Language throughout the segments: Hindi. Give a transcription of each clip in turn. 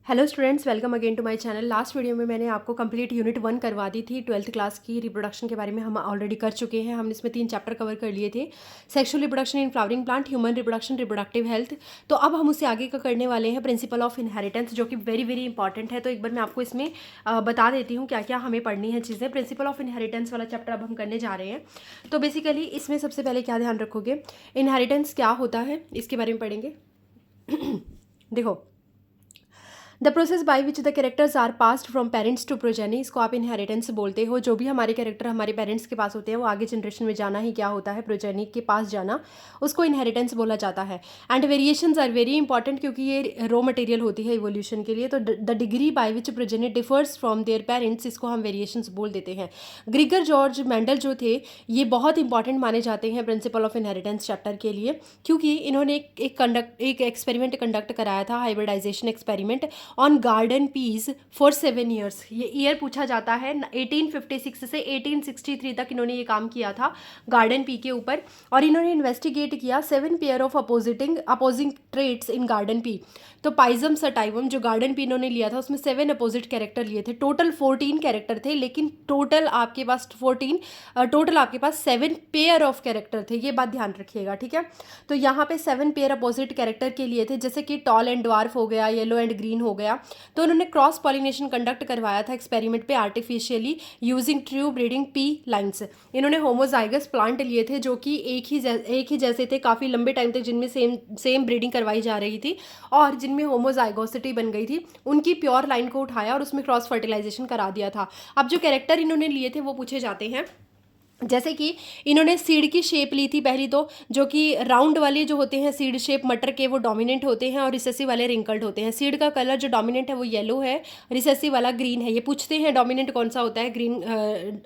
Hello students, welcome again to my channel. Last video में मैंने आपको कंप्लीट यूनिट 1 करवा दी थी। 12th क्लास की रिप्रोडक्शन के बारे में हम ऑलरेडी कर चुके हैं। हमने इसमें 3 चैप्टर कवर कर लिए थे। Sexual reproduction in flowering plant, human reproduction, reproductive health. तो अब हम उससे आगे का करने वाले हैं प्रिंसिपल ऑफ इनहेरिटेंस, जो कि वेरी वेरी इंपॉर्टेंट है। तो एक बार मैं आपको इसमें बता देती हूँ क्या क्या हमें पढ़नी है चीज़ें। प्रिंसिपल ऑफ इनहेरिटेंस वाला चैप्टर अब हम करने जा रहे हैं। तो बेसिकली इसमें सबसे पहले क्या ध्यान रखोगे, इनहेरिटेंस क्या होता है इसके बारे में पढ़ेंगे। देखो, the process by which the characters are passed from parents to progeny, इसको आप इनहेरिटेंस बोलते हो। जो भी हमारे कैरेक्टर हमारे पेरेंट्स के पास होते हैं वो आगे जनरेशन में जाना ही क्या होता है, प्रोजेनी के पास जाना, उसको इनहेरिटेंस बोला जाता है। And variations are very important, क्योंकि ये रॉ मटेरियल होती है इवोल्यूशन के लिए। तो the degree by which progeny differs from their parents, इसको हम वेरिएशंस बोल देते हैं। ग्रिगर जॉर्ज मेंडल जो थे, ये बहुत इंपॉर्टेंट माने जाते हैं प्रिंसिपल ऑफ इनहेरिटेंस चैप्टर के लिए, क्योंकि इन्होंने एक एक्सपेरिमेंट कंडक्ट कराया था, hybridisation experiment on garden peas for 7 years. ये ईयर पूछा जाता है 1856 से 1863 तक इन्होंने ये काम किया था गार्डन पी के ऊपर। और इन्होंने इन्वेस्टिगेट किया 7 pair of opposing traits in garden pea. तो पाइजम सटाइवम जो गार्डन पी इन्होंने लिया था उसमें 7 अपोजिट कैरेक्टर लिए थे। टोटल 14 कैरेक्टर थे, लेकिन टोटल आपके पास 7 पेयर ऑफ कैरेक्टर थे। ये बात ध्यान रखिएगा, ठीक है। तो यहाँ पे 7 पेयर अपोजिट कैरेक्टर के लिए थे, जैसे कि टॉल एंड ड्वार्फ हो गया, येलो एंड ग्रीन हो गया। तो उन्होंने क्रॉस पॉलिनेशन कंडक्ट करवाया था एक्सपेरिमेंट पे artificially using true breeding P lines. इन्होंने होमोजाइगस प्लांट लिए थे जो कि एक ही जैसे थे काफ़ी लंबे टाइम तक, जिनमें सेम ब्रीडिंग करवाई जा रही थी और जिनमें होमोजाइगोसिटी बन गई थी। उनकी प्योर लाइन को उठाया और उसमें क्रॉस फर्टिलाइजेशन करा दिया था। अब जो कैरेक्टर इन्होंने लिए थे वो पूछे जाते हैं, जैसे कि इन्होंने सीड की शेप ली थी पहली, तो जो कि राउंड वाले जो होते हैं सीड शेप मटर के, वो डोमिनेंट होते हैं और रिसेसिव वाले रिंकल्ड होते हैं। सीड का कलर जो डोमिनेंट है वो येलो है, रिसेसिव वाला ग्रीन है। ये पूछते हैं डोमिनेंट कौन सा होता है, ग्रीन,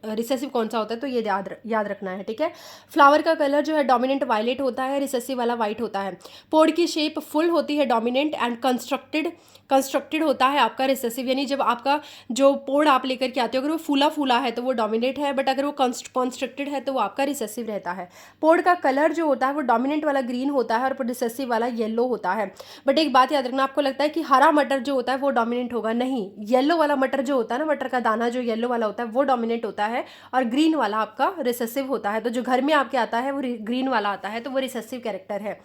रिसेसिव कौन सा होता है, तो ये याद रखना है, ठीक है। फ्लावर का कलर जो है डोमिनेंट वायलेट होता है, रिसेसिव वाला वाइट होता है। पोड की शेप फुल होती है डोमिनेंट, एंड कंस्ट्रक्टेड होता है आपका रिसेसिव, यानी जब आपका जो पोड आप लेकर के आते हो अगर वो फूला फूला है तो वो डोमिनेट है, बट अगर वो कंस्ट्रक्टेड है तो वो आपका रिसेसिव रहता है। पोड का कलर जो होता है वो डोमिनेंट वाला ग्रीन होता है और रिसेसिव वाला येलो होता है। बट एक बात याद रखना, आपको लगता है कि हरा मटर जो होता है वो डोमिनेंट होगा, नहीं। येलो वाला मटर जो होता है ना, मटर का दाना जो येलो वाला होता है वो डोमिनेट होता है और ग्रीन वाला आपका रिसेसिव होता है। तो जो घर में आपके आता है वो ग्रीन वाला आता है, तो वो रिसेसिव कैरेक्टर है।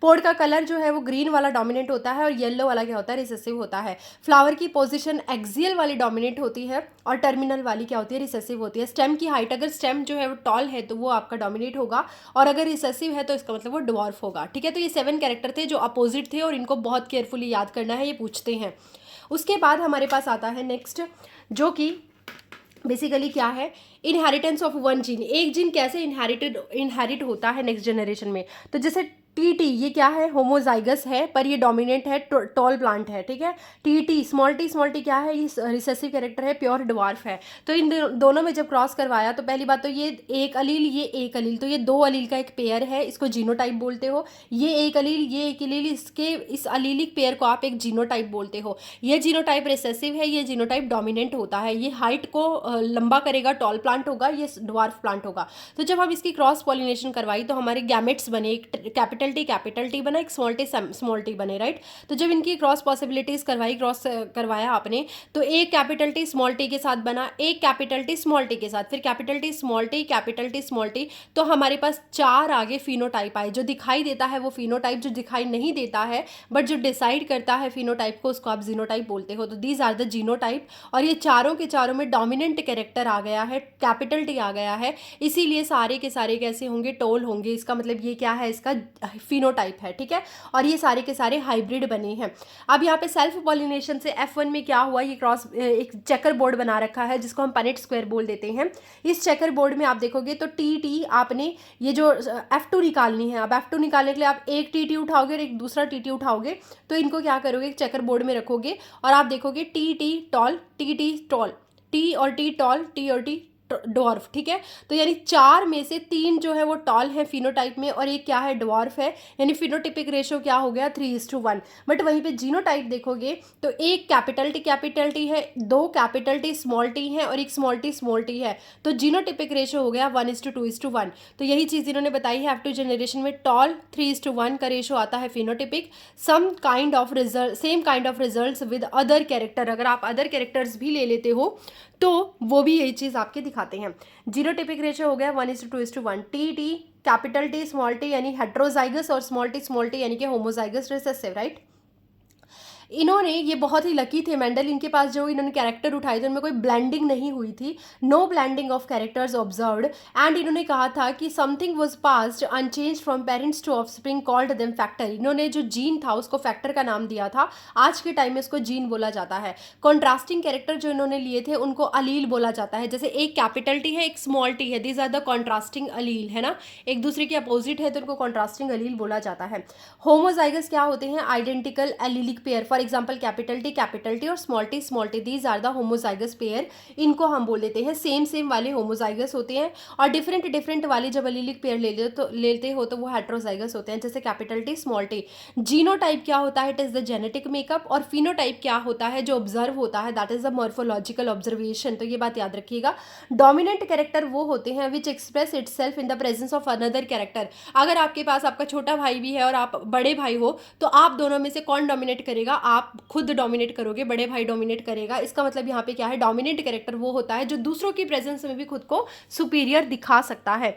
पोड का कलर जो है वो ग्रीन वाला डोमिनेट होता है और येलो वाला क्या होता है, रिसेसिव होता है। फ्लावर की पोजीशन एक्सियल वाली डोमिनेट होती है और टर्मिनल वाली क्या होती है, रिसेसिव होती है। स्टेम की हाइट, अगर स्टेम जो है वो टॉल है तो वो आपका डोमिनेट होगा, और अगर रिसेसिव है तो इसका मतलब वो ड्वार्फ होगा, ठीक है। तो ये 7 कैरेक्टर थे जो अपोजिट थे और इनको बहुत केयरफुली याद करना है, ये पूछते हैं। उसके बाद हमारे पास आता है नेक्स्ट, जो कि बेसिकली क्या है, इनहेरिटेंस ऑफ वन जीन। एक जीन कैसे इनहेरिट होता है नेक्स्ट जनरेशन में। तो जैसे टी ये क्या है, होमोजाइगस है पर ये डोमिनेंट है, टॉल प्लांट है, ठीक है। टी स्मॉल टी क्या है, ये रिसेसिव कैरेक्टर है, प्योर ड्वार्फ है। तो इन दोनों में जब क्रॉस करवाया तो पहली बात तो ये एक अलील, तो ये 2 अलील का एक पेयर है, इसको जीनोटाइप बोलते हो। ये एक अलील, इस अलीलिक पेयर को आप एक जीनोटाइप बोलते हो। ये जीनोटाइप रिसेसिव है, ये जीनोटाइप डोमिनेंट होता है। ये हाइट को लंबा करेगा, टॉल प्लांट होगा, ये ड्वार्फ प्लांट होगा। तो जब हम इसकी क्रॉस पॉलिनेशन करवाई तो हमारे गैमेट्स बने, एक कैपिटल टी बना, एक स्मॉल टी बने, राइट। तो जब इनकी क्रॉस पॉसिबिलिटीज क्रॉस करवाया आपने, तो एक कैपिटल टी स्मॉल टी के साथ बना, एक कैपिटल टी स्मॉल टी के साथ, फिर capital T small T, capital T small T. तो हमारे पास 4 आगे फिनोटाइप आए। जो दिखाई देता है वो फिनोटाइप, जो दिखाई नहीं देता है बट जो डिसाइड करता है फिनोटाइप को, उसको आप जीनोटाइप बोलते हो। तो दीज आर द जीनोटाइप, और ये चारों के चारों में डोमिनेंट कैरेक्टर आ गया है, कैपिटल टी आ गया है, इसीलिए सारे के सारे कैसे होंगे, टोल होंगे। इसका मतलब ये क्या है, इसका फिनोटाइप है, ठीक है। और ये सारे के सारे हाइब्रिड बने हैं। अब यहाँ पे सेल्फ पॉलिनेशन से F1 में क्या हुआ, ये क्रॉस एक चेकर बोर्ड बना रखा है जिसको हम पनेट स्क्वायर बोल देते हैं। इस चेकर बोर्ड में आप देखोगे तो टी आपने ये जो F2 निकालनी है। अब F2 निकालने के लिए आप एक टी उठाओगे और एक दूसरा टी उठाओगे, तो इनको क्या करोगे, चेकर बोर्ड में रखोगे और आप देखोगे T tall, T tall, T और टी टॉल, टी और टी डॉर्फ, ठीक है। तो यानी 4 में से 3 जो है वो टॉल है फिनोटाइप में और एक क्या है, डॉर्फ है, यानी फिनोटिपिक रेशो क्या हो गया 3:1। बट वहीं पे जीनोटाइप देखोगे तो एक कैपिटल टी है, 2 कैपिटल टी स्मॉल टी है और एक स्मॉल टी है, तो जीनोटिपिक रेशो हो गया 1:2:1। तो यही चीज़ इन्होंने बताई है F2 जनरेशन में टॉल 3:1 का रेशो आता है phenotypic, same kind of results with other character. अगर आप अदर कैरेक्टर्स भी ले लेते हो तो वो भी यही चीज़ आपके दिखाते हैं। जीनोटिपिक रेशो हो गया 1:2:1। T capital T small T यानी हेट्रोजाइगस और स्मॉल टी यानी कि होमोजाइगस रिसेसिव, राइट। इन्होंने ये बहुत ही लकी थे मेंडल, इनके पास जो इन्होंने कैरेक्टर उठाए थे उनमें कोई ब्लेंडिंग नहीं हुई थी, no blending of characters observed, and इन्होंने कहा था कि something was passed unchanged from parents to offspring called them factor. इन्होंने जो जीन था उसको फैक्टर का नाम दिया था, आज के टाइम में इसको जीन बोला जाता है। कॉन्ट्रास्टिंग कैरेक्टर जो इन्होंने लिए थे उनको अलील बोला जाता है, जैसे एक कैपिटल टी है एक स्मॉल टी है, दीज आर द कॉन्ट्रास्टिंग अलील, है ना, एक दूसरे के अपोजिट है तो उनको कॉन्ट्रास्टिंग अलील बोला जाता है। होमोजाइगस क्या होते हैं, identical allelic pair, for example capital T और small T, these are the homozygous pair, इनको हम बोल देते हैं सेम वाले होमोजाइगस होते हैं। और डिफरेंट वाले जब एलिलिक पेयर लेते हो तो वो हेट्रोजाइगस होते हैं, जैसे capital T small T. Genotype क्या होता है, it is the genetic makeup, और फिनोटाइप क्या होता है, जो ऑब्जर्व होता है, that is the morphological observation. तो ये बात याद रखिएगा। डोमिनेंट कैरेक्टर वो होते हैं which express itself in the presence of another character. अगर आपके पास आपका छोटा भाई भी है और आप बड़े भाई हो तो आप दोनों में से कौन डोमिनेट करेगा, आप खुद डोमिनेट करोगे, बड़े भाई डोमिनेट करेगा। इसका मतलब यहाँ पे क्या है, डोमिनेंट कैरेक्टर वो होता है जो दूसरों की प्रेजेंस में भी खुद को सुपीरियर दिखा सकता है।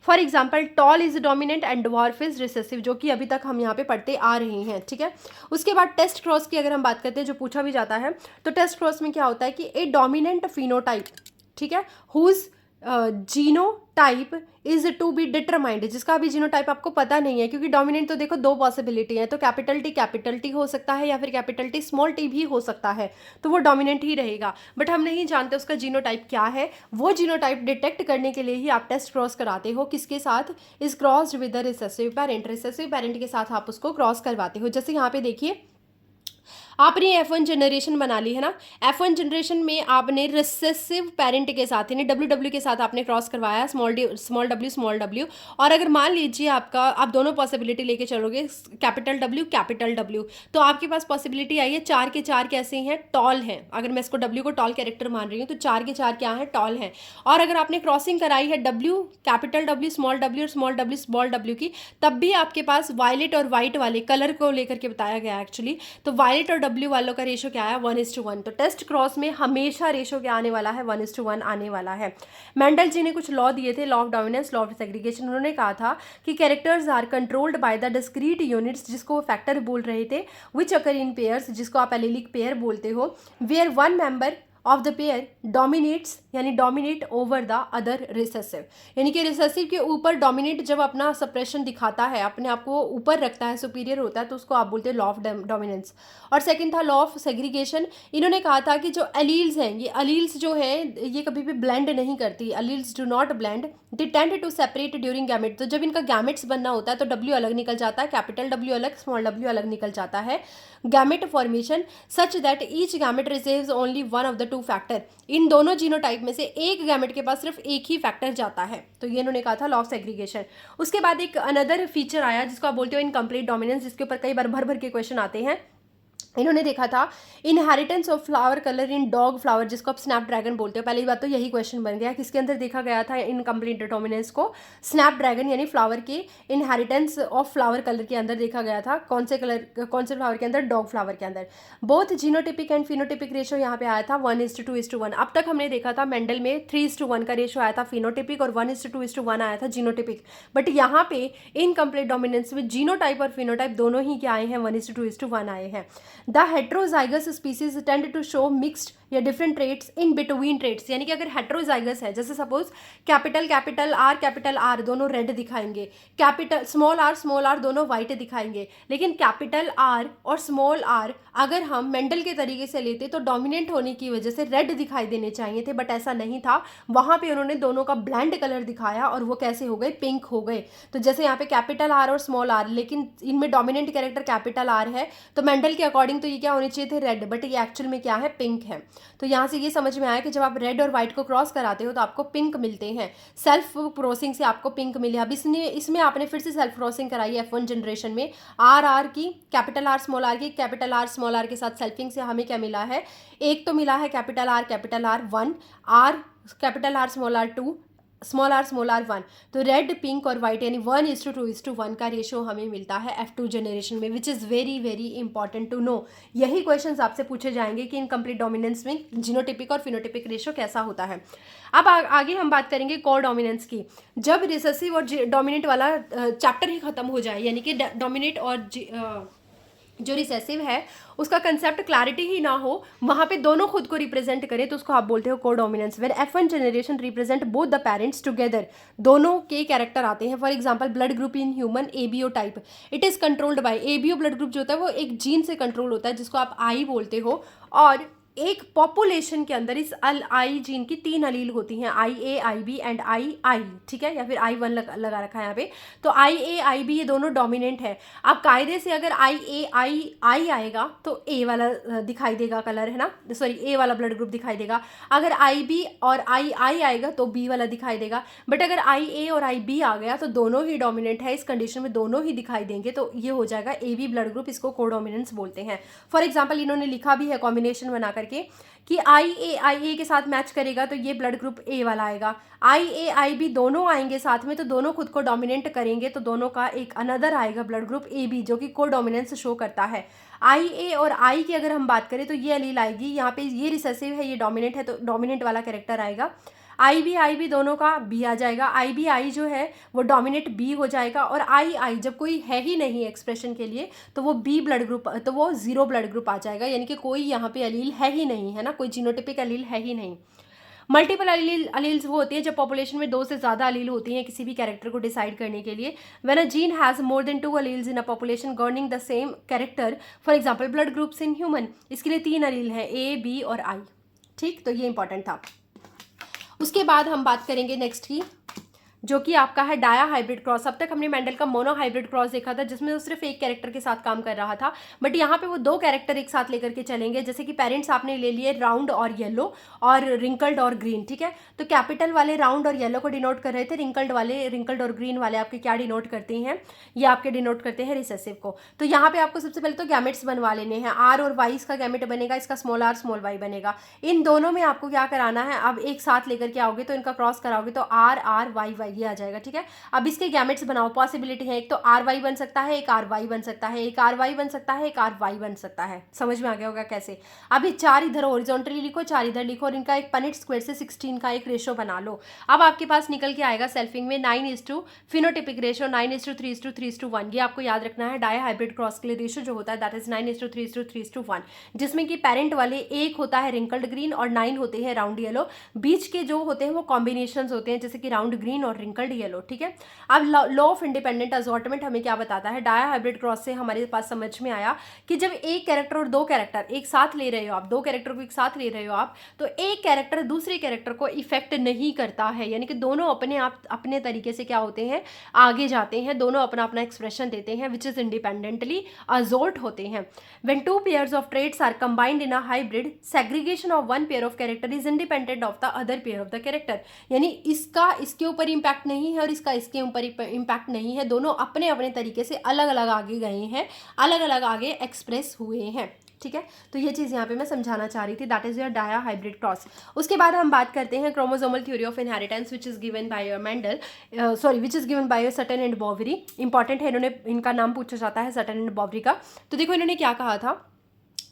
For example tall is dominant and dwarf is recessive, जो कि अभी तक हम यहाँ पे पढ़ते आ रहे हैं, ठीक है। उसके बाद टेस्ट क्रॉस की अगर हम बात करते हैं, जो पूछा भी जाता है, तो टेस्ट क्रॉस में क्या होता है कि ए डोमिनेंट फिनोटाइप, ठीक है, whose genotype is to be determined, जिसका अभी जीनोटाइप आपको पता नहीं है, क्योंकि डोमिनेंट तो देखो 2 पॉसिबिलिटी है, तो कैपिटल टी हो सकता है या फिर कैपिटल टी स्मॉल टी भी हो सकता है, तो वो डोमिनेंट ही रहेगा। बट हम नहीं जानते उसका जीनोटाइप क्या है। वो जीनोटाइप डिटेक्ट करने के लिए ही आप टेस्ट क्रॉस कराते हो, किसके साथ, is crossed with the recessive parent के साथ आप उसको क्रॉस करवाते हो। जैसे यहाँ पे देखिए आपने F1 जनरेशन बना ली है ना, F1 जनरेशन में आपने रिसेसिव पेरेंट के साथ यानी डब्ल्यू के साथ आपने क्रॉस करवाया, स्मॉल डब्ल्यू। और अगर मान लीजिए आप दोनों पॉसिबिलिटी लेके चलोगे, कैपिटल डब्ल्यू, तो आपके पास पॉसिबिलिटी आई है 4 के 4 कैसे हैं, टॉल हैं। अगर मैं इसको डब्ल्यू को टॉल कैरेक्टर मान रही हूँ तो 4 के 4 क्या है, टॉल हैं। और अगर आपने क्रॉसिंग कराई है कैपिटल डब्ल्यू और स्मॉल डब्ल्यू की, तब भी आपके पास वायलेट और वाइट वाले कलर को लेकर के बताया गया एक्चुअली, तो वायलेट और डब्ल्यू वालों का रेशो क्या है, 1:1। तो टेस्ट क्रॉस में हमेशा रेशो क्या आने वाला है, 1:1 आने वाला है। मेंडल जी ने कुछ लॉ दिए थे, law of dominance, law of segregation. उन्होंने कहा था कि characters are controlled by the discrete units, जिसको वो फैक्टर बोल रहे थे, विच अकर इन पेयर्स, जिसको आप एलिलिक पेयर बोलते हो, where one member of the pair dominates यानी dominate over the other recessive, यानी कि रिसेसिव के ऊपर डोमिनेट जब अपना सप्रेशन दिखाता है, अपने आप को ऊपर रखता है, सुपीरियर होता है, तो उसको आप बोलते हैं लॉ ऑफ डोमिनेंस। और सेकंड था लॉ ऑफ सेग्रीगेशन। इन्होंने कहा था कि जो एलील्स हैं, ये एलील्स जो है ये कभी भी ब्लेंड नहीं करती, alleles do not blend, they tend to separate during gamete. तो जब इनका गैमेट्स बनना होता है तो डब्ल्यू अलग निकल जाता है, कैपिटल डब्ल्यू अलग, स्मॉल डब्ल्यू अलग निकल जाता है, gamete formation such that each gamete receives only one of the 2 factor. इन दोनों जीनोटाइप में से एक गैमेट के पास सिर्फ एक ही फैक्टर जाता है, तो ये इन्होंने कहा था लॉ ऑफ सेग्रीगेशन। उसके बाद एक अनदर फीचर आया जिसको आप बोलते हो इनकम्प्लीट डोमिनेंस, जिसके ऊपर कई बार भर के क्वेश्चन आते हैं। इन्होंने देखा था inheritance of flower colour in dog flower, जिसको आप स्नैपड्रैगन बोलते हो। पहली बात तो यही क्वेश्चन बन गया, किसके अंदर देखा गया था इनकम्प्लीट डोमिनेंस को, स्नैपड्रैगन यानी फ्लावर के इनहेरिटेंस ऑफ फ्लावर कलर के अंदर देखा गया था। कौन से फ्लावर के अंदर, डॉग फ्लावर के अंदर। Both genotypic and phenotypic ratio यहाँ पे आया था 1:2:1। अब तक हमने देखा था मेंडल में 3:1 का रेशो आया था फिनोटिपिक और 1:2:1 आया था जीनोटिपिक। बट यहाँ पे इनकम्प्लीट डोमिनेंस में जीनोटाइप और फिनोटाइप दोनों ही क्या आए हैं, 1:2:1 आए हैं। The heterozygous species tend to show mixed या different traits in between traits, यानी कि अगर हेट्रोजाइगस है, जैसे सपोज कैपिटल आर दोनों रेड दिखाएंगे, कैपिटल स्मॉल आर दोनों वाइट दिखाएंगे, लेकिन कैपिटल आर और स्मॉल आर अगर हम मेंडल के तरीके से लेते तो डोमिनेंट होने की वजह से रेड दिखाई देने चाहिए थे, बट ऐसा नहीं था। वहाँ पे उन्होंने दोनों का ब्लेंड कलर दिखाया और वो कैसे हो गए, पिंक हो गए। तो जैसे यहाँ पे कैपिटल आर और स्मॉल आर, लेकिन इनमें डोमिनेंट कैरेक्टर कैपिटल आर है, तो मेंडल के अकॉर्डिंग अकॉर्डिंग तो ये क्या होने चाहिए थे, रेड, बट ये एक्चुअल में क्या है, पिंक है। तो यहाँ से ये समझ में आया कि जब आप रेड और व्हाइट को क्रॉस कराते हो तो आपको पिंक मिलते हैं, सेल्फ क्रॉसिंग से आपको पिंक मिले। अब इसमें आपने फिर से सेल्फ क्रॉसिंग कराई है F1 जनरेशन में, आर की, कैपिटल आर स्मॉल आर के साथ सेल्फिंग से हमें क्या मिला है, एक तो मिला है capital R 1, R capital R small R 1। तो रेड, पिंक और वाइट यानी 1:2:1 का रेशो हमें मिलता है F2 जनरेशन में, which is very very important to know. यही क्वेश्चंस आपसे पूछे जाएंगे कि इनकम्प्लीट डोमिनेंस में जीनोटिपिक और फिनोटिपिक रेशो कैसा होता है। अब आगे हम बात करेंगे कोर डोमिनेंस की। जब रिसेसिव और डोमिनेंट वाला चैप्टर ही खत्म हो जाए, यानी कि डोमिनेट और जो रिसेसिव है उसका कंसेप्ट क्लैरिटी ही ना हो, वहाँ पे दोनों खुद को रिप्रेजेंट करें, तो उसको आप बोलते हो core dominance. When F1 generation represent both the parents together, दोनों के कैरेक्टर आते हैं। For example blood group in human ABO type, it is controlled by ABO blood group जो होता है वो एक जीन से कंट्रोल होता है जिसको आप आई बोलते हो। और एक पॉपुलेशन के अंदर इस आई जीन की 3 अलील होती हैं, IA, IB एंड आई, ठीक है, या फिर I1 लगा रखा है यहाँ पे। तो IA, IB ये दोनों डोमिनेंट है। अब कायदे से अगर IA, I आएगा तो A वाला दिखाई देगा कलर, है ना, सॉरी A वाला ब्लड ग्रुप दिखाई देगा। अगर IB और I आएगा तो B वाला दिखाई देगा। बट अगर IA और IB आ गया तो दोनों ही डोमिनेंट है, इस कंडीशन में दोनों ही दिखाई देंगे, तो ये हो जाएगा AB ब्लड ग्रुप, इसको कोडोमिनेंस बोलते हैं। फॉर एग्जाम्पल इन्होंने लिखा भी है कॉम्बिनेशन बना करके कि IA के साथ मैच करेगा तो ये ब्लड ग्रुप A वाला आएगा, IA, IB दोनों आएंगे साथ में तो दोनों खुद को डोमिनेंट करेंगे, तो दोनों का एक अनदर आएगा ब्लड ग्रुप AB जो कि को डोमिनेंस शो करता है। IA और I की अगर हम बात करें तो ये अलील आएगी, यहाँ पे ये रिसेसिव है, ये डोमिनेंट है, तो डोमिनेंट वाला कैरेक्टर आएगा। IB दोनों का B आ जाएगा, IB जो है वो डोमिनेट B हो जाएगा, और I जब कोई है ही नहीं एक्सप्रेशन के लिए तो वो B ब्लड ग्रुप, तो वो 0 ब्लड ग्रुप आ जाएगा, यानी कि कोई यहाँ पे अलील है ही नहीं, है ना, कोई जीनोटिपिक अलील है ही नहीं। मल्टीपल अलील्स वो होती है जब पॉपुलेशन में 2 से ज़्यादा अलील होती हैं किसी भी कैरेक्टर को डिसाइड करने के लिए। When a gene has more than 2 alleles in a population governing the same character, for example blood groups in human, इसके लिए 3 अलील हैं, A, B और I, ठीक, तो ये इंपॉर्टेंट था। उसके बाद हम बात करेंगे नेक्स्ट की, जो कि आपका है डाया हाइब्रिड क्रॉस। अब तक हमने मेंडल का मोनो हाइब्रिड क्रॉस देखा था जिसमें वो सिर्फ एक कैरेक्टर के साथ काम कर रहा था, बट यहाँ पे वो 2 कैरेक्टर एक साथ लेकर के चलेंगे। जैसे कि पेरेंट्स आपने ले लिए राउंड और येलो और रिंकल्ड और ग्रीन, ठीक है, तो कैपिटल वाले राउंड और येलो को डिनोट कर रहे थे, रिंकल्ड और ग्रीन वाले आपके क्या डिनोट करते हैं, ये आपके डिनोट करते हैं रिसेसिव को। तो यहाँ पे आपको सबसे पहले तो गैमेट्स बनवा लेने हैं, R और Y इसका गैमेट बनेगा, इसका स्मॉल r स्मॉल y बनेगा। इन दोनों में आपको क्या कराना है, अब एक साथ लेकर के आओगे तो इनका क्रॉस कराओगे तो R Y ये आ जाएगा, ठीक है। अब इसके गैमेट्स बनाओ, पॉसिबिलिटी है, एक तो RY बन सकता है, एक RY बन सकता है, एक RY बन सकता है, एक RY बन सकता है। समझ में आ गया होगा कैसे। अब ये 4 इधर हॉरिजॉन्टली लिखो, 4 इधर लिखो, और इनका एक पनिट स्क्वायर से 16 का एक रेशो बना लो। अब आपके पास निकल के आएगा सेल्फिंग में 9:, फिनोटिपिक रेशो 9:3:3:1। ये आपको याद रखना है, डाया हाइब्रिड क्रॉस के लिए रेशो जो होता है दैट इज 9:3:3:1, जिसमें कि पेरेंट वाले एक होता है रिंकल्ड ग्रीन और 9 होते हैं राउंड येलो, बीच के जो होते हैं वो कॉम्बिनेशंस होते हैं जैसे कि राउंड ग्रीन और रिंकल्ड येलो, ठीक है। अब लॉ ऑफ इंडिपेंडेंट असॉर्टमेंट हमें क्या बताता है, डाया हाइब्रिड क्रॉस से हमारे पास समझ में आया कि जब एक कैरेक्टर और 2 कैरेक्टर एक साथ ले रहे हो आप, 2 कैरेक्टर को एक साथ ले रहे हो आप, तो एक कैरेक्टर दूसरे कैरेक्टर को इफेक्ट नहीं करता है, यानी कि दोनों अपने आप अपने तरीके से क्या होते हैं, आगे जाते हैं, दोनों अपना अपना एक्सप्रेशन देते हैं, विच इज इंडिपेंडेंटली असॉर्ट होते हैं। When 2 pairs of traits are combined in a hybrid, segregation of 1 pair of character is independent of the other pair of the character, यानी इसका इसके ऊपर इंपैक्ट नहीं है और इसका इसके ऊपर इंपैक्ट नहीं है, दोनों अपने अपने तरीके से अलग अलग आगे गए हैं, अलग अलग आगे एक्सप्रेस हुए हैं, ठीक है। तो ये चीज़ यहाँ पे मैं समझाना चाह रही थी, that is your dihybrid cross. उसके बाद हम बात करते हैं chromosomal theory of inheritance which is given by Mendel, which is given by Sutton and Boveri. Important है, इन्होंने इनका नाम पूछा जाता है सटन एंड बॉवरी का। तो देखो इन्होंने क्या कहा था,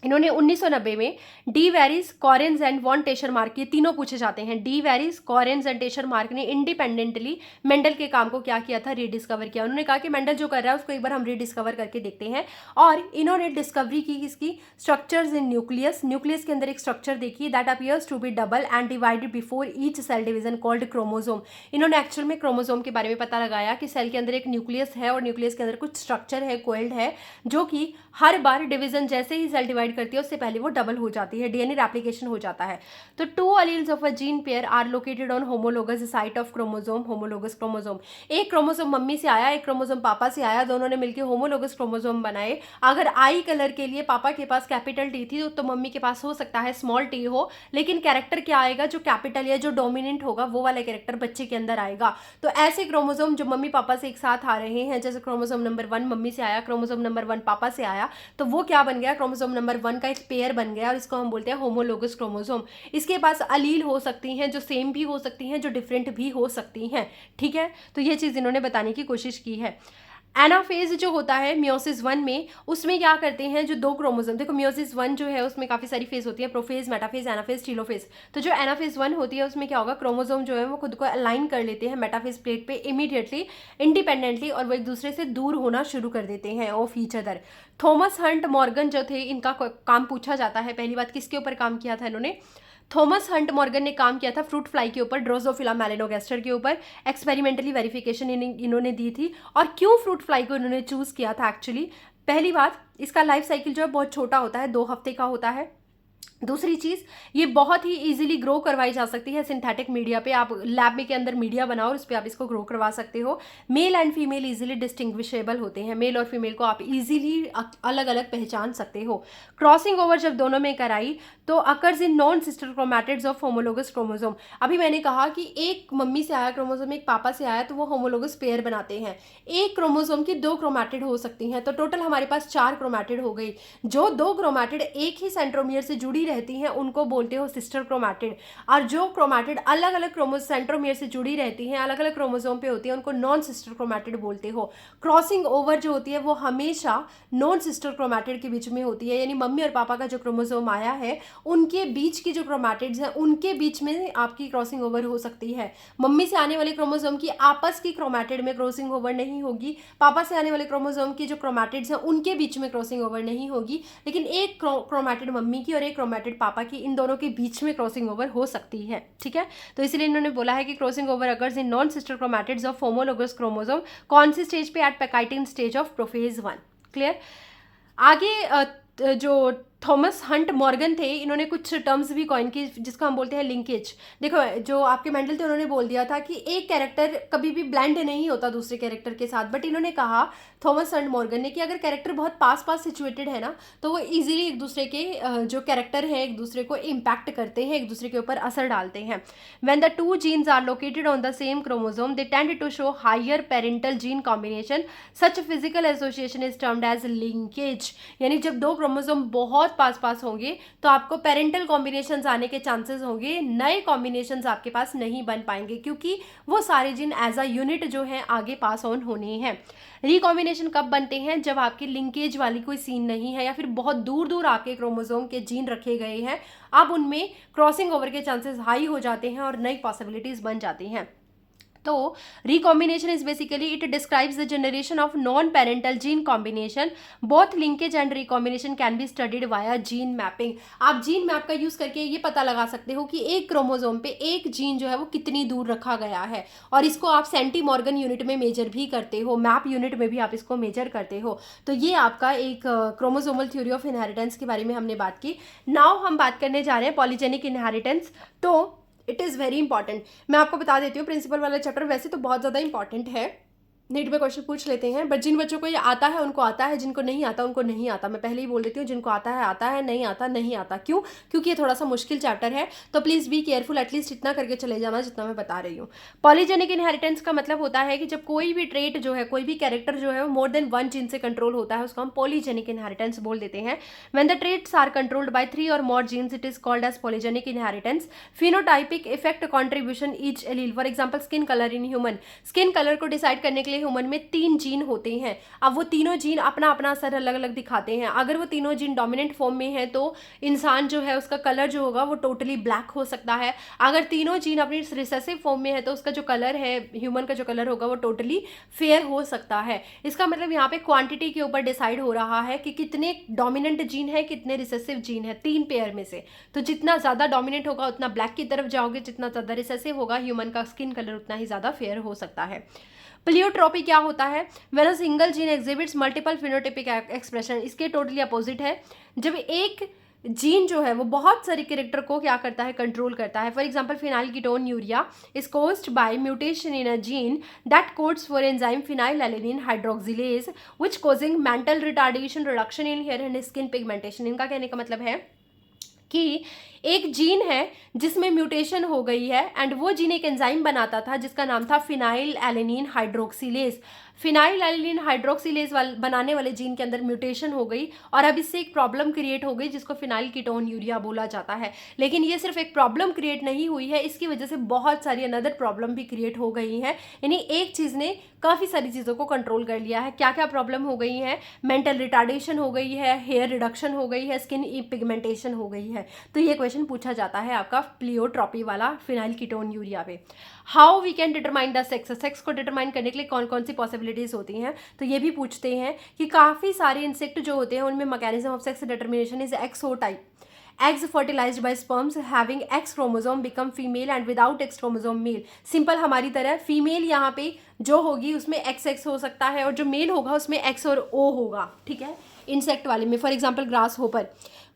इन्होंने 1990 में de Vries, Correns and von Tschermak, ये तीनों पूछे जाते हैं। De Vries, Correns and Tschermak ने इंडिपेंडेंटली मेंडल के काम को क्या किया था, रीडिस्कवर किया। उन्होंने कहा कि मेंडल जो कर रहा है उसको एक बार हम रीडिस्कवर करके देखते हैं, और इन्होंने डिस्कवरी की इसकी स्ट्रक्चर्स इन न्यूक्लियस के अंदर एक स्ट्रक्चर देखी that appears to be double and divided before each cell division called chromosome. इन्होंने एक्चुअल में क्रोमोसोम के बारे में पता लगाया कि सेल के अंदर एक न्यूक्लियस है और न्यूक्लियस के अंदर कुछ स्ट्रक्चर है, कोइल्ड है, जो कि हर बार डिवीजन जैसे ही सेल डिवाइड डिवाइड करती है उससे पहले वो डबल हो जाती है, डीएनए रेप्लिकेशन हो जाता है। तो 2 alleles of a gene pair are located on homologous site of chromosome, homologous chromosome. एक क्रोमोसोम मम्मी से आया, एक क्रोमोसोम पापा से आया, दोनों ने मिलकर होमोलोगस क्रोमोसोम बनाए। अगर आई कलर के लिए पापा के पास कैपिटल टी थी तो मम्मी के पास हो सकता है स्मॉल टी हो, लेकिन कैरेक्टर क्या आएगा, जो कैपिटल या जो डोमिनेंट होगा वो वाला कैरेक्टर बच्चे के अंदर आएगा। तो ऐसे क्रोमोसोम जो मम्मी पापा से एक साथ आ रहे हैं, जैसे क्रोमोसोम नंबर 1 मम्मी से आया, क्रोमोसोम नंबर 1 पापा से आया, तो वो क्या बन गया, क्रोमोसोम नंबर 1 का एक पेयर बन गया और इसको हम बोलते हैं होमोलोगस क्रोमोसोम। इसके पास अलील हो सकती हैं जो सेम भी हो सकती हैं, जो डिफरेंट भी हो सकती हैं। ठीक है, तो ये चीज़ इन्होंने बताने की कोशिश की है। एनाफेज जो होता है मियोसिस 1 में, उसमें क्या करते हैं, जो 2 क्रोमोसोम, देखो मियोसिस 1 जो है उसमें काफ़ी सारी फेज होती है, प्रोफेज, मेटाफेज, एनाफेज, टीलोफेज। तो जो एनाफेज 1 होती है उसमें क्या होगा, क्रोमोसोम जो है वो खुद को अलाइन कर लेते हैं मेटाफेज प्लेट पे इमीडिएटली, इंडिपेंडेंटली, और वो एक दूसरे से दूर होना शुरू कर देते हैं of each other. Thomas Hunt Morgan जो थे, इनका काम पूछा जाता है। पहली बात, किसके ऊपर काम किया था इन्होंने, थॉमस हंट मॉर्गन ने काम किया था फ्रूट फ्लाई के ऊपर, ड्रोसोफिला मेलानोगास्टर के ऊपर। एक्सपेरिमेंटली वेरिफिकेशन इन्होंने दी थी। और क्यों फ्रूट फ्लाई को इन्होंने चूज किया था एक्चुअली, पहली बात, इसका लाइफ साइकिल जो है बहुत छोटा होता है, 2 हफ्ते का होता है। दूसरी चीज़, ये बहुत ही इजीली ग्रो करवाई जा सकती है सिंथेटिक मीडिया पे। आप लैब में के अंदर मीडिया बनाओ और उस पर आप इसको ग्रो करवा सकते हो। Male and female easily distinguishable होते हैं, मेल और फीमेल को आप इजीली अलग अलग पहचान सकते हो। क्रॉसिंग ओवर जब दोनों में कराई तो occurs in non sister chromatids of homologous chromosome. अभी मैंने कहा कि एक मम्मी से आया क्रोमोसोम, एक पापा से आया, तो वो होमोलोगस पेयर बनाते हैं। एक क्रोमोसोम की 2 क्रोमैटिड हो सकती हैं, तो टोटल हमारे पास 4 क्रोमैटिड हो गई। जो 2 क्रोमैटिड एक ही सेंट्रोमियर से जुड़ी रहती हैं उनको बोलते हो सिस्टर क्रोमैटिड, और जो क्रोमैटिड अलग अलग सेंट्रोमियर से जुड़ी रहती हैं, अलग अलग क्रोमोसोम पे होती है, उनको नॉन सिस्टर क्रोमैटिड बोलते हो। क्रॉसिंग ओवर जो होती है वो हमेशा नॉन सिस्टर क्रोमैटिड के बीच में होती है, यानी मम्मी और पापा का जो क्रोमोसोम आया है उनके बीच की जो क्रोमैटिड्स हैं उनके बीच में आपकी क्रॉसिंग ओवर हो सकती है। मम्मी से आने वाले क्रोमोसोम की आपस की क्रोमैटिड में क्रॉसिंग ओवर नहीं होगी, पापा से आने वाले क्रोमोसोम की जो क्रोमैटिड्स हैं उनके बीच में क्रॉसिंग ओवर नहीं होगी, लेकिन एक क्रोमैटिड मम्मी की और एक क्रोमैटिड पापा की, इन दोनों के बीच में क्रॉसिंग ओवर हो सकती है। ठीक है, तो इसलिए इन्होंने बोला है कि crossing over occurs in non sister chromatids of homologous chromosome. कौन सी स्टेज पे, at pachytene stage of prophase 1। Clear. आगे जो थॉमस हंट मॉर्गन थे, इन्होंने कुछ टर्म्स भी कॉइन की जिसको हम बोलते हैं लिंकेज। देखो, जो आपके मेंडल थे उन्होंने बोल दिया था कि एक कैरेक्टर कभी भी ब्लेंड नहीं होता दूसरे कैरेक्टर के साथ, बट इन्होंने कहा थॉमस हंट मॉर्गन ने कि अगर कैरेक्टर बहुत पास पास सिचुएटेड है ना, तो वो इजीली एक दूसरे के जो कैरेक्टर हैं एक दूसरे को इम्पैक्ट करते हैं, एक दूसरे के ऊपर असर डालते हैं। When the 2 genes are located on the same chromosome they tend to show higher parental gene combination. Such physical association is termed as linkage. यानी जब 2 क्रोमोसोम बहुत पास होंगे तो आपको पेरेंटल कॉम्बिनेशंस आने के चांसेस होंगे, नए कॉम्बिनेशंस आपके पास नहीं बन पाएंगे, क्योंकि वो सारे जीन एज अ यूनिट जो है आगे पास ऑन होने हैं। रिकॉम्बिनेशन कब बनते हैं, जब आपकी लिंकेज वाली कोई सीन नहीं है या फिर बहुत दूर दूर आपके क्रोमोसोम के जीन रखे गए हैं, अब उनमें क्रॉसिंग ओवर के चांसेस हाई हो जाते हैं और नई पॉसिबिलिटीज बन जाती हैं। तो recombination is basically it describes the generation of non-parental gene combination. Both linkage and recombination can be studied via gene mapping. आप जीन मैप का यूज करके ये पता लगा सकते हो कि एक क्रोमोसोम पे एक जीन जो है वो कितनी दूर रखा गया है, और इसको आप सेंटीमॉर्गन यूनिट में मेजर भी करते हो, मैप यूनिट में भी आप इसको मेजर करते हो। तो ये आपका एक क्रोमोसोमल थ्योरी ऑफ इनहेरिटेंस के बारे में हमने बात की। नाउ हम बात करने जा रहे हैं पॉलीजेनिक इनहेरिटेंस। तो इट इज़ वेरी इंपॉर्टेंट। मैं आपको बता देती हूँ, प्रिंसिपल वाला चैप्टर वैसे तो बहुत ज़्यादा इंपॉर्टेंट है, नीट में क्वेश्चन पूछ लेते हैं, बट जिन बच्चों को ये आता है उनको आता है, जिनको नहीं आता उनको नहीं आता। मैं पहले ही बोल देती हूँ, जिनको आता है, नहीं आता नहीं आता। क्यों? क्योंकि ये थोड़ा सा मुश्किल चैप्टर है, तो प्लीज़ बी केयरफुल, एटलीस्ट इतना करके चले जाना जितना मैं बता रही हूँ। पॉलीजेनिक इनहेरिटेंस का मतलब होता है कि जब कोई भी ट्रेट जो है, कोई भी कैरेक्टर जो है वो मोर देन 1 जीन से कंट्रोल होता है, उसको हम पॉलीजेनिक इनहेरिटेंस बोल देते हैं। When the traits are controlled by 3 और more genes it is called as polygenic inheritance. Phenotypic effect contribution each allele, for example skin colour in human. Skin colour को डिसाइड करने के लिए ह्यूमन में 3 जीन होते हैं। अब वो तीनों जीन अपना अपना असर अलग अलग दिखाते हैं। अगर वो तीनों जीन डोमिनेंट फॉर्म में है तो इंसान जो है उसका कलर जो होगा वो टोटली ब्लैक हो सकता है। अगर तीनों जीन अपनी रिसेसिव फॉर्म में है तो उसका जो कलर है, ह्यूमन का जो कलर होगा वो टोटली फेयर हो सकता है। इसका मतलब यहाँ पे क्वांटिटी के ऊपर डिसाइड हो रहा है कि कितने डोमिनेंट जीन है, कितने रिसेसिव जीन है, 3 पेयर में से। तो जितना ज्यादा डोमिनेंट होगा उतना ब्लैक की तरफ जाओगे, जितना ज्यादा रिसेसिव होगा ह्यूमन का स्किन कलर उतना ही ज्यादा फेयर हो सकता है। प्लियोट्रॉपी क्या होता है? When a single gene exhibits multiple phenotypic expression, इसके टोटली अपोजिट है, जब एक जीन जो है वो बहुत सारे कैरेक्टर को क्या करता है, कंट्रोल करता है. For example phenylketonuria is caused by mutation in a gene that codes for enzyme phenylalanine hydroxylase which causing mental retardation, reduction in hair and skin pigmentation. इनका कहने का मतलब है कि एक जीन है जिसमें म्यूटेशन हो गई है एंड वो जीन एक एंजाइम बनाता था जिसका नाम था फिनाइलएलेनिन हाइड्रोक्सिलेज. फिनाइलएलेनिन हाइड्रोक्सिलेज बनाने वाले जीन के अंदर म्यूटेशन हो गई और अब इससे एक प्रॉब्लम क्रिएट हो गई जिसको फिनाइल कीटोन यूरिया बोला जाता है. लेकिन ये सिर्फ एक प्रॉब्लम क्रिएट नहीं हुई है, इसकी वजह से बहुत सारी अनदर प्रॉब्लम भी क्रिएट हो गई हैं. यानी एक चीज़ ने काफ़ी सारी चीज़ों को कंट्रोल कर लिया है. क्या क्या प्रॉब्लम हो गई है? मेंटल रिटार्डेशन हो गई है, हेयर रिडक्शन हो गई है, स्किन पिगमेंटेशन हो गई है. तो ये क्वेश्चन पूछा जाता है आपका प्लियोट्रॉपी वाला फिनाइल कीटोन यूरिया पे. How we can determine the sex, sex को डिटरमाइन करने के लिए कौन कौन सी पॉसिबिलिटीज़ होती हैं, तो ये भी पूछते हैं कि काफ़ी सारे इंसेक्ट जो होते हैं उनमें mechanism of sex determination is XO type. Eggs fertilized by sperms having X chromosome become female and without X chromosome male. Simple हमारी तरह फीमेल यहाँ पे जो होगी उसमें XX हो सकता है और जो मेल होगा उसमें X और O होगा. ठीक है, इंसेक्ट वाले में. For example grasshopper.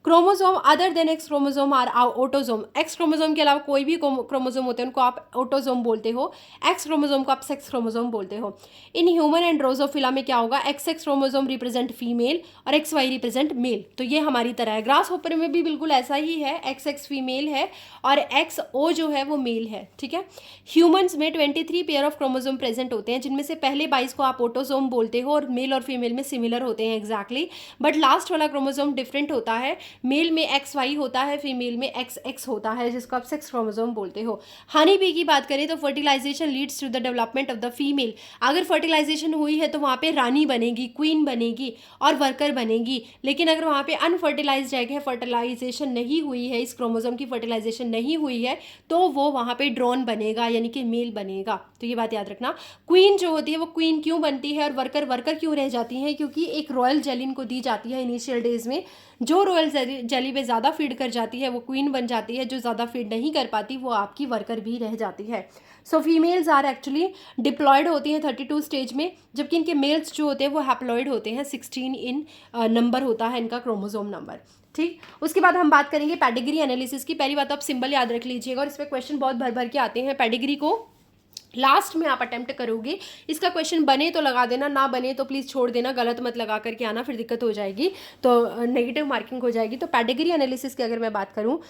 Chromosome other than X chromosome are autosome. X chromosome के अलावा कोई भी क्रोमोजोम होते हैं उनको आप ऑटोजोम बोलते हो. एक्स क्रोमोजोम को आप सेक्स क्रोमोजोम बोलते हो. इन ह्यूमन एंड ड्रोसोफिला में क्या होगा? X x chromosome represent female और एक्स वाई रिप्रेजेंट मेल. तो ये हमारी तरह है. ग्रास होपर में भी बिल्कुल ऐसा ही है, एक्स एक्स फीमेल है और एक्स ओ जो है वो मेल है. ठीक है. ह्यूमन्स में 23 पेयर ऑफ क्रोमोजोम प्रेजेंट होते हैं जिनमें से पहले 22 को आप ऑटोजोम बोलते हो और मेल और फीमेल में सिमिलर होते हैं एग्जैक्टली. बट लास्ट वाला क्रोमोजोम डिफरेंट होता है. मेल में एक्स वाई होता है, फीमेल में एक्स एक्स होता है जिसको आप सेक्स क्रोमोजोम बोलते हो. हनी बी की बात करें तो fertilisation leads to the development of the female. अगर फर्टिलाइजेशन हुई है तो वहाँ पे रानी बनेगी, क्वीन बनेगी और वर्कर बनेगी. लेकिन अगर वहाँ पे अनफर्टिलाइज एग है, फर्टिलाइजेशन नहीं हुई है, इस क्रोमोजोम की फर्टिलाइजेशन नहीं हुई है, तो वो वहाँ पे ड्रोन बनेगा यानी कि मेल बनेगा. तो ये बात याद रखना. क्वीन जो होती है वो क्वीन क्यों बनती है और वर्कर वर्कर क्यों रह जाती है? क्योंकि एक रॉयल जेली इनको दी जाती है इनिशियल डेज में. जो रॉयल जेली पे ज़्यादा फीड कर जाती है वो क्वीन बन जाती है, जो ज़्यादा फीड नहीं कर पाती वो आपकी वर्कर भी रह जाती है. सो फीमेल्स आर एक्चुअली डिप्लॉयड होती हैं 32 स्टेज में, जबकि इनके मेल्स जो होते हैं वो हैप्लॉयड होते हैं. 16 इन नंबर होता है इनका क्रोमोजोम नंबर. ठीक. उसके बाद हम बात करेंगे पेडिग्री एनालिसिस की. पहली बात आप सिंबल याद रख लीजिएगा और इस पर क्वेश्चन बहुत भर भर के आते हैं. पेडिग्री को लास्ट में आप अटेम्प्ट करोगे. इसका क्वेश्चन बने तो लगा देना, ना बने तो प्लीज़ छोड़ देना, गलत मत लगा करके आना, फिर दिक्कत हो जाएगी, तो नेगेटिव मार्किंग हो जाएगी. तो पेडिग्री एनालिसिस की अगर मैं बात करूँ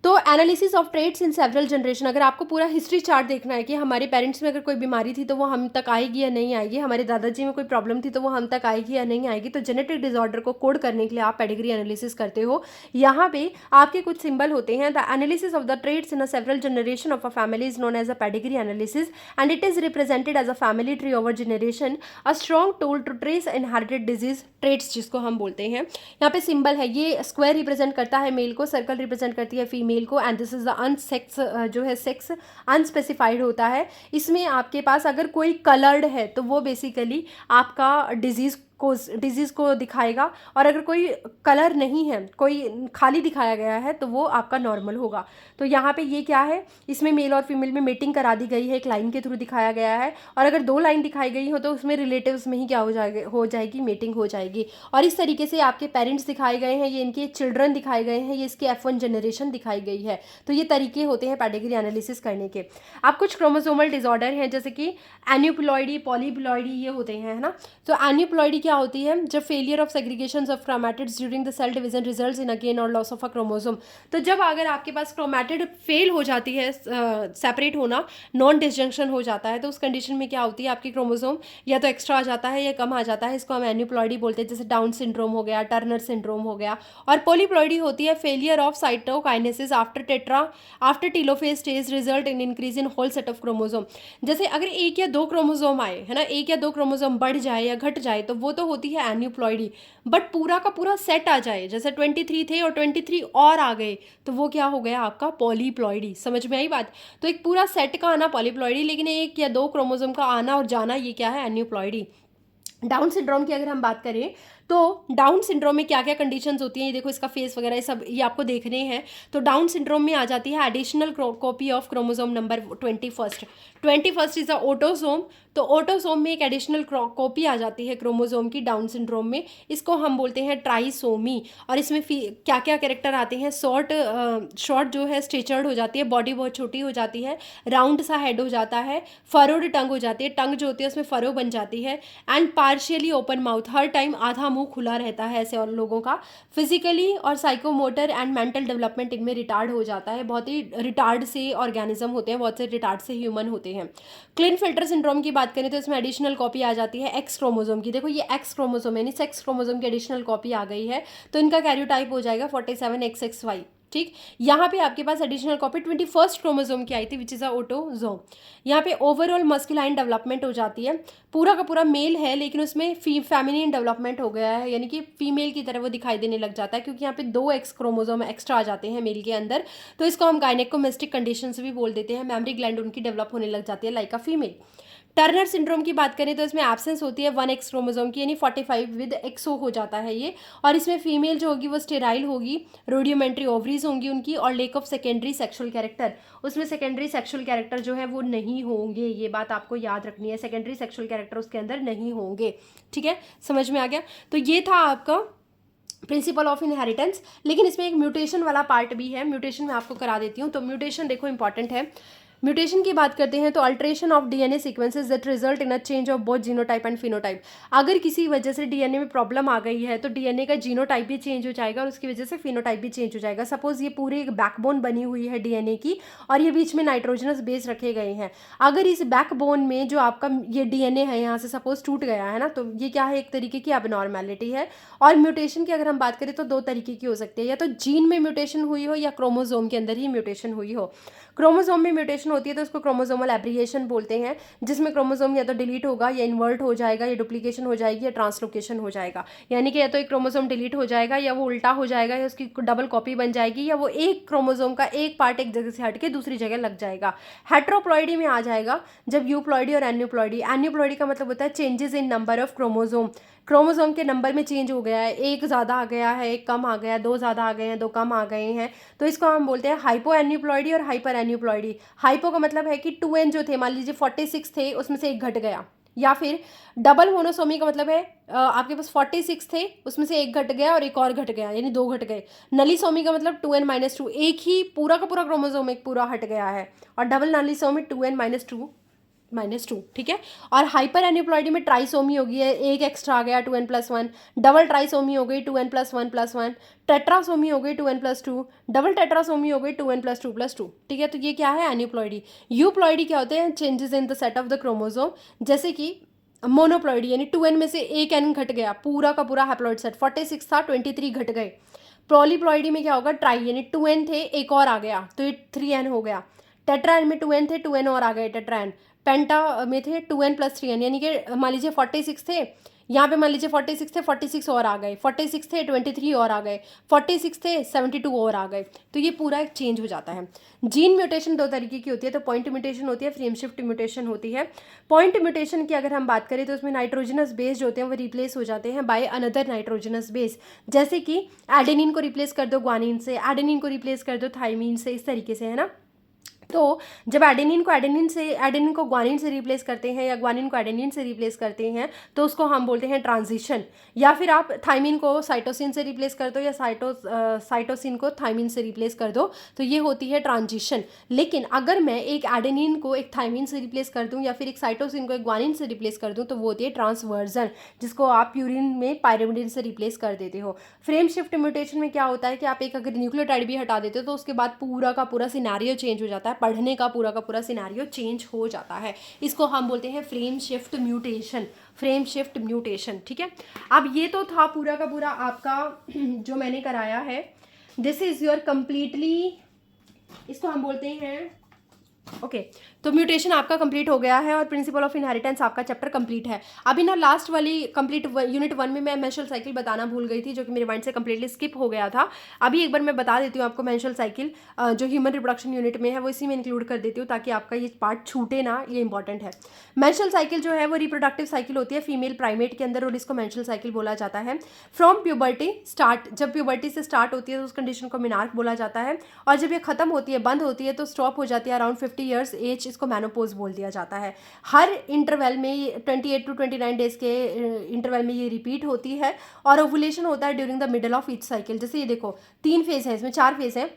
तो analysis of traits in several generation. अगर आपको पूरा हिस्ट्री चार्ट देखना है कि हमारे पेरेंट्स में अगर कोई बीमारी थी तो वो हम तक आएगी या नहीं आएगी, हमारे दादाजी में कोई प्रॉब्लम थी तो वो हम तक आएगी या नहीं आएगी, तो जेनेटिक डिसऑर्डर को कोड करने के लिए आप पेडिग्री एनालिसिस करते हो. यहाँ पे आपके कुछ सिंबल होते हैं. The analysis of the traits in a several generation of a family is known as a pedigree analysis and it is represented as a family tree over generation, a strong tool to trace inherited disease traits जिसको हम बोलते हैं. यहाँ पे सिंबल है, ये स्क्वायर रिप्रेजेंट करता है मेल को, सर्कल रिप्रेजेंट करती है फीमेल को एंड दिस इज द अनसेक्स जो है सेक्स अनस्पेसिफाइड होता है. इसमें आपके पास अगर कोई कलर्ड है तो वो बेसिकली आपका डिजीज़ को दिखाएगा और अगर कोई कलर नहीं है, कोई खाली दिखाया गया है तो वो आपका नॉर्मल होगा. तो यहाँ पे ये क्या है, इसमें मेल और फीमेल में मीटिंग करा दी गई है, एक लाइन के थ्रू दिखाया गया है और अगर 2 लाइन दिखाई गई हो तो उसमें रिलेटिव्स में ही क्या हो जाएगी मीटिंग हो जाएगी. और इस तरीके से आपके पेरेंट्स दिखाए गए हैं, ये इनके चिल्ड्रन दिखाए गए हैं, ये इसकी F1 जनरेशन दिखाई गई है. तो ये तरीके होते हैं पेडिग्री एनालिसिस करने के. आप कुछ क्रोमोसोमल डिसऑर्डर हैं जैसे कि एन्यूप्लॉइडी, पॉलीप्लॉइडी, ये होते हैं, है ना. तो एन्यूप्लॉइडी क्या होती है? जब failure of segregation of chromatids during the cell division results in a gain और लॉस ऑफ अ क्रोमोसोम. तो जब अगर आपके पास क्रोमैटिड फेल हो जाती है, सेपरेट होना, नॉन डिसजंक्शन हो जाता है, तो उस कंडीशन में क्या होती है, आपकी क्रोमोसोम या तो एक्स्ट्रा आ जाता है या कम आ जाता है. इसको हम एन्यूप्लॉइडी बोलते हैं, जैसे डाउन सिंड्रोम हो गया, टर्नर सिंड्रोम हो गया. और पॉलीप्लॉइडी होती है failure of cytokinesis after telophase stage result in increase in whole set of chromosome. जैसे अगर 1 या 2 क्रोमोसोम आए, है ना, 1 या 2 क्रोमोसोम बढ़ जाए या घट जाए तो वो तो होती है एन्यूप्लॉइडी. बट पूरा का पूरा सेट आ जाए, जैसे 23 थे और 23 और आ गए, तो वो क्या हो गया आपका पॉलीप्लॉइडी. समझ में आई बात. तो एक पूरा सेट का आना पॉलीप्लॉइडी, लेकिन 1 या 2 क्रोमोसोम का आना और जाना ये क्या है, एन्यूप्लॉइडी. डाउन सिंड्रोम की अगर हम बात करें तो डाउन सिंड्रोम में क्या क्या कंडीशंस होती हैं, ये देखो इसका फेस वगैरह ये सब ये आपको देखने हैं। तो डाउन सिंड्रोम में आ जाती है additional copy of chromosome number 21 is a autosome. तो ऑटोसोम में एक एडिशनल कॉपी आ जाती है क्रोमोसोम की डाउन सिंड्रोम में, इसको हम बोलते हैं ट्राइसोमी। और इसमें क्या क्या कैरेक्टर आते हैं, शॉर्ट जो है स्ट्रेचर्ड हो जाती है, बॉडी बहुत छोटी हो जाती है, राउंड सा हेड हो जाता है, फरोड टंग हो जाती है, टंग जो होती है उसमें फरो बन जाती है, and partially open mouth, her time आधा मुंह खुला रहता है ऐसे और लोगों का। फिजिकली और साइकोमोटर एंड मेंटल डेवलपमेंट इनमें रिटार्ड हो जाता है। बहुत ही रिटार्ड से ऑर्गेनिज्म होते हैं, बहुत से रिटार्ड से ह्यूमन होते हैं। क्लिनफिल्टर सिंड्रोम की बात करें तो इसमें एडिशनल कॉपी आ जाती है एक्स क्रोमोसोम की। देखो ये एक्स क्रोमोसोम यानी सेक्स क्रोमोसोम की एडिशनल कॉपी आ गई है, तो इनका कैरियोटाइप हो जाएगा 47XXY। ठीक, यहाँ पे आपके पास एडिशनल कॉपी 21 क्रोमोसोम की आई थी विच इज़ अ ऑटोसोम। यहाँ पे ओवरऑल मस्कुलाइन डेवलपमेंट हो जाती है, पूरा का पूरा मेल है लेकिन उसमें फेमिनिन डेवलपमेंट हो गया है, यानी कि फीमेल की तरह वो दिखाई देने लग जाता है, क्योंकि यहाँ पे 2 एक्स क्रोमोसोम एक्स्ट्रा आ जाते हैं मेल के अंदर। तो इसको हम गायनेकोमेस्टिक कंडीशन भी बोल देते हैं, मेमरी ग्लैंड उनकी डेवलप होने लग जाती है like a female. Turner syndrome की बात करें तो इसमें एब्सेंस होती है 1 एक्स क्रोमोसोम की, यानी 45 विद एक्सो हो जाता है ये। और इसमें फीमेल जो होगी वो स्टेराइल होगी, रोडियोमेंट्री ओवरीज होंगी उनकी, और lake of secondary sexual character, उसमें सेकेंडरी सेक्सुअल कैरेक्टर जो है वो नहीं होंगे, ये बात आपको याद रखनी है, सेकेंडरी सेक्सुअल कैरेक्टर उसके अंदर नहीं होंगे। ठीक है, समझ में आ गया। तो ये था आपका प्रिंसिपल ऑफ इनहेरिटेंस। लेकिन इसमें एक म्यूटेशन वाला पार्ट भी है, म्यूटेशन मैं आपको करा देती हूँ। तो म्यूटेशन देखो इंपॉर्टेंट है। म्यूटेशन की बात करते हैं तो alteration of DNA sequences that result in a change of both genotype and phenotype. अगर किसी वजह से डीएनए में प्रॉब्लम आ गई है तो डीएनए का जीनोटाइप भी चेंज हो जाएगा और उसकी वजह से फिनोटाइप भी चेंज हो जाएगा। सपोज ये पूरी एक बैकबोन बनी हुई है डीएनए की और ये बीच में नाइट्रोजनस बेस रखे गए हैं। अगर इस बैकबोन में जो आपका ये डीएनए है यहाँ से सपोज टूट गया है ना, तो ये क्या है, एक तरीके की अबनॉर्मेलिटी है। और म्यूटेशन की अगर हम बात करें तो 2 तरीके की हो सकती है, या तो जीन में म्यूटेशन हुई हो या क्रोमोसोम के अंदर ही म्यूटेशन हुई हो। क्रोमोसोम में म्यूटेशन होती है तो उसको क्रोमोसोमल एब्रिएशन बोलते हैं, जिसमें क्रोमोसोम या तो डिलीट होगा या इन्वर्ट हो जाएगा या डुप्लीकेशन हो जाएगी या ट्रांसलोकेशन हो जाएगा। यानी कि या तो एक क्रोमोसोम डिलीट हो जाएगा या वो उल्टा हो जाएगा या उसकी डबल कॉपी बन जाएगी या वो एक क्रोमोसोम का एक पार्ट एक जगह से हट के दूसरी जगह लग जाएगा। हेट्रोप्लॉइडी में आ जाएगा जब यूप्लॉइडी और एन्यूप्लॉइडी। एन्यूप्लॉइडी का मतलब होता है changes in number of chromosome, chromosome के नंबर में चेंज हो गया है, एक ज़्यादा आ गया है, एक कम आ गया, 2 ज़्यादा आ गए हैं, 2 कम आ गए हैं, तो इसको हम बोलते हैं हाइपो एन्यूप्लॉइडी और हाइपर एन्यूप्लॉइडी। हाइपो का मतलब है कि 2n जो थे, मान लीजिए 46 थे, उसमें से एक घट गया। या फिर डबल मोनोसोमी का मतलब है आपके पास 46 थे, उसमें से एक घट गया और एक और घट गया, यानी 2 घट गए। नलीसोमी का मतलब 2n-2, एक ही पूरा का पूरा क्रोमोसोम एक पूरा हट गया है। और डबल नलीसोमी 2n-2, ठीक है। और हाइपर एन्यूप्लॉइडी में ट्राइसोमी होगी, एक एक्स्ट्रा आ गया 2n+1, डबल ट्राइसोमी हो गई 2n+1+1, टेट्रासोमी हो गई 2n+2, डबल टेट्रासोमी हो गई 2n+2+2, ठीक है। तो ये क्या है, एन्यूप्लॉइडी। यूप्लॉइडी क्या होते हैं, changes in the set of the chromosome, जैसे कि मोनोप्लॉइडी यानी 2n में से एक n घट गया, पूरा का पूरा हैप्लॉइड सेट 46 था, 23 घट गए। पॉलीप्लॉइडी में क्या होगा, ट्राई यानी 2n थे, एक और आ गया तो ये 3n हो गया। टेट्रान में 2n थे, 2n और आ गए टेट्रान। पेंटा में थे 2n+3n, यानी कि मान लीजिए 46 थे, यहाँ पे मान लीजिए 46 थे, 46 और आ गए, 46 थे 23 और आ गए, 46 थे 72 और आ गए। तो ये पूरा एक चेंज हो जाता है। जीन म्यूटेशन 2 तरीके की होती है, तो पॉइंट म्यूटेशन होती है, फ्रेम शिफ्ट म्यूटेशन होती है। पॉइंट म्यूटेशन की अगर हम बात करें तो उसमें नाइट्रोजनस बेस जो होते हैं वो रिप्लेस हो जाते हैं बाय अनदर नाइट्रोजनस बेस, जैसे कि एडेनिन को रिप्लेस कर दो ग्वानिन से, एडेनिन को रिप्लेस कर दो थाइमीन से, इस तरीके से, है ना। तो जब एडेनिन को ग्वानिन से रिप्लेस करते हैं या ग्वानिन को एडेनिन से रिप्लेस करते हैं तो उसको हम बोलते हैं ट्रांजिशन। या फिर आप थाइमिन को साइटोसिन से रिप्लेस कर दो या साइटोसिन को थाइमिन से रिप्लेस कर दो, तो ये होती है ट्रांजिशन। लेकिन अगर मैं एक एडेनिन को एक थाइमिन से रिप्लेस कर दूं या फिर एक साइटोसिन को एक ग्वानिन से रिप्लेस कर दूं तो वो होती है ट्रांसवर्जन, जिसको आप प्यूरिन में पायरिमिडिन से रिप्लेस कर देते हो। फ्रेम शिफ्ट म्यूटेशन में क्या होता है कि आप एक अगर न्यूक्लियोटाइड भी हटा देते हो तो उसके बाद पूरा का पूरा सिनेरियो चेंज हो जाता है, पढ़ने का पूरा सिनेरियो चेंज हो जाता है। इसको हम बोलते हैं frame shift mutation, frame shift mutation, ठीक है। अब ये तो था पूरा का पूरा आपका जो मैंने कराया है, दिस इज योर कंप्लीटली, इसको हम बोलते हैं ओके। तो म्यूटेशन आपका कंप्लीट हो गया है और प्रिंसिपल ऑफ इनहेरिटेंस आपका चैप्टर कंप्लीट है। अभी ना लास्ट वाली कंप्लीट यूनिट 1 में मैं मेंस्ट्रुअल साइकिल बताना भूल गई थी, जो कि मेरे माइंड से कंप्लीटली स्किप हो गया था। अभी एक बार मैं बता देती हूँ आपको मेंस्ट्रुअल साइकिल जो ह्यूमन रिप्रोडक्शन यूनिट में है वो इसी में इंक्लूड कर देती हूँ, ताकि आपका ये पार्ट छूटे ना, ये इंपॉर्टेंट है। मेंस्ट्रुअल साइकिल जो है वो रिप्रोडक्टिव साइकिल होती है फीमेल प्राइमेट के अंदर, और इसको मेंस्ट्रुअल साइकिल बोला जाता है। फ्रॉम प्यूबर्टी स्टार्ट, जब प्यूबर्टी से स्टार्ट होती है तो उस कंडीशन को मेनार्क बोला जाता है, और जब ये खत्म होती है, बंद होती है, तो स्टॉप हो जाती है अराउंड 50 ईयर्स एज, इसको मेनोपॉज बोल दिया जाता है। हर इंटरवल में 28 टू 29 डेज के इंटरवल में ये रिपीट होती है, और ओवुलेशन होता है during the middle of each cycle. जैसे ये देखो 3 फेज है, इसमें 4 फेज है।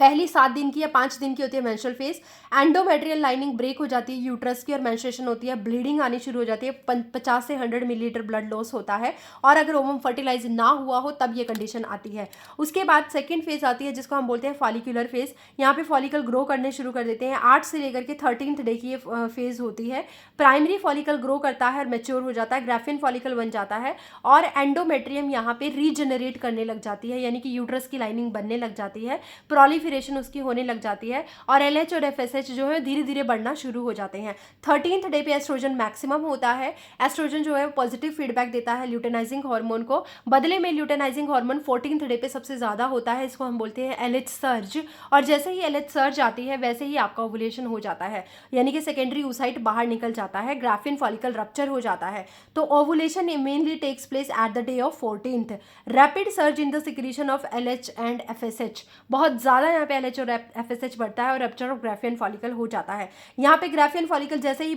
पहली 7 दिन की या 5 दिन की होती है menstrual phase, endometrial lining break हो जाती है यूट्रस की और मेंस्ट्रुएशन होती है, ब्लीडिंग आनी शुरू हो जाती है, 50 से 100 मिलीलीटर ब्लड लॉस होता है, और अगर ओवम फर्टिलाइज ना हुआ हो तब ये कंडीशन आती है। उसके बाद सेकंड फेज आती है जिसको हम बोलते हैं फॉलिकुलर फेज। यहाँ पे फॉलिकल ग्रो करने शुरू कर देते हैं, 8 से लेकर के 13th डे की ये फेज होती है। प्राइमरी फॉलिकल ग्रो करता है और मेच्योर हो जाता है, ग्राफियन फॉलिकल बन जाता है, और एंडोमेट्रियम यहाँ पे रीजनरेट करने लग जाती है, यानी कि यूट्रस की लाइनिंग बनने लग जाती है, प्रोलिफरेशन उसकी होने लग जाती है, और LH और FSH जो है धीरे धीरे बढ़ना शुरू हो जाते हैं। 13th डे पे एस्ट्रोजन मैक्सिमम होता है। एस्ट्रोजन जो है पॉजिटिव फीडबैक देता है ल्यूटेनाइजिंग हार्मोन को, बदले में ल्यूटेनाइजिंग हार्मोन 14th डे पे सबसे ज़्यादा होता है, इसको हम बोलते हैं LH सर्ज, और जैसे ही LH सर्ज आती है वैसे ही आपका ओवुलेशन हो जाता है, यानी कि सेकेंडरी oocyte बाहर निकल जाता है, ग्राफियन फॉलिकल रप्चर हो जाता है। तो ovulation mainly takes place at the day of 14th। Rapid surge in the secretion of LH and FSH, बहुत ज़्यादा यहाँ पे LH और FSH बढ़ता है, और रप्चर ऑफ ग्राफियन फॉलिकल हो जाता है। यहाँ पे ग्राफियन फॉलिकल जैसे ही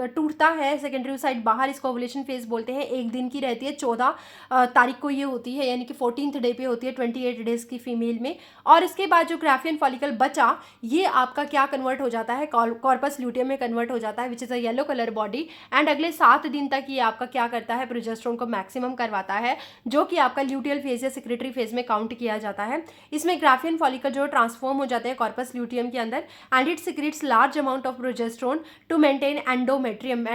टूटता है सेकेंडरी oocyte बाहर, इसको ओवुलेशन फेज बोलते हैं। 1 दिन की रहती है, 14 तारीख को ये होती है, यानी कि 14th डे पे होती है 28 डेज की फीमेल में। और इसके बाद जो ग्राफियन फॉलिकल बचा ये आपका क्या कन्वर्ट हो जाता है, कॉर्पस ल्यूटियम में कन्वर्ट हो जाता है, which is a yellow colour body. And अगले 7 दिन तक ये आपका क्या करता है, प्रोजेस्टेरोन को मैक्सिमम करवाता है, जो कि आपका ल्यूटियल फेज या सेक्रेटरी फेज में काउंट किया जाता है। इसमें ग्राफियन फॉलिकल जो ट्रांसफॉर्म हो जाते हैं कॉर्पस ल्यूटियम के अंदर, and it secretes large amount of progesterone to maintain endometrium.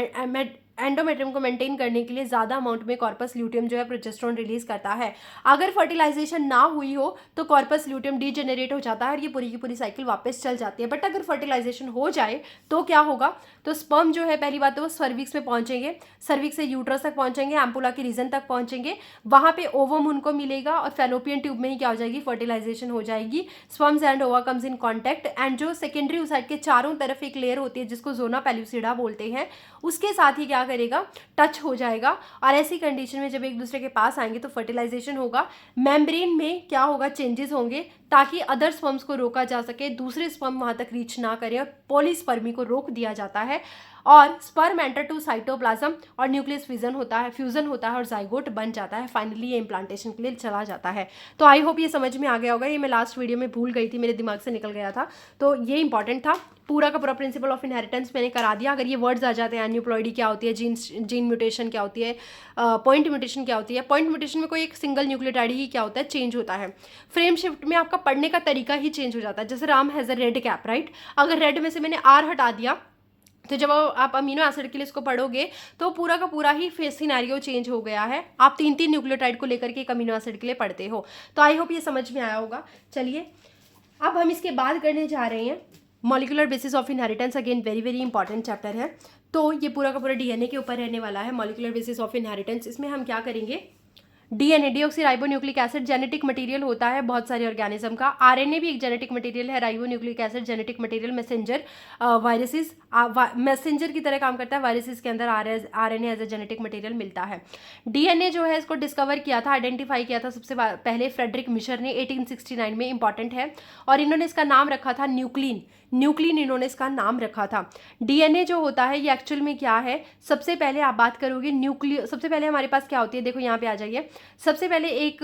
Endometrium को मेंटेन करने के लिए ज़्यादा अमाउंट में कॉर्पस ल्यूटियम जो है प्रोजेस्टेरोन रिलीज करता है। अगर फर्टिलाइजेशन ना हुई हो तो कॉर्पस ल्यूटियम डीजेनरेट हो जाता है और ये पूरी की पूरी साइकिल वापस चल जाती है। बट अगर फर्टिलाइजेशन हो जाए तो क्या होगा, तो स्पर्म जो है पहली बात तो वो सर्विक्स में पहुंचेंगे, सर्विक्स से यूट्रस तक पहुंचेंगे, एम्पुला के रीजन तक पहुंचेंगे, वहाँ पे ओवम उनको मिलेगा और फैलोपियन ट्यूब में ही क्या हो जाएगी, फर्टिलाइजेशन हो जाएगी। स्पर्म्स एंड ओवा कम्स इन कॉन्टैक्ट, एंड जो सेकेंडरी oocyte के चारों तरफ एक लेयर होती है जिसको जोना पेल्यूसिडा बोलते हैं, उसके साथ ही क्या करेगा, टच हो जाएगा। और ऐसी कंडीशन में जब एक दूसरे के पास आएंगे तो फर्टिलाइजेशन होगा, मेम्ब्रेन में क्या होगा, चेंजेस होंगे, ताकि अदर स्पर्म्स को रोका जा सके, दूसरे स्पर्म वहां तक रीच ना करें, और पॉलीस्पर्मी को रोक दिया जाता है, और स्पर्म एंटर टू साइटोप्लाज्म और न्यूक्लियस फ्यूजन होता है और जाइगोट बन जाता है। फाइनली ये इम्प्लांटेशन के लिए चला जाता है। तो आई होप ये समझ में आ गया होगा, ये मैं लास्ट वीडियो में भूल गई थी, मेरे दिमाग से निकल गया था, तो ये इंपॉर्टेंट था। पूरा का पूरा प्रिंसिपल ऑफ इनहेरिटेंस मैंने करा दिया। अगर ये वर्ड्स आ जाते हैं, एन्यूप्लॉइडी क्या होती है, जीन म्यूटेशन क्या होती है, पॉइंट म्यूटेशन क्या होती है, पॉइंट म्यूटेशन में कोई एक सिंगल न्यूक्लियोटाइड ही क्या होता है, चेंज होता है। फ्रेम शिफ्ट में आपका पढ़ने का तरीका ही चेंज हो जाता है। जैसे Ram has a red cap, right, अगर रेड में से मैंने आर हटा दिया तो जब आप अमीनो एसिड के लिए इसको पढ़ोगे तो पूरा का पूरा ही फेस सिनेरियो चेंज हो गया है। आप 3 न्यूक्लियोटाइड को लेकर के एक अमीनो एसिड के लिए पढ़ते हो। तो आई होप ये समझ में आया होगा। चलिए अब हम इसके बाद करने जा रहे हैं molecular basis of inheritance. Again very very important chapter है। तो ये पूरा का पूरा DNA के ऊपर रहने वाला है, मॉलिक्यूलर बेसिस ऑफ इनहेरिटेंस। इसमें हम क्या करेंगे, DNA deoxyribonucleic acid genetic material होता है बहुत सारे ऑर्गेनिज्म का। RNA भी एक जेनेटिक मटेरियल है, ribonucleic acid genetic material, messenger viruses messenger की तरह काम करता है। वायरसेस के अंदर RNA as a genetic material मिलता है। DNA जो है इसको डिस्कवर किया था, आइडेंटिफाई किया था सबसे पहले फ्रेडरिक मिशर ने 1869 में, इंपॉर्टेंट है। और इन्होंने इसका नाम रखा था न्यूक्लिन इन्होंने इसका नाम रखा था। DNA जो होता है ये एक्चुअल में क्या है, सबसे पहले आप बात करोगे सबसे पहले हमारे पास क्या होती है, देखो यहाँ पे आ जाइए। सबसे पहले एक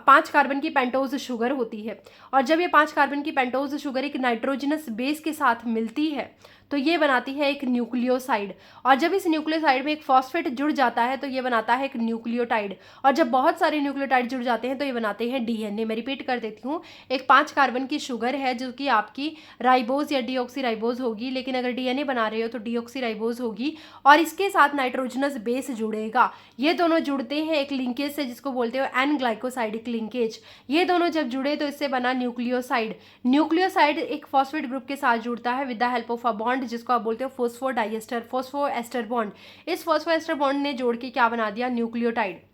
5 कार्बन की पेंटोज शुगर होती है, और जब ये 5 कार्बन की पेंटोज शुगर एक नाइट्रोजनस बेस के साथ मिलती है तो ये बनाती है एक न्यूक्लियोसाइड, और जब इस न्यूक्लियोसाइड में एक फॉस्फेट जुड़ जाता है तो ये बनाता है एक न्यूक्लियोटाइड, और जब बहुत सारे न्यूक्लियोटाइड जुड़ जाते हैं तो ये बनाते हैं DNA। मैं रिपीट कर देती हूँ, एक 5 कार्बन की शुगर है जो कि आपकी राइबोज या डीऑक्सीराइबोज होगी, लेकिन अगर DNA बना रहे हो तो डीऑक्सीराइबोज होगी, और इसके साथ नाइट्रोजनस बेस जुड़ेगा। ये दोनों जुड़ते हैं एक लिंकेज लिंकेज से जिसको बोलते हो एन ग्लाइकोसाइडिक लिंकेज, ये दोनों जब जुड़े तो इससे बना न्यूक्लियोसाइड। न्यूक्लियोसाइड एक फॉस्फेट ग्रुप के साथ जुड़ता है with the help of a bond जिसको आप बोलते हो फोस्फोएस्टर बॉन्ड। इस फोस्फोएस्टर बॉन्ड ने जोड़ के क्या बना दिया, न्यूक्लियोटाइड।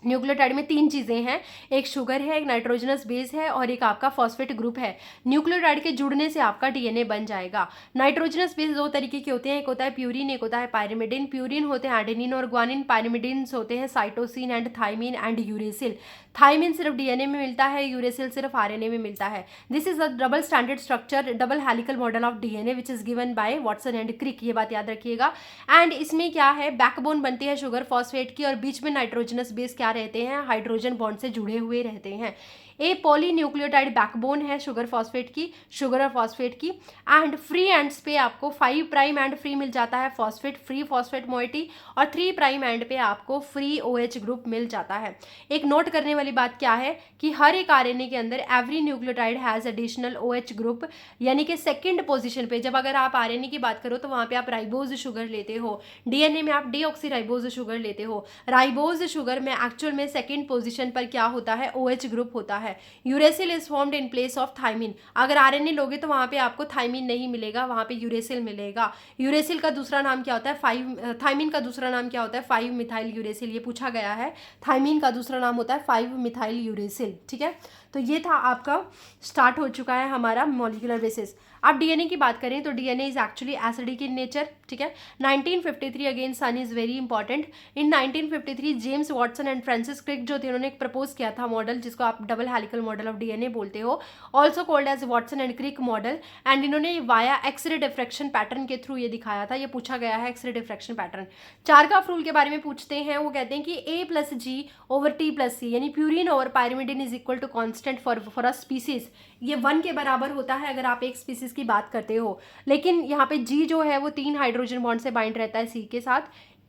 न्यूक्लियोटाइड में 3 चीज़ें हैं, एक शुगर है, एक नाइट्रोजनस बेस है और एक आपका फॉस्फेट ग्रुप है। न्यूक्लियोटाइड के जुड़ने से आपका डीएनए बन जाएगा। नाइट्रोजनस बेस 2 तरीके के होते हैं, एक होता है प्यूरिन, एक होता है पायरिमिडिन। प्यूरिन होते हैं एडेनिन और ग्वानिन, पायरिमिडिन्स होते हैं cytosine and thymine and uracil. Thymine सिर्फ डीएनए में मिलता है, यूरेसिल सिर्फ आरएनए में मिलता है। This is a double standard structure, double helical model of DNA which is given by Watson and Crick, ये बात याद रखिएगा। एंड इसमें क्या है, बैकबोन बनती है शुगर फॉस्फेट की और बीच में नाइट्रोजनस बेस क्या रहते हैं, हाइड्रोजन बॉन्ड से जुड़े हुए रहते हैं। ए पॉलीन्यूक्लियोटाइड बैकबोन है शुगर फॉस्फेट की, शुगर और फॉस्फेट की। एंड फ्री एंड्स पे आपको 5 प्राइम एंड फ्री मिल जाता है फॉस्फेट, फ्री फॉस्फेट मोइटी, और 3 प्राइम एंड पे आपको फ्री OH ग्रुप मिल जाता है। एक नोट करने वाली बात क्या है कि हर एक आरएनए के अंदर every nucleotide has additional OH group, यानी कि सेकंड पोजीशन पे जब अगर आप आरएनए की बात करो तो वहां पे आप राइबोज शुगर लेते हो, डीएनए में आप डीऑक्सीराइबोज शुगर लेते हो। राइबोज शुगर में एक्चुअल में सेकंड पोजीशन पर क्या होता है, OH ग्रुप होता है। Uracil is formed in place of thymine. अगर आरएनए लोगे तो वहां पे आपको थाइमिन नहीं मिलेगा, वहां पे यूरेसिल मिलेगा। यूरेसिल का दूसरा नाम क्या होता है, थाइमिन का दूसरा नाम क्या होता है, 5 मिथाइल यूरेसिल, ये पूछा गया है। थाइमिन का दूसरा नाम होता है 5 मिथाइल यूरेसिल, ठीक है। तो ये था आपका, स्टार्ट हो चुका है हमारा मॉलिक्यूलर बेसिस। अब डीएनए की बात करें तो DNA is actually acidic in nature, ठीक है। 1953 अगेन सन is very important. In 1953 James Watson and Francis Crick जो थे उन्होंने एक प्रपोज किया था मॉडल जिसको आप double helical model of DNA बोलते हो, also called as Watson and Crick model. And इन्होंने वाया एक्सरे डिफ्रैक्शन पैटर्न के थ्रू ये दिखाया था, ये पूछा गया है x-ray diffraction pattern. Chargaff rule के बारे में पूछते हैं, वो कहते हैं कि A+G/T+C यानी purine over pyrimidine is equal to constant for a species, ये 1 के बराबर होता है अगर आप एक स्पीसीज की बात करते हो। लेकिन यहाँ पे G जो है वो 3 हाइड्रोजन बॉन्ड से बाइंड रहता है C के साथ,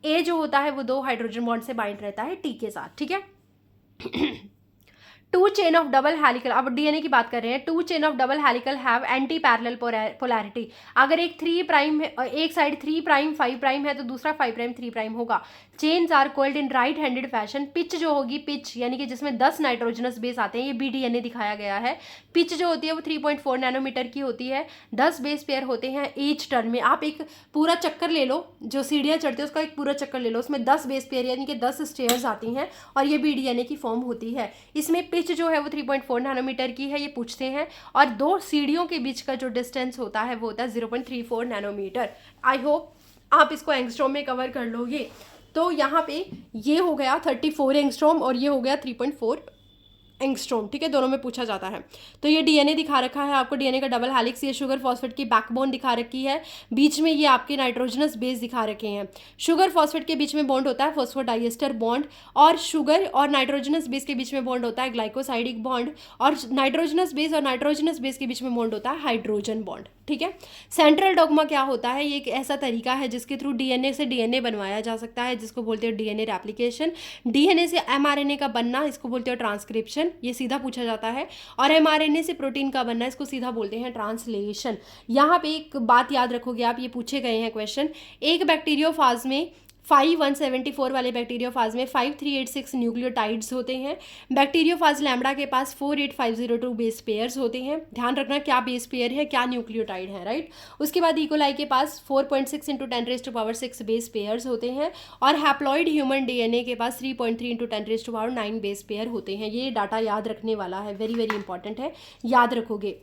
A जो होता है वो 2 हाइड्रोजन बॉन्ड से बाइंड रहता है T के साथ, ठीक है। 2 चेन ऑफ डबल हेलिकल, अब डीएनए की बात कर रहे हैं, 2 chain of double helical have anti parallel polarity. अगर एक 3 प्राइम एक साइड 3 प्राइम 5 प्राइम है तो दूसरा 5 प्राइम 3 प्राइम होगा। Chains are coiled in right handed fashion. Pitch जो होगी, पिच यानी कि जिसमें 10 नाइट्रोजनस बेस आते हैं, ये BDNA दिखाया गया है। पिच जो होती है वो 3.4 नैनोमीटर की होती है, 10 बेस पेयर होते हैं ईच टर्न में। आप एक पूरा चक्कर ले लो, जो सीढ़ियाँ चढ़ती है उसका एक पूरा चक्कर ले लो, उसमें 10 बेस पेयर यानी कि 10 स्टेयर्स आती हैं और ये BDNA की फॉर्म होती है। इसमें पिच जो है वो 3.4 नैनोमीटर की है, ये पूछते हैं। और 2 सीढ़ियों के बीच का जो डिस्टेंस होता है वो होता है 0.34 नैनोमीटर। आई होप आप इसको एंगस्ट्रॉम में कवर कर लोगे। तो यहाँ पे ये हो गया 34 एंगस्ट्रॉम और ये हो गया 3.4 एंगस्ट्रॉम, ठीक है, दोनों में पूछा जाता है। तो ये डीएनए दिखा रखा है आपको, डीएनए का डबल हेलिक्स, ये शुगर फॉस्फेट की बैकबोन दिखा रखी है, बीच में ये आपके नाइट्रोजनस बेस दिखा रखे हैं। शुगर फॉस्फेट के बीच में बॉन्ड होता है फॉस्फोडाइएस्टर बॉन्ड, और शुगर और नाइट्रोजनस बेस के बीच में बॉन्ड होता है ग्लाइकोसाइडिक बॉन्ड, और नाइट्रोजनस बेस और नाइट्रोजनस बेस के बीच में बॉन्ड होता है हाइड्रोजन बॉन्ड, ठीक है। सेंट्रल डॉगमा क्या होता है, ये एक ऐसा तरीका है जिसके थ्रू डीएनए से डीएनए बनवाया जा सकता है, जिसको बोलते हो डीएनए रेप्लिकेशन। डीएनए से एमआरएनए का बनना, इसको बोलते हो ट्रांसक्रिप्शन, ये सीधा पूछा जाता है। और एमआरएनए से प्रोटीन का बनना, इसको सीधा बोलते हैं ट्रांसलेशन। यहाँ पे एक बात याद रखोगे आप, ये पूछे गए हैं क्वेश्चन, एक बैक्टीरियोफाज में 5174 वाले बैक्टीरियोफाज में 5386 न्यूक्लियोटाइड्स होते हैं। बैक्टीरियोफाज लैम्बडा के पास 48502 बेस पेयर्स होते हैं। ध्यान रखना क्या बेस पेयर है, क्या न्यूक्लियोटाइड है, राइट। उसके बाद इकोलाई के पास 4.6 × 10⁻6 बेस पेयर्स होते हैं, और हैप्लॉइड ह्यूमन डीएनए के पास 3.3 × 10⁻9 बेस पेयर होते हैं। ये डाटा याद रखने वाला है, वेरी वेरी इंपॉर्टेंट है, याद रखोगे।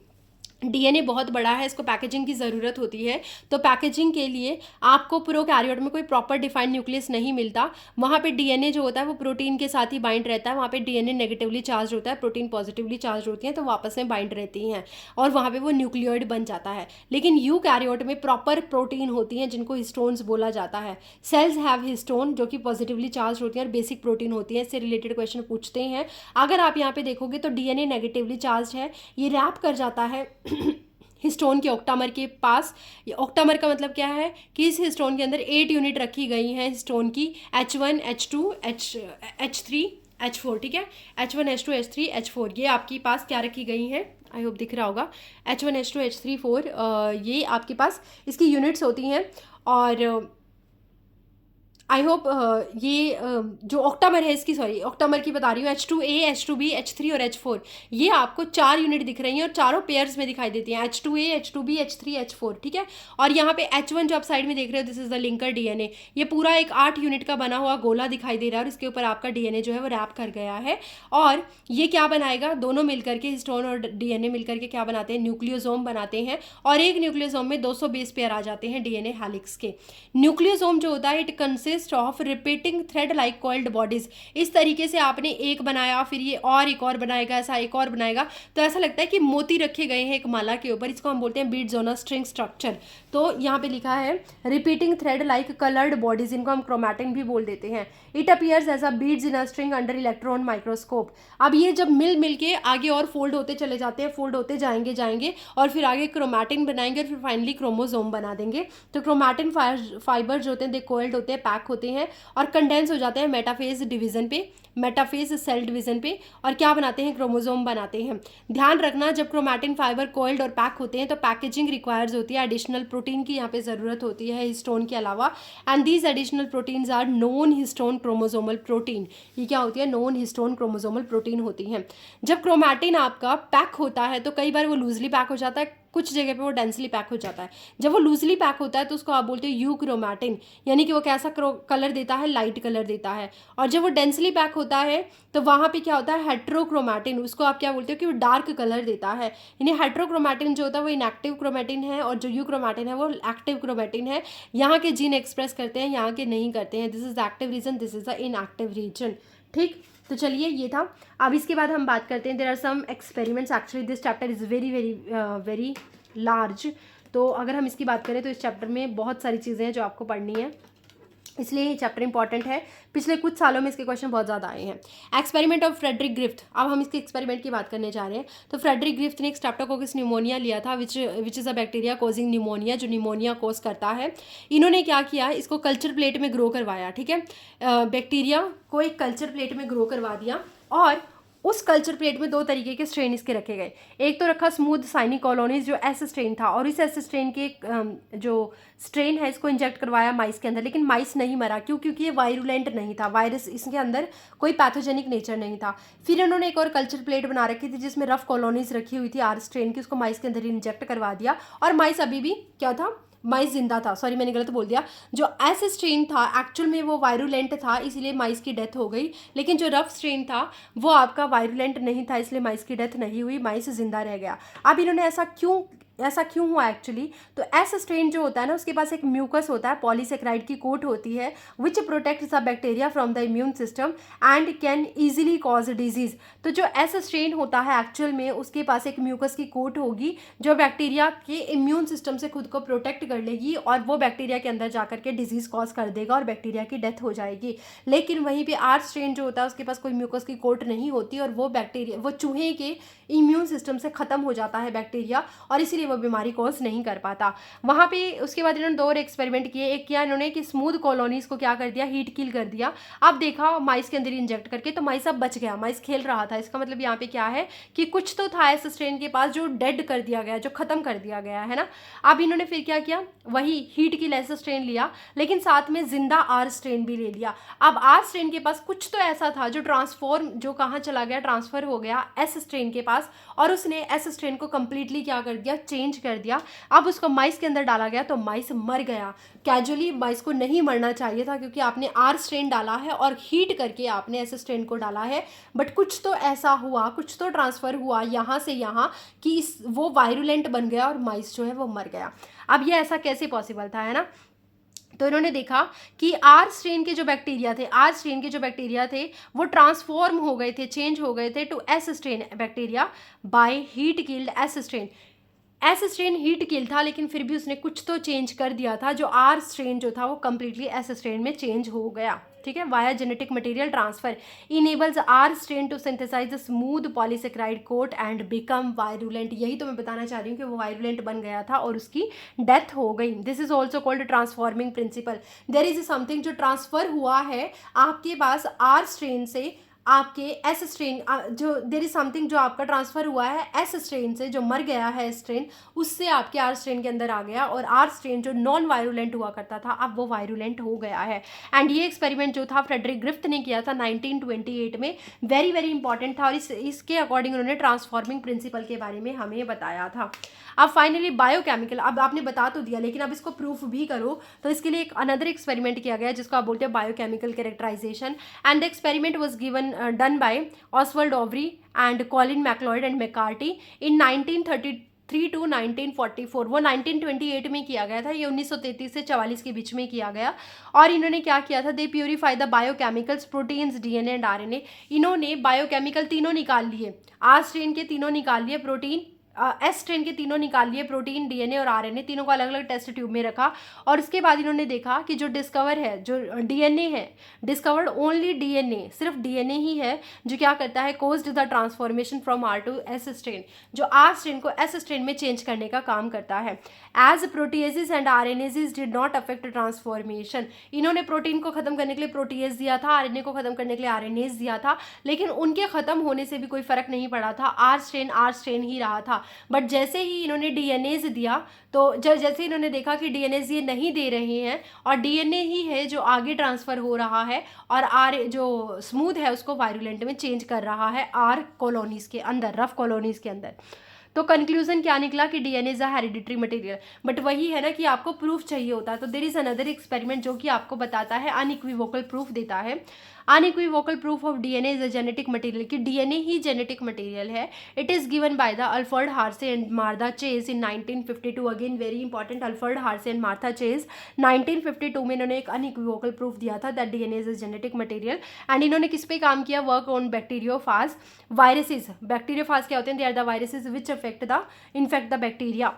डीएनए बहुत बड़ा है, इसको पैकेजिंग की ज़रूरत होती है, तो पैकेजिंग के लिए आपको प्रोकैरियोट में कोई प्रॉपर डिफाइंड न्यूक्लियस नहीं मिलता। वहाँ पे डीएनए जो होता है वो प्रोटीन के साथ ही बाइंड रहता है, वहाँ पे डीएनए नेगेटिवली चार्ज होता है, प्रोटीन पॉजिटिवली चार्ज होती हैं, तो वापस में बाइंड रहती हैं और वहाँ पे वो न्यूक्लियोइड बन जाता है। लेकिन यूकैरियोट में प्रॉपर प्रोटीन होती हैं जिनको हिस्टोन्स बोला जाता है। सेल्स हैव हिस्टोन जो कि पॉजिटिवली चार्ज होती हैं और बेसिक प्रोटीन होती है। इससे रिलेटेड क्वेश्चन पूछते हैं। अगर आप यहाँ पे देखोगे तो डीएनए नेगेटिवली चार्ज है, ये रैप कर जाता है हिस्टोन के ऑक्टामर के पास। ऑक्टामर का मतलब क्या है कि इस हिस्टोन के अंदर 8 यूनिट रखी गई हैं हिस्टोन की, H1 H2 H3 H4, ठीक है, H1 H2 H3 H4, ये आपके पास क्या रखी गई हैं, आई होप दिख रहा होगा, H1 H2 H3 4, ये आपके पास इसकी यूनिट्स होती हैं। और आई होप ये जो ऑक्टामर है इसकी, सॉरी ऑक्टामर की बता रही हूँ, H2A, H2B, H3 और H4, ये आपको 4 यूनिट दिख रही हैं और चारों पेयर्स में दिखाई देती हैं, H2A, H2B, H3, H4, ठीक है। और यहाँ पे H1 जो आप साइड में देख रहे हो, this is the linker DNA, ये पूरा एक 8 यूनिट का बना हुआ गोला दिखाई दे रहा है और इसके ऊपर आपका डीएनए जो है वो रैप कर गया है। और ये क्या बनाएगा, दोनों मिलकर के, हिस्टोन और डीएनए मिलकर के क्या बनाते हैं, न्यूक्लियोसोम बनाते हैं। और एक न्यूक्लियोसोम में 200 बेस पेयर आ जाते हैं डीएनए हेलिक्स के। न्यूक्लियोसोम जो होता है it consist of repeating thread like coiled bodies. इस तरीके से आपने एक बनाया, फिर ये और एक और बनाएगा, ऐसा एक और बनाएगा, तो ऐसा लगता है कि मोती रखे गए हैं एक माला के ऊपर। इसको हम बोलते हैं beads on a string structure. तो यहाँ पे लिखा है repeating thread like coloured bodies, इनको हम क्रोमैटिन भी बोल देते हैं। It appears as a beads in a string under electron microscope. अब ये जब मिल के आगे और फोल्ड होते चले जाते हैं, फोल्ड होते जाएंगे और फिर आगे क्रोमैटिन बनाएंगे और फिर फाइनली क्रोमोसोम बना देंगे। तो क्रोमैटिन फाइबर जो होते हैं दे कोइल्ड होते हैं, पैक होते हैं और कंडेंस हो जाते हैं मेटाफेज डिवीजन पे, मेटाफेज सेल डिवीजन पे, और क्या बनाते हैं, क्रोमोसोम बनाते हैं। ध्यान रखना, जब क्रोमैटिन फाइबर कोइल्ड और पैक होते हैं तो पैकेजिंग रिक्वायर्स होती है, एडिशनल प्रोटीन की यहाँ पे ज़रूरत होती है हिस्टोन के अलावा। And these additional proteins are non histone chromosomal protein. ये क्या होती है, नॉन हिस्टोन क्रोमोसोमल प्रोटीन होती हैं। जब क्रोमैटिन आपका पैक होता है तो कई बार वो लूजली पैक हो जाता है, कुछ जगह पे वो डेंसली पैक हो जाता है। जब वो लूजली पैक होता है तो उसको आप बोलते हो यूक्रोमैटिन, यानी कि वो कैसा कलर देता है, लाइट कलर देता है। और जब वो डेंसली पैक होता है तो वहाँ पे क्या होता है, हेट्रोक्रोमैटिन, उसको आप क्या बोलते हो कि वो डार्क कलर देता है। यानी हेट्रोक्रोमैटिन जो होता है वो इनएक्टिव क्रोमैटिन है और जो यूक्रोमैटिन है वो एक्टिव क्रोमैटिन है। यहाँ के जीन एक्सप्रेस करते हैं, यहाँ के नहीं करते हैं। This is the active region, this is the inactive region. ठीक, तो चलिए ये था। अब इसके बाद हम बात करते हैं, there are some experiments, actually this chapter is very very very large. तो अगर हम इसकी बात करें तो इस चैप्टर में बहुत सारी चीज़ें हैं जो आपको पढ़नी है, इसलिए ये चैप्टर इंपॉर्टेंट है। पिछले कुछ सालों में इसके क्वेश्चन बहुत ज़्यादा आए हैं। एक्सपेरिमेंट ऑफ फ्रेडरिक ग्रिफ्ट, अब हम इसके एक्सपेरिमेंट की बात करने जा रहे हैं। तो फ्रेडरिक ग्रिफ्ट ने एक स्ट्रेप्टोकोकस न्यूमोनिया लिया था which is a bacteria causing pneumonia, जो न्यूमोनिया कोज करता है। इन्होंने क्या किया, इसको कल्चर प्लेट में ग्रो करवाया, ठीक है, बैक्टीरिया को एक कल्चर प्लेट में ग्रो करवा दिया और उस कल्चर प्लेट में 2 तरीके के स्ट्रेन इसके रखे गए। एक तो रखा स्मूथ साइनी कॉलोनीज जो एस स्ट्रेन था, और इस एस स्ट्रेन के जो स्ट्रेन है इसको इंजेक्ट करवाया माइस के अंदर, लेकिन माइस नहीं मरा। क्यों? क्योंकि ये वायरुलेंट नहीं था, वायरस इसके अंदर कोई पैथोजेनिक नेचर नहीं था। फिर इन्होंने एक और कल्चर प्लेट बना रखी थी जिसमें रफ कॉलोनीज रखी हुई थी आर स्ट्रेन की, उसको माइस के अंदर इंजेक्ट करवा दिया और माइस अभी भी क्या था, माइस जिंदा था। सॉरी मैंने गलत बोल दिया, जो एस स्ट्रेन था एक्चुअल में वो वायरुलेंट था, इसलिए माइस की डेथ हो गई। लेकिन जो रफ स्ट्रेन था वो आपका वायरुलेंट नहीं था, इसलिए माइस की डेथ नहीं हुई, माइस जिंदा रह गया। अब इन्होंने ऐसा क्यों हुआ एक्चुअली, तो एस स्ट्रेन जो होता है ना उसके पास एक म्यूकस होता है, पॉलीसेक्राइड की कोट होती है which protects the bacteria from the immune system and can easily cause disease. तो जो एस स्ट्रेन होता है एक्चुअल में उसके पास एक म्यूकस की कोट होगी जो बैक्टीरिया के इम्यून सिस्टम से खुद को प्रोटेक्ट कर लेगी और वो बैक्टीरिया के अंदर जाकर के डिजीज कॉज कर देगा और बैक्टीरिया की डेथ हो जाएगी। लेकिन वहीं पे आर स्ट्रेन जो होता है उसके पास कोई म्यूकस की कोट नहीं होती और वो बैक्टीरिया, वो चूहे के इम्यून सिस्टम से खत्म हो जाता है बैक्टीरिया और इसीलिए वो बीमारी कॉज नहीं कर पाता। वहाँ पे उसके बाद इन्होंने 2 और एक्सपेरिमेंट किए। एक किया इन्होंने कि स्मूथ कॉलोनीज को क्या कर दिया, हीट किल कर दिया। अब देखा माइस के अंदर इंजेक्ट करके तो माइस अब बच गया, माइस खेल रहा था। इसका मतलब यहाँ पे क्या है कि कुछ तो था इस स्ट्रेन के पास जो डेड कर दिया गया, जो खत्म कर दिया गया है ना। अब इन्होंने फिर क्या किया, वही हीट किल ऐसा स्ट्रेन लिया लेकिन साथ में जिंदा आर स्ट्रेन भी ले लिया। अब आर स्ट्रेन के पास कुछ तो ऐसा था जो ट्रांसफॉर्म, जो कहाँ चला गया, ट्रांसफर हो गया एस स्ट्रेन के पास और उसने एस स्ट्रेन को कंप्लीटली क्या कर दिया, चेंज कर दिया। अब उसको माइस के अंदर डाला गया तो माइस मर गया। कैजुअली माइस को नहीं मरना चाहिए था क्योंकि आपने आर स्ट्रेन डाला है और हीट करके आपने एस स्ट्रेन को डाला है, बट कुछ तो ऐसा हुआ, कुछ तो ट्रांसफर हुआ यहाँ से यहाँ कि वो वायरुलेंट बन गया और माइस जो है वो मर गया। अब ये ऐसा कैसे पॉसिबल था, है ना। तो इन्होंने देखा कि आर स्ट्रेन के जो बैक्टीरिया थे वो ट्रांसफॉर्म हो गए थे, चेंज हो गए थे to S strain bacteria by heat killed S strain. S strain heat kill था लेकिन फिर भी उसने कुछ तो चेंज कर दिया था, जो आर स्ट्रेन जो था वो कम्प्लीटली एस स्ट्रेन में चेंज हो गया, ठीक है। Via genetic material transfer enables R strain to synthesise the smooth polysaccharide coat and become virulent. यही तो मैं बताना चाह रही हूँ कि वो वायरुलेंट बन गया था और उसकी डेथ हो गई। This is also called transforming principle. There is something जो ट्रांसफर हुआ है आपके पास आर स्ट्रेन से आपके एस स्ट्रेन जो देर इज समथिंग जो आपका ट्रांसफ़र हुआ है एस स्ट्रेन से, जो मर गया है स्ट्रेन, उससे आपके आर स्ट्रेन के अंदर आ गया, और आर स्ट्रेन जो नॉन वायरुलेंट हुआ करता था अब वो वायरुलेंट हो गया है। एंड ये एक्सपेरिमेंट जो था फ्रेडरिक ग्रिफ्थ ने किया था 1928 में, वेरी वेरी इंपॉर्टेंट था, और इसके अकॉर्डिंग उन्होंने ट्रांसफॉर्मिंग प्रिंसिपल के बारे में हमें बताया था। अब फाइनली बायोकेमिकल, अब आपने बता तो दिया लेकिन अब इसको प्रूफ भी करो, तो इसके लिए एक अनदर एक्सपेरिमेंट किया गया जिसको आप बोलते हैं biochemical characterisation. And the experiment was given done by Oswald Avery and Colin MacLeod and McCarty in 1933 to 1944। वो 1928 में किया गया था, ये 1933 से 44 के बीच में किया गया। और इन्होंने क्या किया था, they purify the biochemicals proteins DNA and RNA. इन्होंने बायोकेमिकल तीनों निकाल लिए, आर स्ट्रेन के तीनों निकाल लिए, प्रोटीन एस स्ट्रेन के तीनों निकाल लिए, प्रोटीन डीएनए और आरएनए तीनों को अलग अलग टेस्ट ट्यूब में रखा। और उसके बाद इन्होंने देखा कि जो डिस्कवर है, जो डीएनए है, डिस्कवर्ड ओनली डीएनए, सिर्फ डीएनए ही है जो क्या करता है, caused the transformation from R to S strain, जो आर स्ट्रेन को एस स्ट्रेन में चेंज करने का काम करता है। As proteases and RNases did not affect transformation. इन्होंने प्रोटीन को खत्म करने के लिए प्रोटीएस दिया था, आरएनए को खत्म करने के लिए आरएनएस दिया था, लेकिन उनके खत्म होने से भी कोई फर्क नहीं पड़ा था, आर स्ट्रेन ही रहा था। बट जैसे ही इन्होंने डीएनएज दिया, तो जैसे इन्होंने देखा कि डीएनएज ये नहीं दे रहे हैं और डीएनए ही है जो आगे ट्रांसफ़र हो रहा है, और आर जो स्मूथ है उसको वायरुलेंट में चेंज कर रहा है आर कॉलोनीज़ के अंदर, रफ कॉलोनीज़ के अंदर। तो कंक्लूजन क्या निकला कि DNA is a hereditary material. But वही है ना कि आपको प्रूफ चाहिए होता है, तो देर इज अनदर एक्सपेरिमेंट जो कि आपको बताता है, अनइक्विवोकल प्रूफ देता है। Unequivocal proof of DNA is a genetic material, कि डीएनए ही जेनेटिक मटेरियल है। It is given by the Alfred हार्से and Martha chase in 1952। Again very important, Alfred हार्से and Martha chase 1952 में इन्होंने एक अनइक्विवोकल प्रूफ दिया था that DNA is a genetic material. And इन्होंने किस पे काम किया, work on bacteriophage viruses. Bacteriophage क्या होते हैं, they are the viruses which infect the bacteria.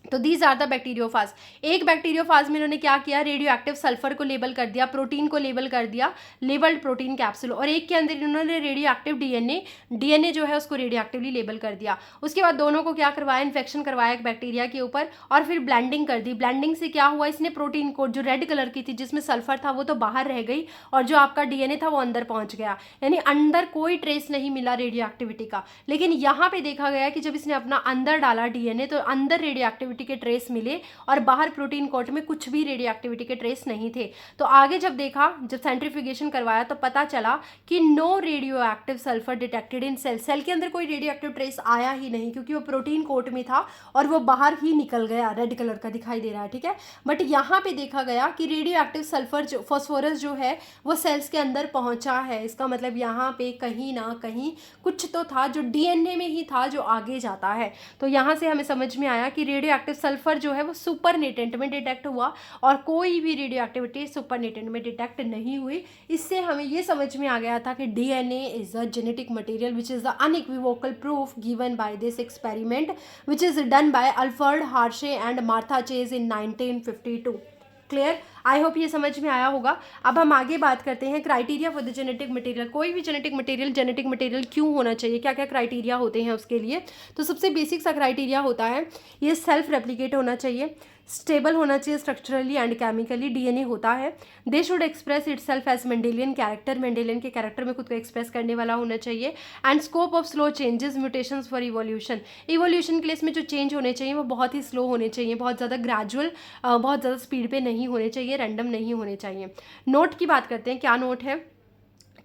तो दीज आर द बैक्टीरियोफाज। एक बैक्टीरियोफाज में इन्होंने क्या किया, रेडियो एक्टिव सल्फर को लेबल कर दिया, प्रोटीन को लेबल कर दिया, लेबल्ड प्रोटीन कैप्सूल, और एक के अंदर इन्होंने रेडियो एक्टिव डीएनए जो है उसको रेडियो एक्टिवली लेबल कर दिया। उसके बाद दोनों को क्या करवाया, इन्फेक्शन करवाया एक बैक्टीरिया के ऊपर, और फिर ब्लेंडिंग कर दी। ब्लेंडिंग से क्या हुआ, इसने प्रोटीन को जो रेड कलर की थी जिसमें सल्फर था वो तो बाहर रह गई, और जो आपका डीएनए था वो अंदर पहुंच गया, यानी अंदर कोई ट्रेस नहीं मिला रेडियो एक्टिविटी का। लेकिन यहाँ पे देखा गया कि जब इसने अपना अंदर डाला डीएनए तो अंदर रेडियो एक्टिविटी के ट्रेस मिले, और बाहर प्रोटीन कोट में कुछ भी रेडियो एक्टिविटी के ट्रेस नहीं थे। तो आगे जब देखा, जब सेंट्रीफ्यूगेशन करवाया तो पता चला कि no radioactive sulphur detected in cell. Cell के अंदर कोई रेडियो एक्टिव ट्रेस आया ही नहीं, क्योंकि वो प्रोटीन कोट में था और वो बाहर ही निकल गया, रेड कलर का दिखाई दे रहा है, ठीक है। बट यहाँ पे देखा गया कि रेडियो एक्टिव सल्फर जो फॉस्फोरस जो है वो सेल्स के अंदर पहुंचा है। इसका मतलब यहाँ पे कहीं ना कहीं कुछ तो था जो डीएनए में ही था जो आगे जाता है। तो यहाँ से हमें समझ में आया कि रेडियो एक्टिव सल्फर जो है वो सुपरनेटेंट में डिटेक्ट हुआ, और कोई भी रेडियो एक्टिविटी सुपरनेटेंट में डिटेक्ट नहीं हुई। इससे हमें ये समझ में आ गया था कि DNA is a genetic material which is the unequivocal proof given by this experiment which is done by Alfred Hershey and Martha chase in 1952। Clear, I hope ये समझ में आया होगा। अब हम आगे बात करते हैं criteria for the genetic material. कोई भी जेनेटिक मटेरियल क्यों होना चाहिए, क्या क्या क्राइटेरिया होते हैं उसके लिए। तो सबसे बेसिक सा क्राइटेरिया होता है, ये सेल्फ रेप्लिकेट होना चाहिए, स्टेबल होना चाहिए स्ट्रक्चरली एंड केमिकली, डीएनए होता है। They should express itself as Mendelian character, Mendelian के कैरेक्टर में खुद को एक्सप्रेस करने वाला होना चाहिए। And scope of slow changes mutations for evolution, evolution के लिए इसमें जो चेंज होने चाहिए वो बहुत ही स्लो होने चाहिए, बहुत ज़्यादा ग्रेजुअल, बहुत ज़्यादा स्पीड पे नहीं होने चाहिए, रैंडम नहीं होने चाहिए। नोट की बात करते हैं, क्या नोट है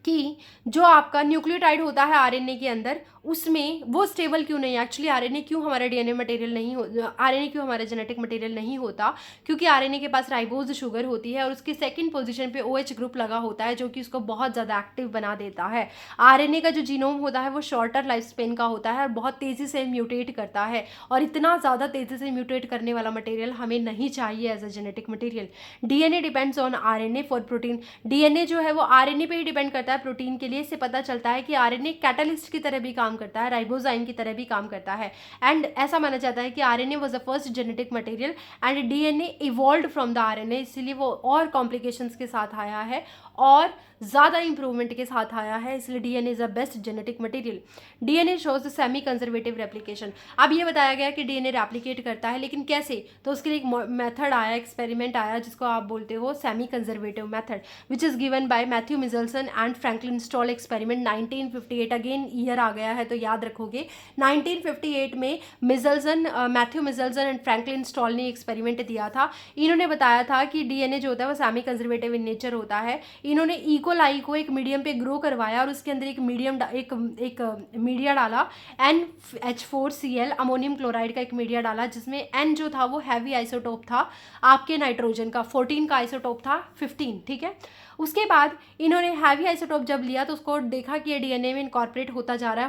कि जो आपका न्यूक्लियोटाइड होता है आरएनए के अंदर, उसमें वो स्टेबल क्यों नहीं है। एक्चुअली आरएनए क्यों हमारा डीएनए मटेरियल नहीं हो, आरएनए क्यों हमारा जेनेटिक मटेरियल नहीं होता, क्योंकि आरएनए के पास राइबोज शुगर होती है और उसके सेकंड पोजीशन पे OH ग्रुप लगा होता है जो कि उसको बहुत ज़्यादा एक्टिव बना देता है। आरएनए का जो जीनोम होता है वो शॉर्टर लाइफ स्पेन का होता है और बहुत तेज़ी से म्यूटेट करता है, और इतना ज़्यादा तेज़ी से म्यूटेट करने वाला मटेरियल हमें नहीं चाहिए as a genetic material. DNA depends on RNA for protein, DNA जो है वो आरएनए पे ही डिपेंड करता है प्रोटीन के लिए। इससे पता चलता है कि आरएनए कैटलिस्ट की तरह भी काम करता है, राइबोजाइम की तरह भी काम करता है। एंड ऐसा माना जाता है कि RNA was the first genetic material and DNA evolved from the RNA, इसीलिए वो और कॉम्प्लिकेशंस के साथ आया है और ज़्यादा इंप्रूवमेंट के साथ आया है, इसलिए DNA is a best genetic material. DNA shows the semi conservative replication. अब ये बताया गया कि डीएनए रेप्लिकेट करता है, लेकिन कैसे? तो उसके लिए एक मेथड आया, एक्सपेरिमेंट आया, जिसको आप बोलते हो semi conservative method, which is given by Matthew Meselson and Franklin Stahl experiment 1958। Again year आ गया है तो याद रखोगे, 1958 में Meselson, Matthew Meselson and Franklin Stahl ने एक्सपेरिमेंट दिया था। इन्होंने बताया था कि डीएनए जो होता है वो सेमी कंजर्वेटिव इन नेचर होता है। इन्होंने इकोलाई को एक मीडियम पे ग्रो करवाया और उसके अंदर एक मीडिया डाला, NH4Cl अमोनियम क्लोराइड का एक मीडिया डाला, जिसमें N जो था वो हैवी आइसोटोप था आपके नाइट्रोजन का, 14 का आइसोटोप था 15, ठीक है। उसके बाद इन्होंने हैवी आइसोटोप जब लिया तो उसको देखा कि ये डीएनए में इनकॉर्पोरेट होता जा रहा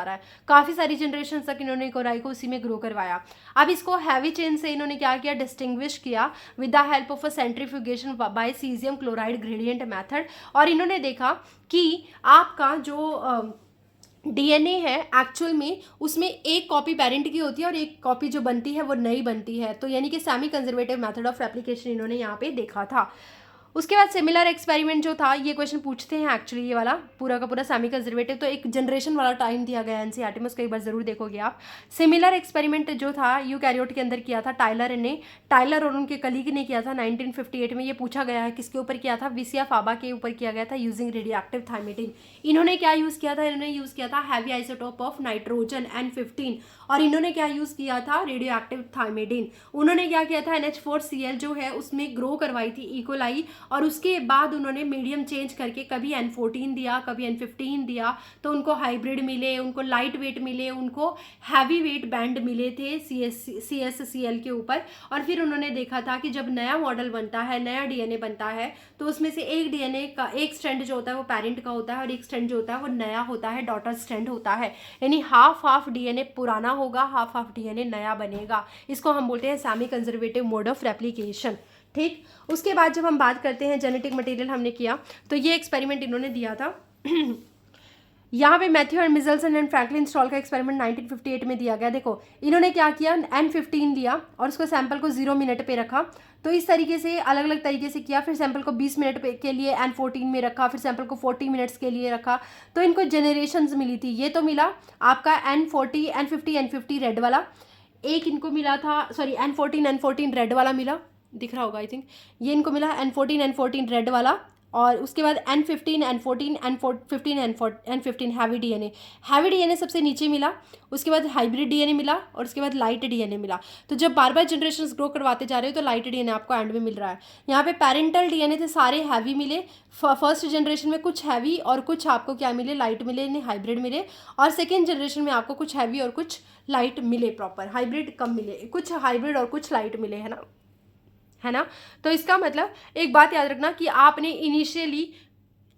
है। काफ़ी सारी जनरेशन तक इन्होंने कोराई को उसी में ग्रो करवाया। अब इसको हैवी चेन से इन्होंने क्या किया, डिस्टिंग्विश किया with the help of a centrifugation by caesium chloride gradient method. और इन्होंने देखा कि आपका जो डीएनए है एक्चुअल में उसमें एक कॉपी पेरेंट की होती है और एक कॉपी जो बनती है वो नई बनती है, तो यानी कि semi conservative method of replication इन्होंने यहाँ पे देखा था। उसके बाद सिमिलर एक्सपेरिमेंट जो था, ये क्वेश्चन पूछते हैं एक्चुअली, ये वाला पूरा का पूरा सेमी कंजर्वेटिव, तो एक जनरेशन वाला टाइम दिया गया एनसीईआरटी में, उसको एक बार जरूर देखोगे आप। सिमिलर एक्सपेरिमेंट जो था यूकैरियोट के अंदर किया था टाइलर और उनके कलीग ने किया था 1958 में। ये पूछा गया है किसके ऊपर किया था, विसिया फाबा के ऊपर किया गया था यूजिंग रेडियोएक्टिव थाइमिडिन। इन्होंने क्या यूज़ किया था, इन्होंने यूज़ किया था heavy isotope of nitrogen N15, और इन्होंने क्या यूज़ किया था, रेडियोएक्टिव थाइमिडिन। उन्होंने क्या किया था, NH4Cl जो है उसमें ग्रो करवाई थी इकोलाई, और उसके बाद उन्होंने मीडियम चेंज करके कभी N14 दिया, कभी N15 दिया, तो उनको हाइब्रिड मिले, उनको लाइट वेट मिले, उनको हैवी वेट बैंड मिले थे CSCl के ऊपर। और फिर उन्होंने देखा था कि जब नया मॉडल बनता है, नया डीएनए बनता है, तो उसमें से एक डीएनए का एक स्ट्रैंड जो होता है वो पेरेंट का होता है और एक स्ट्रैंड जो होता है वो नया होता है, डॉटर स्ट्रैंड होता है। यानी हाफ डीएनए पुराना होगा, हाफ डीएनए नया बनेगा। इसको हम बोलते हैं semi conservative mode of replication, ठीक। उसके बाद जब हम बात करते हैं जेनेटिक मटेरियल हमने किया, तो ये एक्सपेरिमेंट इन्होंने दिया था यहाँ पे Matthew and Meselson and Franklin Stahl का एक्सपेरिमेंट 1958 में दिया गया। देखो इन्होंने क्या किया, N15 लिया और उसको सैंपल को 0 मिनट पे रखा, तो इस तरीके से अलग अलग तरीके से किया। फिर सैंपल को 20 मिनट के लिए N14 में रखा, फिर सैंपल को 40 मिनट्स के लिए रखा, तो इनको जनरेशन्स मिली थी। ये तो मिला आपका N50 रेड वाला, एक इनको मिला था, सॉरी N14 रेड वाला मिला, दिख रहा होगा आई थिंक, ये इनको मिला N14 रेड वाला। और उसके बाद N15 N15 हैवी डीएनए सबसे नीचे मिला। उसके बाद हाइब्रिड डीएनए मिला और उसके बाद लाइट डीएनए मिला। तो जब बार बार जनरेशन ग्रो करवाते जा रहे हो तो लाइट डीएनए आपको एंड में मिल रहा है। यहाँ पे पेरेंटल डीएनए थे सारे हैवी मिले, फर्स्ट जनरेशन में कुछ हैवी और कुछ आपको क्या मिले, लाइट मिले, नहीं हाइब्रिड मिले। और सेकेंड जनरेशन में आपको कुछ हैवी और कुछ लाइट मिले, प्रॉपर हाइब्रिड कम मिले, कुछ हाइब्रिड और कुछ लाइट मिले, है ना। तो इसका मतलब एक बात याद रखना कि आपने इनिशियली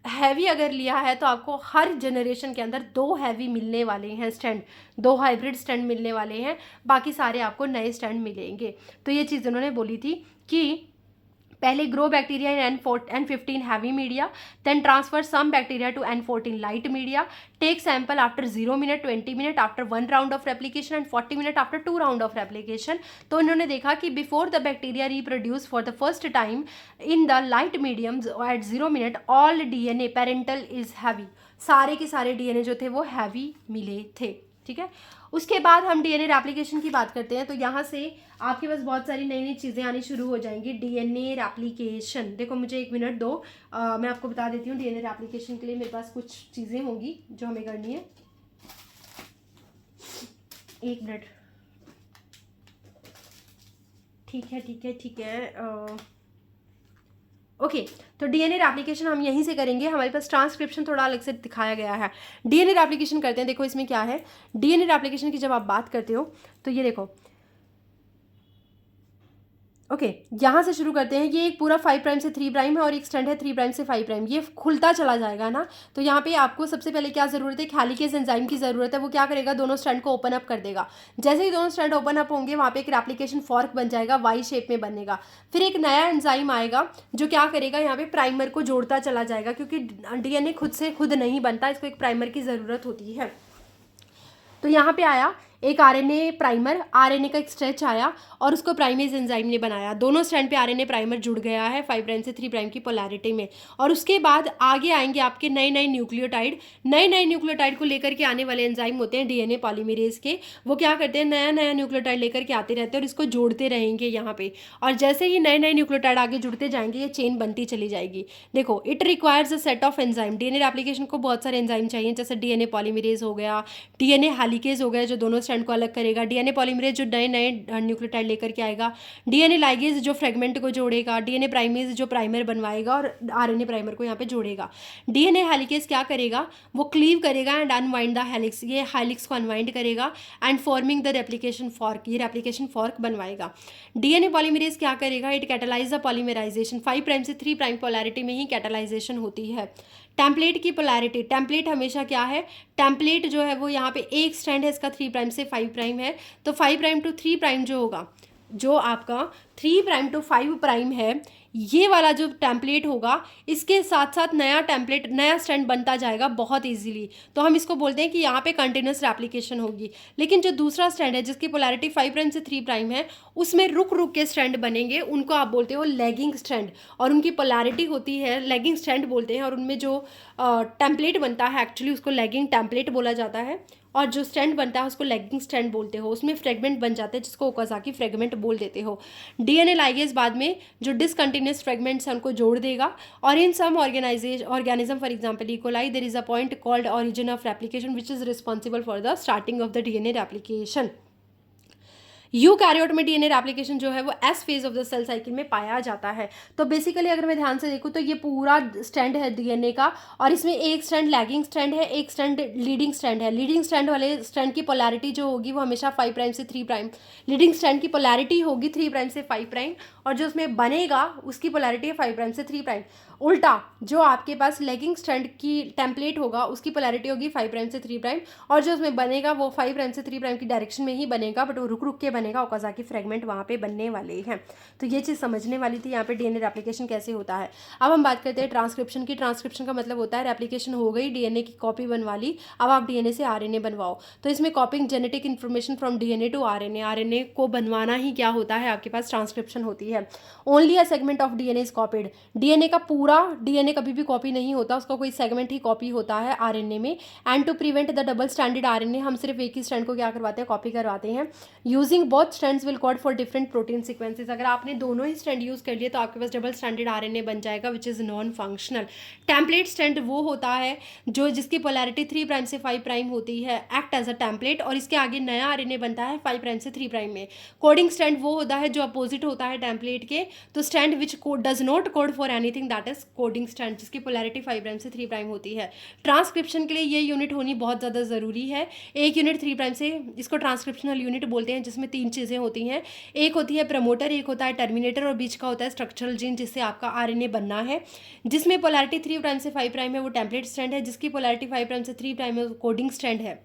हैवी अगर लिया है तो आपको हर जनरेशन के अंदर 2 हैवी मिलने वाले हैं स्टैंड, 2 हाइब्रिड स्टैंड मिलने वाले हैं, बाकी सारे आपको नए स्टैंड मिलेंगे। तो ये चीज़ उन्होंने बोली थी कि पहले grow bacteria in N15 heavy media, then transfer some bacteria to N14 light media, take sample after 0 minute, 20 minute after 1 round of replication and 40 minute after 2 round of replication. तो इन्होंने देखा कि before the bacteria reproduce for the first time in the light mediums at 0 minute, all DNA parental is heavy, सारे के सारे डीएनए जो थे वो हैवी मिले थे, ठीक है। उसके बाद हम डीएनए रेप्लिकेशन की बात करते हैं, तो यहाँ से आपके पास बहुत सारी नई नई चीज़ें आनी शुरू हो जाएंगी। डीएनए रेप्लिकेशन, देखो मुझे 1 मिनट दो, मैं आपको बता देती हूँ। डीएनए रेप्लिकेशन के लिए मेरे पास कुछ चीज़ें होंगी जो हमें करनी है। 1 मिनट, ठीक है। ओके, तो डीएनए रेप्लिकेशन हम यहीं से करेंगे। हमारे पास ट्रांसक्रिप्शन थोड़ा अलग से दिखाया गया है। डीएनए रेप्लिकेशन करते हैं। देखो इसमें क्या है, डीएनए रेप्लिकेशन की जब आप बात करते हो तो ये देखो, ओके, यहाँ से शुरू करते हैं। ये एक पूरा 5 प्राइम से 3 प्राइम है और एक स्टैंड है 3 प्राइम से 5 प्राइम, ये खुलता चला जाएगा ना। तो यहाँ पे आपको सबसे पहले क्या ज़रूरत है, हेलिकेज एंजाइम की ज़रूरत है। वो क्या करेगा, दोनों स्टैंड को ओपन अप कर देगा। जैसे ही दोनों स्टैंड ओपन अप होंगे वहाँ पे एक रेप्लिकेशन फॉर्क बन जाएगा, वाई शेप में बनेगा। फिर एक नया एंजाइम आएगा जो क्या करेगा, यहाँ पे प्राइमर को जोड़ता चला जाएगा, क्योंकि डीएनए खुद से खुद नहीं बनता, इसको एक प्राइमर की ज़रूरत होती है। तो यहाँ पे आया एक आरएनए प्राइमर, आरएनए का एक स्ट्रेच आया और उसको प्राइमेज एंजाइम ने बनाया, दोनों स्ट्रैंड पे आरएनए प्राइमर जुड़ गया है 5 प्राइम से 3 प्राइम की पोलैरिटी में। और उसके बाद आगे आएंगे आपके नए नए न्यूक्लियोटाइड, नए नए न्यूक्लियोटाइड को लेकर के आने वाले एंजाइम होते हैं डीएनए पॉलीमरेज के। वो क्या करते हैं, नया नया न्यूक्लियोटाइड लेकर के आते रहते हैं और इसको जोड़ते रहेंगे यहाँ पे। और जैसे ही नए नए न्यूक्लियोटाइड आगे जुड़ते जाएंगे ये चेन बनती चली जाएगी। देखो, it requires a set of enzyme. DNA application को बहुत सारे एंजाइम चाहिए, जैसे डीएनए पॉलीमरेज हो गया, डीएनए हेलिकेज हो गया जो दोनों स्ट्रैंड को अलग करेगा, डीएनए पॉलीमरेज जो नए नए न्यूक्लियोटाइड लेकर के आएगा, डीएनए लाइगेज जो फ्रेगमेंट को जोड़ेगा, डीएनए प्राइमेज जो प्राइमर बनवाएगा और आरएनए प्राइमर को यहाँ पे जोड़ेगा। डीएनए हेलिकेज क्या करेगा, वो क्लीव करेगा एंड अनवाइंड द हेलिक्स, ये हेलिक्स को अनवाइंड करेगा and forming the replication fork, ये रेप्लिकेशन फॉर्क बनवाएगा। डीएनए पॉलीमरेज क्या करेगा, it catalyse the polymerisation, 5 prime से 3 प्राइम पोलैरिटी में ही कैटालाइजेशन होती है। टेम्पलेट की पोलैरिटी, टेम्पलेट हमेशा क्या है, टेम्पलेट जो है वो यहाँ पे एक स्ट्रैंड है इसका 3 प्राइम से 5 प्राइम है, तो 5 प्राइम टू 3 प्राइम जो होगा, जो आपका 3 प्राइम टू 5 प्राइम है, ये वाला जो टेम्पलेट होगा इसके साथ साथ नया टेम्पलेट, नया स्ट्रैंड बनता जाएगा बहुत इजीली। तो हम इसको बोलते हैं कि यहाँ पे कंटिन्यूस रेप्लिकेशन होगी। लेकिन जो दूसरा स्ट्रैंड है जिसकी पोलैरिटी 5 प्राइम से 3 प्राइम है, उसमें रुक रुक के स्ट्रैंड बनेंगे, उनको आप बोलते हो लैगिंग स्ट्रैंड, और उनकी पोलैरिटी होती है, लैगिंग स्ट्रैंड बोलते हैं, और उनमें जो टेम्पलेट बनता है एक्चुअली उसको लैगिंग टेम्पलेट बोला जाता है, और जो स्ट्रैंड बनता है उसको लैगिंग स्ट्रैंड बोलते हो। उसमें फ्रेगमेंट बन जाते हैं जिसको ओकाज़ाकी फ्रेगमेंट बोल देते हो। डीएनए लाइगेज बाद में जो डिसकंटिन्यूस फ्रेगमेंट्स हैं उनको जोड़ देगा। और in some organism for example E coli there is a point called origin of replication which is responsible for the starting of the DNA replication. Eukaryote में डीएनए रेप्लिकेशन जो है वो S phase of the cell cycle में पाया जाता है। तो बेसिकली अगर मैं ध्यान से देखूँ तो ये पूरा स्ट्रैंड है डीएनए का, और इसमें एक स्ट्रैंड लैगिंग स्ट्रैंड है, एक स्ट्रैंड लीडिंग स्ट्रैंड है। लीडिंग स्ट्रैंड वाले स्ट्रैंड की पोलैरिटी जो होगी वो हमेशा 5 प्राइम से 3 प्राइम, लीडिंग स्ट्रैंड की पोलैरिटी होगी 3 प्राइम से 5 प्राइम, और जो उसमें बनेगा उसकी पोलैरिटी है 5 प्राइम से 3 प्राइम। उल्टा जो आपके पास लेगिंग स्ट्रैंड की टेम्पलेट होगा उसकी पोलैरिटी होगी 5 प्राइम से 3 प्राइम, और जो उसमें बनेगा वो 5 प्राइम से 3 प्राइम की डायरेक्शन में ही बनेगा, बट वो रुक रुक के बनेगा, ओकाज़ाकी फ्रेगमेंट वहाँ पे बनने वाले हैं। तो ये चीज़ समझने वाली थी यहाँ पे डीएनए रेप्लिकेशन कैसे होता है। अब हम बात करते हैं ट्रांसक्रिप्शन की। ट्रांसक्रिप्शन का मतलब होता है रेप्लिकेशन हो गई, डीएनए की कॉपी बनवा ली, अब आप डीएनए से आरएनए बनवाओ। तो इसमें copying genetic information from DNA to RNA, RNA को बनवाना ही क्या होता है, आपके पास ट्रांसक्रिप्शन होती है। Only a segment of DNA is copied, DNA का पूरा डीएनए कभी भी कॉपी नहीं होता, उसका कोई सेगमेंट ही कॉपी होता है आरएनए में। And to prevent the double standard RNA, हम सिर्फ एक ही स्ट्रैंड को क्या करवाते हैं, कॉपी करवाते हैं। Using both strands will code for different protein sequences, अगर आपने दोनों ही स्ट्रैंड यूज कर लिए तो आपके पास डबल स्टैंडर्ड आरएनए बन जाएगा which is non functional. Template strand वो होता है जो जिसकी पोलैरिटी 3 प्राइम से 5 प्राइम होती है, एक्ट एज अ टेम्पलेट, और इसके आगे नया आरएनए बनता है 5 प्राइम से 3 प्राइम में। कोडिंग स्ट्रैंड वो होता है जो अपोजिट होता है टेम्पलेट के, तो strand which does not code for anything that is coding strand, जिसकी पोलैरिटी 5 प्राइम से 3 प्राइम होती है। ट्रांसक्रिप्शन के लिए ये यूनिट होनी बहुत ज़्यादा ज़रूरी है। एक यूनिट 3 प्राइम से, इसको ट्रांसक्रिप्शनल यूनिट बोलते हैं, जिसमें 3 चीज़ें होती हैं। एक होती है प्रमोटर, एक होता है टर्मिनेटर, और बीच का होता है स्ट्रक्चरल जीन जिससे आपका आरएनए बनना है। जिसमें पोलैरिटी 3 प्राइम से 5 प्राइम है वो टेम्पलेट स्ट्रैंड है, जिसकी पोलैरिटी 5 प्राइम से 3 प्राइम है वो कोडिंग स्ट्रैंड है,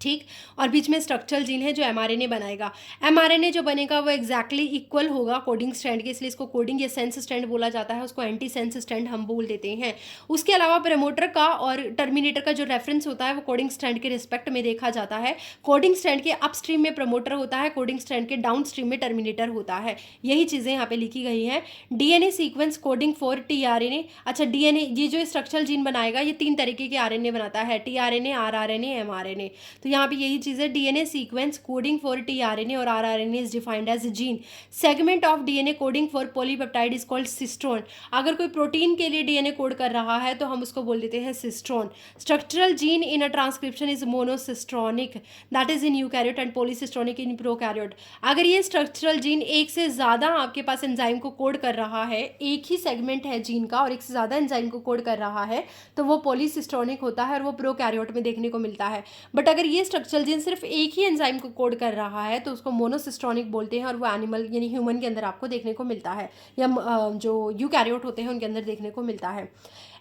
ठीक। और बीच में स्ट्रक्चरल जीन है जो एमआरएनए बनाएगा। एमआरएनए जो बनेगा वो एक्जैक्टली इक्वल होगा कोडिंग स्ट्रैंड के, इसलिए इसको कोडिंग या सेंस स्ट्रैंड बोला जाता है, उसको एंटी सेंस स्ट्रैंड हम बोल देते हैं। उसके अलावा प्रमोटर का और टर्मिनेटर का जो रेफरेंस होता है वो कोडिंग स्ट्रैंड के रिस्पेक्ट में देखा जाता है। कोडिंग स्ट्रैंड के अपस्ट्रीम में प्रमोटर होता है, कोडिंग स्ट्रैंड के डाउन स्ट्रीम में टर्मिनेटर होता है। यही चीज़ें यहाँ पे लिखी गई हैं। DNA sequence coding for tRNA, अच्छा डीएनए ये जो स्ट्रक्चरल जीन बनाएगा ये 3 तरीके के आरएनए बनाता है, टीआरएनए, आरआरएनए, एमआरएनए। तो यहाँ पे यही चीज़ DNA sequence coding for tRNA और rRNA is defined as a gene. Segment of DNA coding for polypeptide is called cistron. अगर कोई प्रोटीन के लिए DNA कोड कर रहा है तो हम उसको बोल देते हैं cistron. Structural gene in a transcription is monocistronic, that is in eukaryote and polycistronic in prokaryote. अगर ये स्ट्रक्चरल जीन एक से ज़्यादा आपके पास एंजाइम को कोड कर रहा है, एक ही सेगमेंट है जीन का और एक से ज़्यादा एंजाइम को कोड कर रहा है, तो वो पॉलीसिस्ट्रोनिक होता है और वो प्रोकैरियोट में देखने को मिलता है। बट अगर ये स्ट्रक्चरल जीन सिर्फ एक ही एंजाइम को कोड कर रहा है तो उसको मोनोसिस्ट्रोनिक बोलते हैं, और वो एनिमल यानी ह्यूमन के अंदर आपको देखने को मिलता है, या जो यूकैरियोट होते हैं उनके अंदर देखने को मिलता है।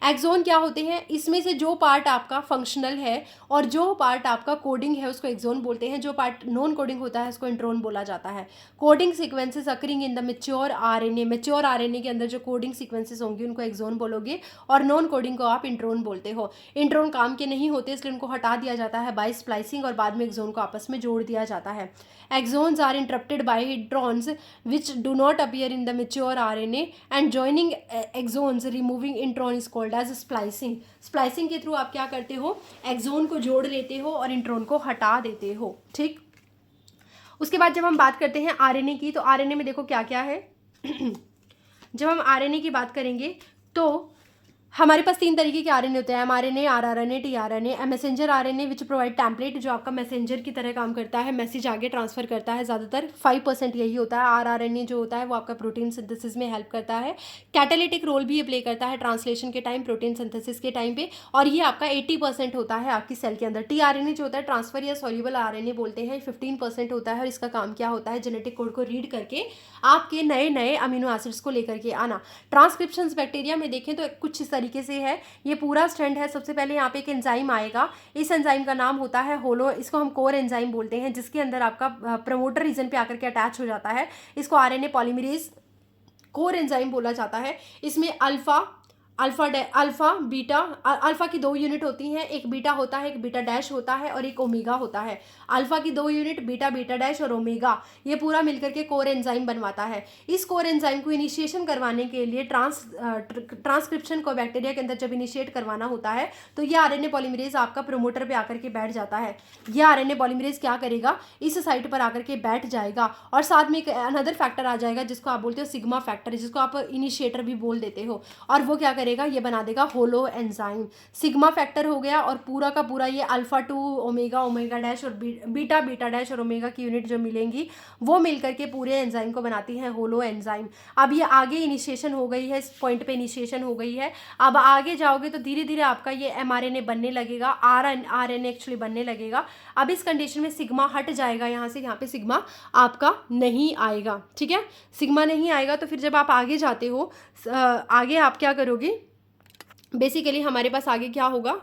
एक्सोन क्या होते हैं, इसमें से जो पार्ट आपका फंक्शनल है और जो पार्ट आपका कोडिंग है उसको एक्सोन बोलते हैं, जो पार्ट नॉन कोडिंग होता है उसको इंट्रोन बोला जाता है। Coding sequences occurring in the mature RNA, mature RNA के अंदर जो कोडिंग सीक्वेंसेस होंगे उनको एक्सोन बोलोगे, और नॉन कोडिंग को आप इंट्रोन बोलते हो। इंट्रोन काम के नहीं होते इसलिए उनको हटा दिया जाता है बाय स्प्लाइसिंग और बाद में एक्सोन को आपस में जोड़ दिया जाता है। Exons are interrupted by introns which do not appear in the mature RNA and joining exons removing intron is called as splicing। Splicing के थ्रू आप क्या करते हो, एक्सोन को जोड़ लेते हो और इंट्रॉन को हटा देते हो। ठीक, उसके बाद जब हम बात करते हैं आरएनए की, तो आरएनए में देखो क्या क्या है। जब हम आरएनए की बात करेंगे तो हमारे पास 3 तरीके के आरएनए होते हैं, mRNA, rRNA, tRNA. Messenger RNA which provide template, जो आपका मैसेंजर की तरह काम करता है, मैसेज आगे ट्रांसफर करता है, ज़्यादातर 5% यही होता है। आरआरएनए जो होता है वो आपका प्रोटीन सिंथेसिस में हेल्प करता है, कैटालिटिक रोल भी ये प्ले करता है ट्रांसलेशन के टाइम, प्रोटीन सिंथेसिस के टाइम पे, और ये आपका 80% होता है आपकी सेल के अंदर। टीआरएनए जो होता है ट्रांसफर या सॉल्युबल आरएनए बोलते हैं, 15% होता है, और इसका काम क्या होता है, जेनेटिक कोड को रीड करके आपके नए नए अमीनो एसिड्स को लेकर के आना। ट्रांसक्रिप्शन बैक्टीरिया में देखें तो कुछ इस तरीके से है, ये पूरा स्ट्रैंड है। सबसे पहले यहाँ पे एक एंजाइम आएगा, इस एंजाइम का नाम होता है होलो, इसको हम कोर एंजाइम बोलते हैं, जिसके अंदर आपका प्रमोटर रीजन पे आकर के अटैच हो जाता है। इसको आरएनए पॉलीमरेज कोर एंजाइम बोला जाता है। इसमें अल्फा बीटा, अल्फा की 2 यूनिट होती हैं, एक बीटा होता है, एक बीटा डैश होता है और एक ओमेगा होता है। अल्फा की 2 यूनिट, बीटा, बीटा डैश और ओमेगा, ये पूरा मिलकर के कोर एंजाइम बनवाता है। इस कोर एंजाइम को इनिशिएशन करवाने के लिए ट्रांसक्रिप्शन को बैक्टीरिया के अंदर जब इनिशिएट करवाना होता है तो ये आरएनए पॉलीमरेज आपका प्रोमोटर पे आकर के बैठ जाता है। ये आरएनए पॉलीमरेज क्या करेगा, इस साइट पर आकर के बैठ जाएगा, और साथ में एक अनदर फैक्टर आ जाएगा जिसको आप बोलते हो सिग्मा फैक्टर, जिसको आप इनिशिएटर भी बोल देते हो, और वो क्या करेगा, ये बना देगा होलो एंजाइम। सिग्मा फैक्टर हो गया, और पूरा का पूरा ये अल्फा 2 ओमेगा, ओमेगा डैश और बीटा, बीटा डैश और ओमेगा की यूनिट जो मिलेंगी वो मिलकर के पूरे एंजाइम को बनाती हैं होलो एंजाइम। अब ये आगे इनिशिएशन हो गई है, इस पॉइंट पे इनिशिएशन हो गई है। अब आगे जाओगे तो धीरे धीरे आपका ये एमआरएनए बनने लगेगा, आरएनए एक्चुअली बनने लगेगा। अब इस कंडीशन में सिग्मा हट जाएगा यहाँ से, यहाँ पे सिग्मा आपका नहीं आएगा। ठीक है, सिग्मा नहीं आएगा तो फिर जब आप आगे जाते हो, आगे आप क्या करोगे, बेसिकली हमारे पास आगे क्या होगा,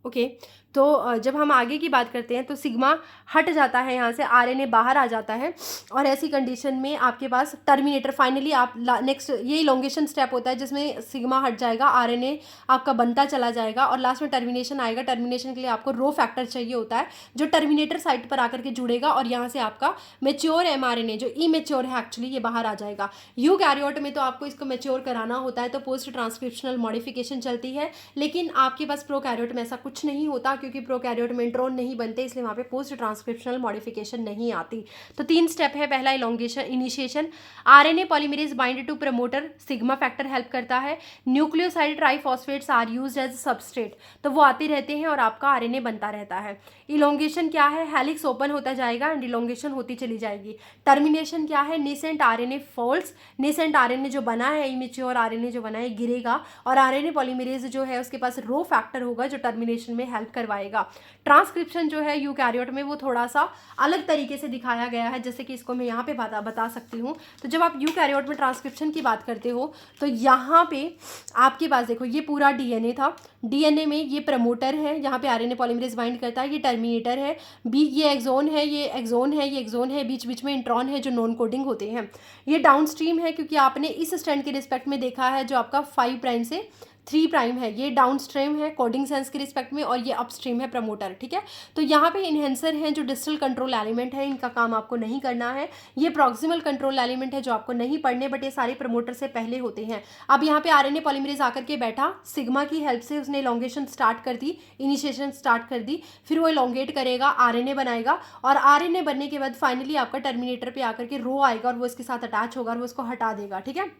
ओके तो जब हम आगे की बात करते हैं तो सिग्मा हट जाता है, यहाँ से आरएनए बाहर आ जाता है, और ऐसी कंडीशन में आपके पास टर्मिनेटर, फाइनली आप नेक्स्ट ये इलोंगेशन स्टेप होता है जिसमें सिग्मा हट जाएगा, आरएनए आपका बनता चला जाएगा, और लास्ट में टर्मिनेशन आएगा। टर्मिनेशन के लिए आपको रो फैक्टर चाहिए होता है जो टर्मिनेटर साइट पर आकर के जुड़ेगा, और यहाँ से आपका मेच्योर एमआरएनए जो इमेच्योर है एक्चुअली ये बाहर आ जाएगा। यूकैरियोट में तो आपको इसको मेच्योर कराना होता है तो पोस्ट ट्रांसक्रिप्शनल मॉडिफिकेशन चलती है, लेकिन आपके पास प्रोकैरियोट में ऐसा कुछ नहीं होता, क्योंकि प्रोकैरियोट में इंट्रॉन नहीं बनते, इसलिए वहाँ पे पोस्ट ट्रांसक्रिप्शनल मॉडिफिकेशन नहीं आती। तो 3 स्टेप है, पहला elongation, initiation, RNA polymerase bind to promoter, sigma factor help करता है, nucleoside triphosphates are used as substrate, तो वो आते रहते हैं और आपका आरएनए बनता रहता है। इलोंगेशन क्या है, हेलिक्स ओपन होता जाएगा एंड इलोंगेशन होती चली जाएगी। टर्मिनेशन क्या है, nascent RNA falls, nascent RNA जो बना है, इमेच्योर आरएनए जो बना है गिरेगा, और आरएनए पॉलीमरेज जो है उसके पास रो फैक्टर होगा जो टर्मिनेशन में हेल्प करवाएगा। ट्रांसक्रिप्शन जो है यूकैरियोट में वो थोड़ा सा अलग तरीके से दिखाया गया है, जैसे कि इसको मैं यहाँ पे बता सकती हूँ। तो जब आप यूकैरियोट में ट्रांसक्रिप्शन की बात करते हो तो यहाँ पे आपके पास देखो ये पूरा डीएनए था, डीएनए में ये प्रमोटर है, यहाँ पे आरएनए पॉलीमरेज बाइंड करता है, ये टर्मिनेटर है, ये एक्सोन है, ये एक्सोन है, ये एक्सोन है, बीच बीच में इंट्रॉन है जो नॉन कोडिंग होते हैं। ये डाउनस्ट्रीम है क्योंकि आपने इस स्ट्रैंड के रिस्पेक्ट में देखा है जो आपका 5 प्राइम से 3 प्राइम है, ये डाउन स्ट्रीम है कोडिंग सेंस के रिस्पेक्ट में, और ये अपस्ट्रीम है प्रमोटर। ठीक है, तो यहाँ पे इन्हेंसर हैं जो डिस्टल कंट्रोल एलिमेंट है, इनका काम आपको नहीं करना है। ये प्रॉक्सिमल कंट्रोल एलिमेंट है जो आपको नहीं पढ़ने, बट ये सारे प्रमोटर से पहले होते हैं। अब यहाँ पे आरएनए पॉलीमरेज आकर के बैठा, सिग्मा की हेल्प से उसने इलोंगेशन स्टार्ट कर दी, इनिशिएशन स्टार्ट कर दी, फिर वो इलोंगेट करेगा, आरएनए बनाएगा, और आरएनए बनने के बाद फाइनली आपका टर्मिनेटर पे आकर के रो आएगा और वो इसके साथ अटैच होगा और वो इसको हटा देगा। ठीक है,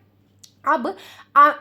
अब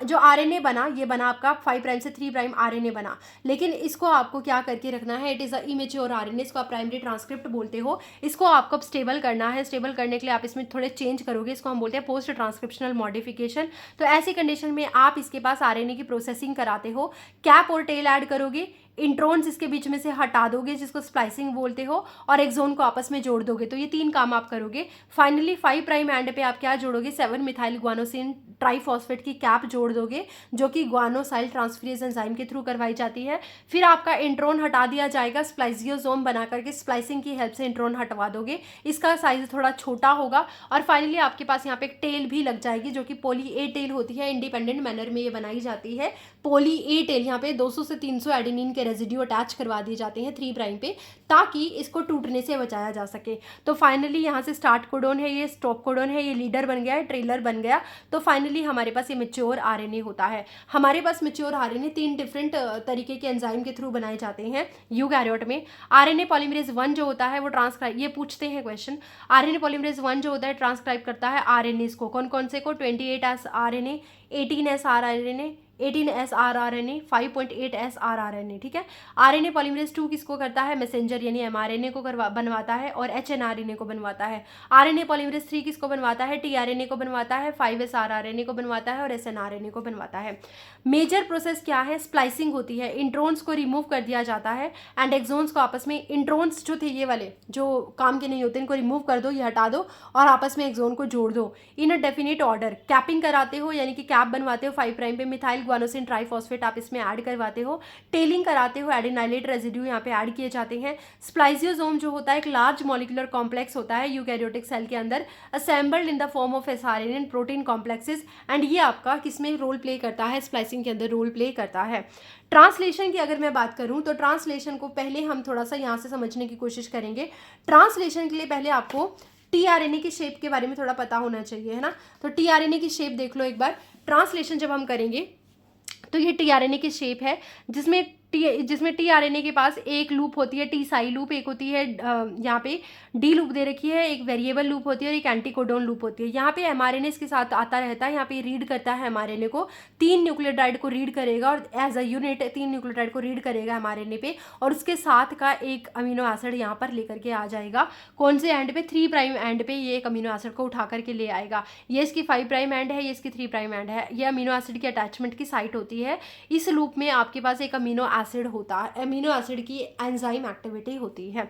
जो आरएनए बना, ये बना आपका 5 प्राइम से 3 प्राइम आरएनए बना, लेकिन इसको आपको क्या करके रखना है, it is a immature RNA, इसको आप प्राइमरी ट्रांसक्रिप्ट बोलते हो। इसको आपको स्टेबल करना है, स्टेबल करने के लिए आप इसमें थोड़े चेंज करोगे, इसको हम बोलते हैं पोस्ट ट्रांसक्रिप्शनल मॉडिफिकेशन। तो ऐसी कंडीशन में आप इसके पास आरएनए की प्रोसेसिंग कराते हो, कैप और टेल ऐड करोगे, इंट्रॉन्स इसके बीच में से हटा दोगे जिसको स्प्लाइसिंग बोलते हो, और एक्सोन को आपस में जोड़ दोगे। तो ये 3 काम आप करोगे। फाइनली 5 प्राइम एंड पे आप क्या जोड़ोगे, 7 मिथाइल ग्वानोसिन ट्राइफॉस्फेट की कैप जोड़ दोगे, जो कि ग्वानोसाइल ट्रांसफरेज एंजाइम के थ्रू करवाई जाती है। फिर आपका इंट्रॉन हटा दिया जाएगा स्प्लाइसियोसोम बना करके, स्प्लाइसिंग की हेल्प से इंट्रॉन हटवा दोगे, इसका साइज थोड़ा छोटा होगा। और फाइनली आपके पास यहाँ पे एक टेल भी लग जाएगी, जो कि पॉली ए टेल होती है। इंडिपेंडेंट मैनर में ये बनाई जाती है पॉली ए टेल। यहाँ पे 200 से 300 एडेनिन के रेजिड्यू अटैच करवा दिए जाते हैं 3 प्राइम पे, ताकि इसको टूटने से बचाया जा सके। तो फाइनली यहाँ से स्टार्ट कोडोन है, ये स्टॉप कोडोन है, ये लीडर बन गया है, ट्रेलर बन गया। तो फाइनली हमारे पास ये मैच्योर आरएनए होता है। हमारे पास मैच्योर आरएनए 3 डिफरेंट तरीके के एंजाइम के थ्रू बनाए जाते हैं यूकैरियोट में। आरएनए पॉलीमरेज 1 जो होता है वो ट्रांसक्राइब, ये पूछते हैं क्वेश्चन, आरएनए पॉलीमरेज 1 जो होता है ट्रांसक्राइब करता है आरएनए को। कौन कौन से को, 28S RNA, 18S RNA, 18S rRNA, 5.8S rRNA, ठीक है। आरएनए पॉलीमरेज 2 किसको करता है, मैसेंजर यानी एमआरएनए को बनवाता है और एचएनआरएनए को बनवाता है। आरएनए पॉलीमरेज 3 किसको बनवाता है, टीआरएनए को बनवाता है, 5S आरआरएनए को बनवाता है और एसएनआरएनए को बनवाता है। मेजर प्रोसेस क्या है, स्प्लाइसिंग होती है। इंट्रॉन्स को रिमूव कर दिया जाता है एंड एक्सोन्स को आपस में, इंट्रॉन्स जो थे ये वाले जो काम के नहीं होते, इनको रिमूव कर दो, ये हटा दो और आपस में एक्सोन को जोड़ दो इन अ डेफिनेट ऑर्डर। कैपिंग कराते हो यानी कि कैप बनवाते हो 5 प्राइम पे, मिथाइल ग्वानोसिन ट्राइफॉस्फेट आप इसमें ऐड करवाते हो। टेलिंग कराते हो, एडेनाइलेट रेजिड्यू यहाँ पे ऐड किए जाते हैं। स्प्लाइसियोसोम जो होता है एक लार्ज मॉलिक्यूलर कॉम्प्लेक्स होता है यूकैरियोटिक सेल के अंदर, assembled in the form of sRNA and protein complexes, and ये आपका किसमें रोल प्ले करता है, स्प्लाइसिंग के अंदर रोल प्ले करता है। ट्रांसलेशन की अगर मैं बात करूं तो ट्रांसलेशन को पहले हम थोड़ा सा यहाँ से समझने की कोशिश करेंगे। ट्रांसलेशन के लिए पहले आपको टीआरएनए की शेप के बारे में थोड़ा पता होना चाहिए, है ना। तो टीआरएनए की शेप देख लो एक बार। ट्रांसलेशन जब हम करेंगे तो ये टीआरएनए की शेप है, जिसमें टीआरएनए के पास एक लूप होती है, टी साई लूप, एक होती है यहाँ पे डी लूप दे रखी है, एक वेरिएबल लूप होती है और एक एंटीकोडोन लूप होती है। यहाँ पे एमआरएनए इसके साथ आता रहता है, यहाँ पे रीड करता है एमआरएनए को, 3 न्यूक्लियोटाइड को रीड करेगा और एज अ यूनिट 3 न्यूक्लियोटाइड को रीड करेगा एमआरएनए पे, और उसके साथ का एक अमीनो एसिड यहाँ पर लेकर के आ जाएगा। कौन से एंड पे, 3 प्राइम एंड पे ये एक अमीनो एसिड को उठा करके ले आएगा। ये इसकी 5 प्राइम एंड है, ये इसकी 3 प्राइम एंड है। ये अमीनो एसिड की अटैचमेंट की साइट होती है। इस लूप में आपके पास एक अमीनो एसिड होता है, अमीनो एसिड की एंजाइम एक्टिविटी होती है।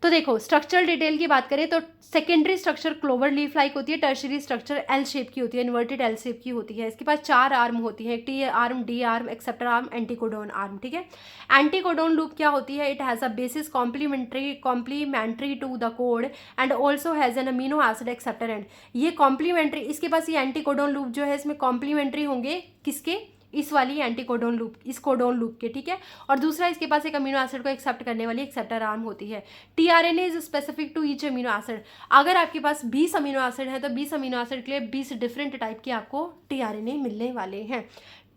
तो देखो स्ट्रक्चरल डिटेल की बात करें तो secondary structure clover leaf like होती है, टर्शरी स्ट्रक्चर एल शेप की होती है, इन्वर्टेड एल शेप की होती है। इसके पास 4 आर्म होती है, T arm, D arm, acceptor arm, anticodon arm, ठीक है। एंटीकोडोन लूप क्या होती है, it has a basis complementary to the code and also has an amino acid acceptor end. ये कॉम्प्लीमेंट्री, इसके पास ये एंटीकोडोन लूप जो है इसमें कॉम्प्लीमेंट्री होंगे किसके, इस वाली एंटीकोडोन लूप, इस कोडोन लूप के, ठीक है। और दूसरा इसके पास एक अमीनो एसिड को एक्सेप्ट करने वाली एक्सेप्टर आर्म होती है। TRNA is specific to each amino acid. अगर आपके पास 20 अमीनो एसिड है तो 20 अमीनो एसिड के लिए 20 डिफरेंट टाइप के आपको टीआरएनए मिलने वाले हैं।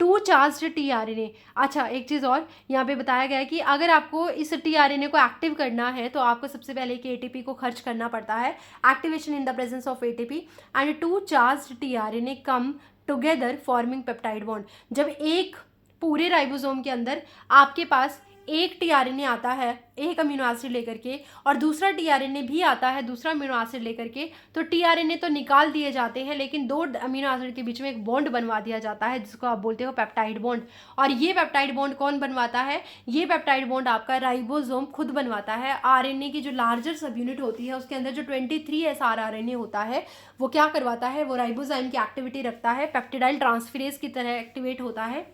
2 चार्ज्ड टीआरएनए। अच्छा एक चीज़ और यहाँ पे बताया गया है कि अगर आपको इस टीआरएनए को एक्टिव करना है तो आपको सबसे पहले एक एटीपी को खर्च करना पड़ता है, activation in the presence of ATP, and 2 charged tRNA come together forming peptide bond. जब एक पूरे राइबोसोम के अंदर आपके पास एक टीआरएनए आता है एक अमीनो एसिड लेकर के और दूसरा टीआरएनए भी आता है दूसरा अमीनो एसिड लेकर के, तो टीआरएनए तो निकाल दिए जाते हैं लेकिन 2 अमीनो एसिड के बीच में एक बॉन्ड बनवा दिया जाता है जिसको आप बोलते हो पेप्टाइड बॉन्ड। और ये पेप्टाइड बॉन्ड कौन बनवाता है, ये पेप्टाइड बॉन्ड आपका राइबोसोम खुद बनवाता है। आरएनए की जो लार्जर सब यूनिट होती है उसके अंदर जो 23S आरआरएनए होता है वो क्या करवाता है, वो राइबोसोम की एक्टिविटी रखता है, पेप्टिडाइल ट्रांसफरेज की तरह एक्टिवेट होता है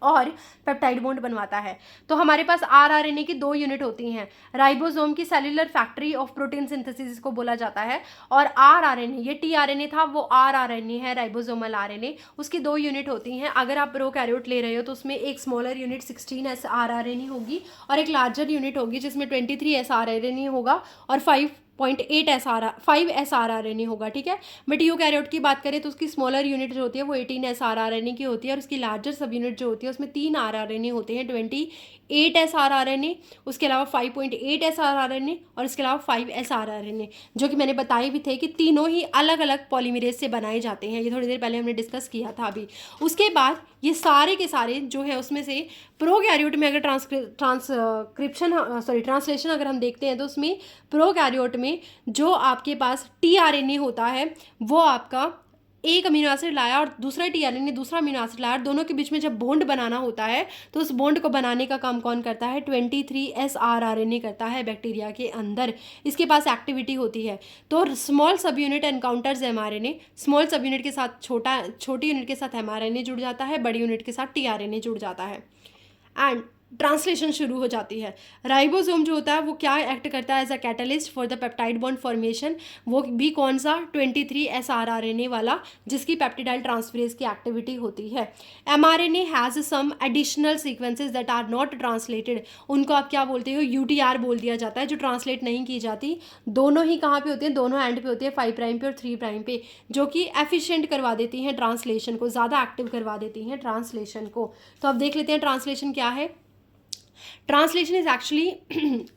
और पेप्टाइड बॉन्ड बनवाता है। तो हमारे पास आरआरएनए की 2 यूनिट होती हैं, राइबोसोम की cellular factory of protein synthesis इसको बोला जाता है, और आरआरएनए, ये टीआरएनए था वो आरआरएनए है राइबोसोमल आरएनए, उसकी 2 यूनिट होती हैं। अगर आप प्रोकैरियोट ले रहे हो तो उसमें एक स्मॉलर यूनिट 16S आरआरएनए होगी और एक लार्जर यूनिट होगी जिसमें 23S आरआरएनए होगा और 5S आरआरएनए होगा, ठीक है। बट यूकैरियोट की बात करें तो उसकी स्मॉलर यूनिट जो होती है वो 18S आरआरएनए की होती है और उसकी लार्जर सब यूनिट जो होती है उसमें 3 आरआरएनए होते हैं, 28S आरआरएनए, उसके अलावा 5.8S आरआरएनए और इसके अलावा 5S आरआरएनए, जो कि मैंने बताए भी थे कि तीनों ही अलग अलग पॉलीमरेज से बनाए जाते हैं। ये थोड़ी देर पहले हमने डिस्कस किया था अभी। उसके बाद ये सारे के सारे जो है उसमें से प्रोकैरियोट में अगर ट्रांसलेशन अगर हम देखते हैं तो उसमें प्रोकैरियोट में जो आपके पास टीआरएनए होता है वो आपका एक अमीनो एसिड लाया और दूसरा टीआरएनए दूसरा अमीनो एसिड लाया और दोनों के बीच में जब बॉन्ड बनाना होता है तो उस बॉन्ड को बनाने का काम कौन करता है? 23 srRNA करता है बैक्टीरिया के अंदर। इसके पास एक्टिविटी होती है। तो स्मॉल सब यूनिट एनकाउंटर्स एमआरएनए, स्मॉल सब यूनिट के साथ छोटी यूनिट के साथ एमआरएनए जुड़ जाता है, बड़ी यूनिट के साथ टीआरएनए जुड़ जाता है एंड ट्रांसलेशन शुरू हो जाती है। राइबोसोम जो होता है वो क्या एक्ट करता है as a catalyst for the peptide bond formation, वो भी कौन सा? 23 srRNA वाला, जिसकी पेप्टिडाइल ट्रांसफरेज की एक्टिविटी होती है। MRNA has some additional sequences that are not translated, उनको आप क्या बोलते हो? यूटीआर बोल दिया जाता है, जो ट्रांसलेट नहीं की जाती। दोनों ही कहाँ पे होती हैं? दोनों एंड पे होती है, 5 प्राइम पे और 3 प्राइम पे, जो कि एफिशिएंट करवा देती हैं ट्रांसलेशन को, ज़्यादा एक्टिव करवा देती हैं ट्रांसलेशन को। तो अब देख लेते हैं ट्रांसलेशन क्या है। Translation is actually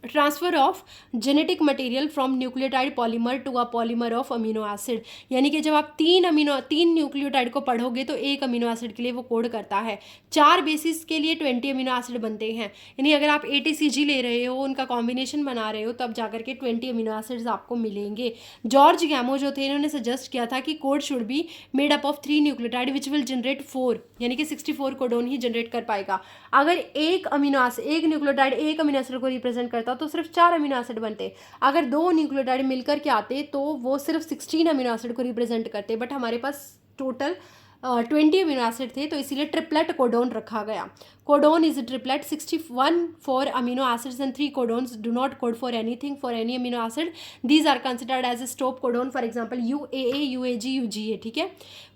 transfer of genetic material from nucleotide polymer to a polymer of amino acid। यानी कि जब आप तीन न्यूक्लियोटाइड को पढ़ोगे तो एक अमीनो एसिड के लिए वो कोड करता है। 4 बेसिस के लिए 20 अमीनो एसिड बनते हैं। यानी अगर आप ATCG ले रहे हो, उनका कॉम्बिनेशन बना रहे हो, तब जाकर के 20 अमीनो एसिड्स आपको मिलेंगे। जॉर्ज गैमो जो थे, इन्होंने सजेस्ट किया था कि code should be made up of 3 nucleotide which will generate 4, यानी कि 64 कोडोन ही जनरेट कर पाएगा। अगर एक न्यूक्लियोटाइड एक अमीनो एसिड को रिप्रेजेंट करता तो सिर्फ 4 अमीनो एसिड बनते। अगर 2 न्यूक्लियोटाइड मिलकर के आते तो वो सिर्फ 16 अमीनो एसिड को रिप्रेजेंट करते, बट हमारे पास टोटल 20 अमीनो एसिड थे, तो इसीलिए ट्रिपलेट कोडोन रखा गया। Codon is triplet, 61 for amino acids and 3 codons do not code for anything for any amino acid. These are considered as a stop codon, for example UAA, UAG, UGA। ठीक है।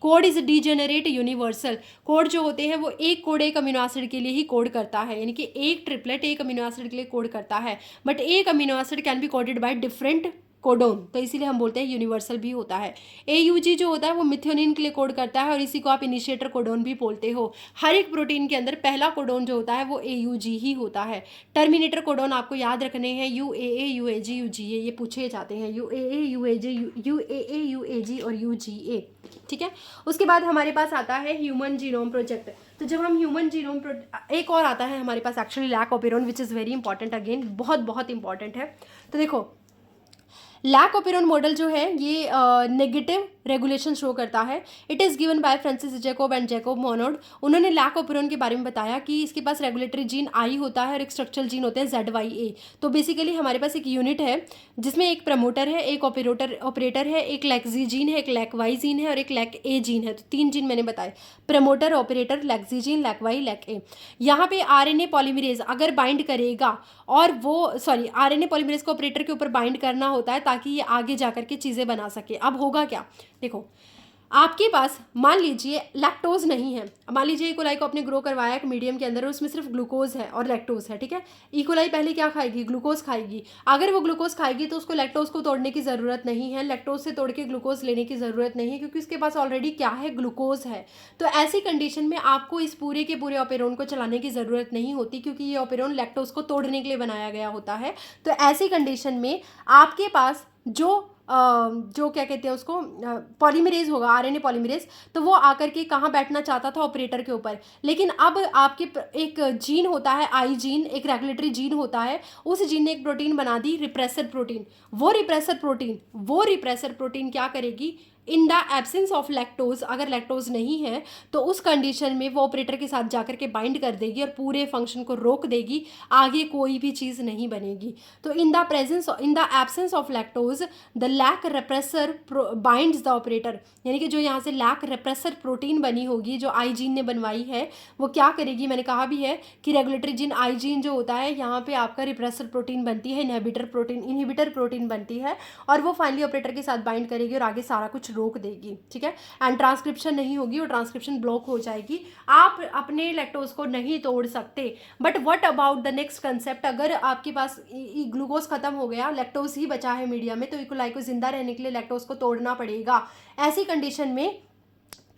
Code is degenerate universal. Code जो होते हैं वो एक कोड एक अमीनो एसिड के लिए ही कोड करता है, यानी कि एक ट्रिपलेट एक अमीनो एसिड के लिए कोड करता है, बट एक amino acid can be coded by different codon, तो इसीलिए हम बोलते हैं यूनिवर्सल भी होता है। AUG जो होता है वो मिथ्योनिन के लिए कोड करता है और इसी को आप इनिशिएटर कोडोन भी बोलते हो। हर एक प्रोटीन के अंदर पहला कोडोन जो होता है वो AUG ही होता है। टर्मिनेटर कोडोन आपको याद रखने हैं, UAA, UAG, UGA, ये पूछे जाते हैं, UAA, UAG और UGA। ठीक है। उसके बाद हमारे पास आता है ह्यूमन जीनोम प्रोजेक्ट। तो जब हम ह्यूमन जीनोम एक और आता है हमारे पास actually lac operon, which is very important, again बहुत इंपॉर्टेंट है। तो देखो, लैक ऑपेरॉन मॉडल जो है ये नेगेटिव रेगुलेशन शो करता है। It is given bye Francis Jacob and Jacob Monod. उन्होंने लैक ऑपेरॉन के बारे में बताया कि इसके पास रेगुलेटरी जीन आई होता है और एक स्ट्रक्चरल जीन होते हैं ZYA। तो बेसिकली हमारे पास एक यूनिट है जिसमें एक प्रमोटर है, एक ऑपरेटर है, एक लैक्जी जीन है, एक लैक-वाई जीन है और एक लैक-ए जीन है। तो 3 जीन मैंने बताए, प्रमोटर, ऑपरेटर, लैक्जी जीन, लैक-वाई, लैक-ए। यहाँ पे RNA पॉलीमरेज अगर बाइंड करेगा और वो RNA पॉलीमरेज को ऑपरेटर के ऊपर बाइंड करना होता है ताकि ये आगे जाकर के चीज़ें बना सके। अब होगा क्या? देखो, आपके पास मान लीजिए लैक्टोज नहीं है। मान लीजिए इकोलाई को आपने ग्रो करवाया एक मीडियम के अंदर और उसमें सिर्फ ग्लूकोज है और लैक्टोज है। ठीक है। इकोलाई पहले क्या खाएगी? ग्लूकोज खाएगी। अगर वो ग्लूकोज खाएगी तो उसको लैक्टोज को तोड़ने की ज़रूरत नहीं है, लैक्टोज से तोड़ के ग्लूकोज लेने की ज़रूरत नहीं है, क्योंकि उसके पास ऑलरेडी क्या है? ग्लूकोज है। तो ऐसी कंडीशन में आपको इस पूरे के पूरे ऑपेरॉन को चलाने की ज़रूरत नहीं होती, क्योंकि ये ऑपेरॉन लैक्टोज को तोड़ने के लिए बनाया गया होता है। तो ऐसी कंडीशन में आपके पास जो क्या कहते हैं उसको, पॉलीमरेज होगा, RNA पॉलीमरेज, तो वो आकर के कहाँ बैठना चाहता था? ऑपरेटर के ऊपर। लेकिन अब आपके एक जीन होता है, आई जीन, एक रेगुलेटरी जीन होता है, उस जीन ने एक प्रोटीन बना दी, रिप्रेसर प्रोटीन। वो रिप्रेसर प्रोटीन क्या करेगी? इन द एब्सेंस ऑफ लैक्टोज, अगर लैक्टोज नहीं है तो उस कंडीशन में वो ऑपरेटर के साथ जाकर के बाइंड कर देगी और पूरे फंक्शन को रोक देगी, आगे कोई भी चीज़ नहीं बनेगी। तो in the absence of lactose the lac repressor binds the operator, यानी कि जो यहाँ से लैक रेप्रेसर प्रोटीन बनी होगी, जो आई जीन ने बनवाई है, वो क्या करेगी? मैंने कहा भी है कि रेगुलेटरी जीन आई जीन जो होता है, यहाँ पे आपका रिप्रेसर प्रोटीन बनती है, इनहिबिटर प्रोटीन बनती है, और वो फाइनली ऑपरेटर के साथ बाइंड करेगी और आगे सारा कुछ रोक देगी। ठीक है। एंड ट्रांसक्रिप्शन नहीं होगी और ट्रांसक्रिप्शन ब्लॉक हो जाएगी। आप अपने लैक्टोज को नहीं तोड़ सकते। But what about the next concept? अगर आपके पास ग्लूकोज खत्म हो गया, लैक्टोज ही बचा है मीडिया में, तो इकोलाई को जिंदा रहने के लिए लैक्टोज को तोड़ना पड़ेगा। ऐसी कंडीशन में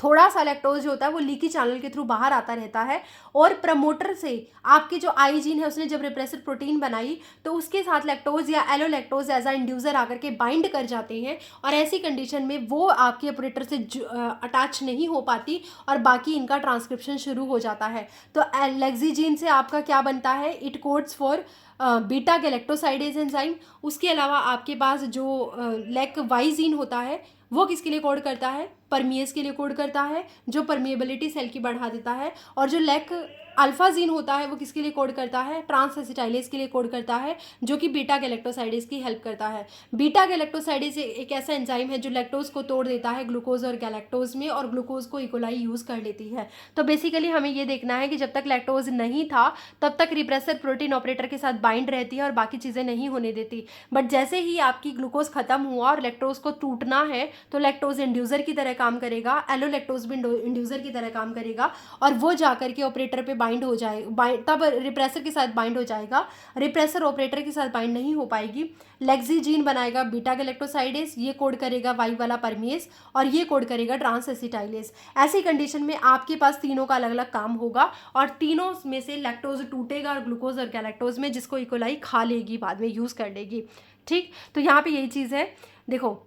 थोड़ा सा लैक्टोज जो होता है वो लीकी चैनल के थ्रू बाहर आता रहता है, और प्रमोटर से आपकी जो आई जीन है उसने जब रिप्रेसर प्रोटीन बनाई तो उसके साथ लैक्टोज या एलोलैक्टोज एज अ इंड्यूसर आकर के बाइंड कर जाते हैं, और ऐसी कंडीशन में वो आपके ऑपरेटर से अटैच नहीं हो पाती और बाकी इनका ट्रांसक्रिप्शन शुरू हो जाता है। तो लैक्जी जीन से आपका क्या बनता है? It codes for beta galactosidase enzyme. उसके अलावा आपके पास जो लैक-वाई जीन होता है वो किसके लिए कोड करता है? परमिएज के लिए कोड करता है, जो परमिएबिलिटी सेल की बढ़ा देता है, और जो लैक अल्फा जीन होता है वो किसके लिए कोड करता है, ट्रांस एसिटाइलेज के लिए कोड करता है, जो कि बीटा गैलेक्टोसाइडेज की हेल्प करता है। बीटा गैलेक्टोसाइडेज एक ऐसा एंजाइम है जो लैक्टोज को तोड़ देता है ग्लूकोज और गैलेक्टोज में, और ग्लूकोज को इकोलाई यूज़ कर लेती है। तो बेसिकली हमें ये देखना है कि जब तक लैक्टोज नहीं था तब तक रिप्रेसर प्रोटीन ऑपरेटर के साथ बाइंड रहती है और बाकी चीज़ें नहीं होने देती, बट जैसे ही आपकी ग्लूकोज खत्म हुआ और लैक्टोज को टूटना है तो लैक्टोज इंड्यूसर की तरह काम करेगा, एलोलैक्टोज भी इंड्यूसर की तरह काम करेगा, और वो जाकर के ऑपरेटर पे बाइंड हो जाए, तब रिप्रेसर के साथ बाइंड हो जाएगा। रिप्रेसर ऑपरेटर के साथ बाइंड नहीं हो पाएगी, लेक्सी जीन बनाएगा बीटा गैलेक्टोसाइडेज, ये कोड करेगा वाई वाला परमिएज, और ये कोड करेगा ट्रांस एसिटाइलेज। ऐसी कंडीशन में आपके पास तीनों का अलग अलग काम होगा, और तीनों में से लैक्टोज टूटेगा और ग्लूकोज और गैलेक्टोज में, जिसको इकोलाई खा लेगी, बाद में यूज़ कर लेगी। ठीक, तो यहाँ पे यही चीज़ है। देखो,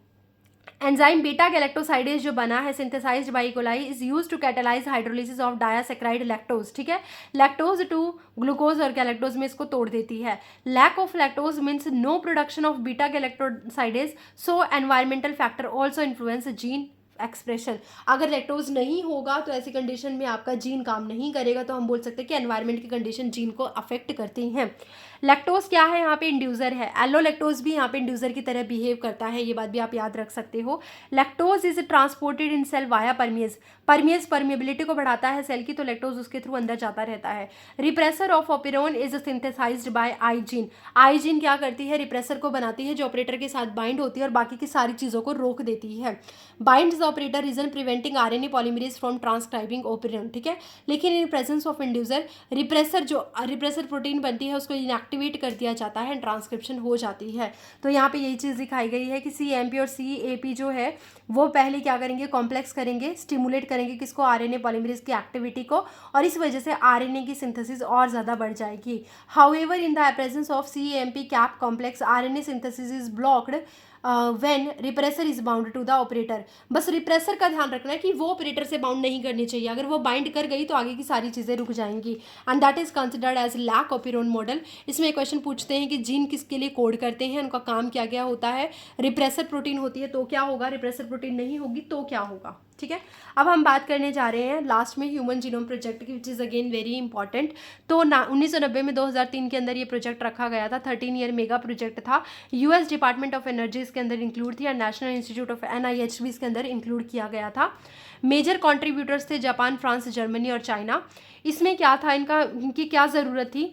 एंजाइम बीटा गैलेक्टोसाइडेज जो बना है synthesised by E coli is used to catalyse hydrolysis of disaccharide lactose. ठीक है, लैक्टोज टू ग्लूकोज और गैलेक्टोज में इसको तोड़ देती है। Lack of lactose means no production of beta galactosidase, so environmental factor also influence gene expression. अगर लैक्टोज नहीं होगा तो ऐसी कंडीशन में आपका जीन काम नहीं करेगा, तो हम बोल सकते हैं कि एनवायरनमेंट की कंडीशन जीन को अफेक्ट करती हैं। लैक्टोज क्या है, यहाँ पे इंड्यूसर है। एलोलैक्टोज भी यहाँ पे इंड्यूसर की तरह बिहेव करता है, ये बात भी आप याद रख सकते हो। Lactose is transported in cell via permease. Permease permeability को बढ़ाता है सेल की, तो लैक्टोज उसके थ्रू अंदर जाता रहता है। Repressor of operon is synthesised by I gene. I gene क्या करती है, रिप्रेसर को बनाती है जो ऑपरेटर के साथ बाइंड होती है और बाकी की सारी चीज़ों को रोक देती है। Binds the operator region preventing RNA polymerase from transcribing operon. ठीक है, लेकिन in presence of inducer repressor जो रिप्रेसर प्रोटीन बनती है उसको इनएक्टिवेट कर दिया जाता है, ट्रांसक्रिप्शन हो जाती है। तो यहाँ पे यही चीज़ दिखाई गई है कि CAMP और CAP जो है वो पहले क्या करेंगे, कॉम्प्लेक्स करेंगे, स्टिमुलेट करेंगे किसको, आरएनए पॉलीमरेज की एक्टिविटी को, और इस वजह से आरएनए की सिंथेसिस और ज़्यादा बढ़ जाएगी। However in the presence of CAMP cap complex RNA synthesis is blocked when repressor is bound to the operator. बस रिप्रेसर का ध्यान रखना है कि वो ऑपरेटर से बाउंड नहीं करनी चाहिए, अगर वो बाइंड कर गई तो आगे की सारी चीज़ें रुक जाएंगी, and that is considered as lac operon model. इसमें क्वेश्चन पूछते हैं कि जीन किसके लिए कोड करते हैं, उनका काम क्या क्या होता है। रिप्रेसर प्रोटीन होती है तो क्या होगा, रिप्रेसर प्रोटीन नहीं होगी तो क्या होगा। ठीक है, अब हम बात करने जा रहे हैं लास्ट में ह्यूमन जीनोम प्रोजेक्ट की, which is again very important. तो 1990 में 2003 के अंदर ये प्रोजेक्ट रखा गया था। 13 ईयर मेगा प्रोजेक्ट था। US डिपार्टमेंट ऑफ एनर्जी इसके अंदर इंक्लूड थी, और नेशनल इंस्टीट्यूट ऑफ NIH भी इसके अंदर इंक्लूड किया गया था। मेजर कॉन्ट्रीब्यूटर्स थे जापान, फ्रांस, जर्मनी और चाइना। इसमें क्या था, इनकी क्या ज़रूरत थी,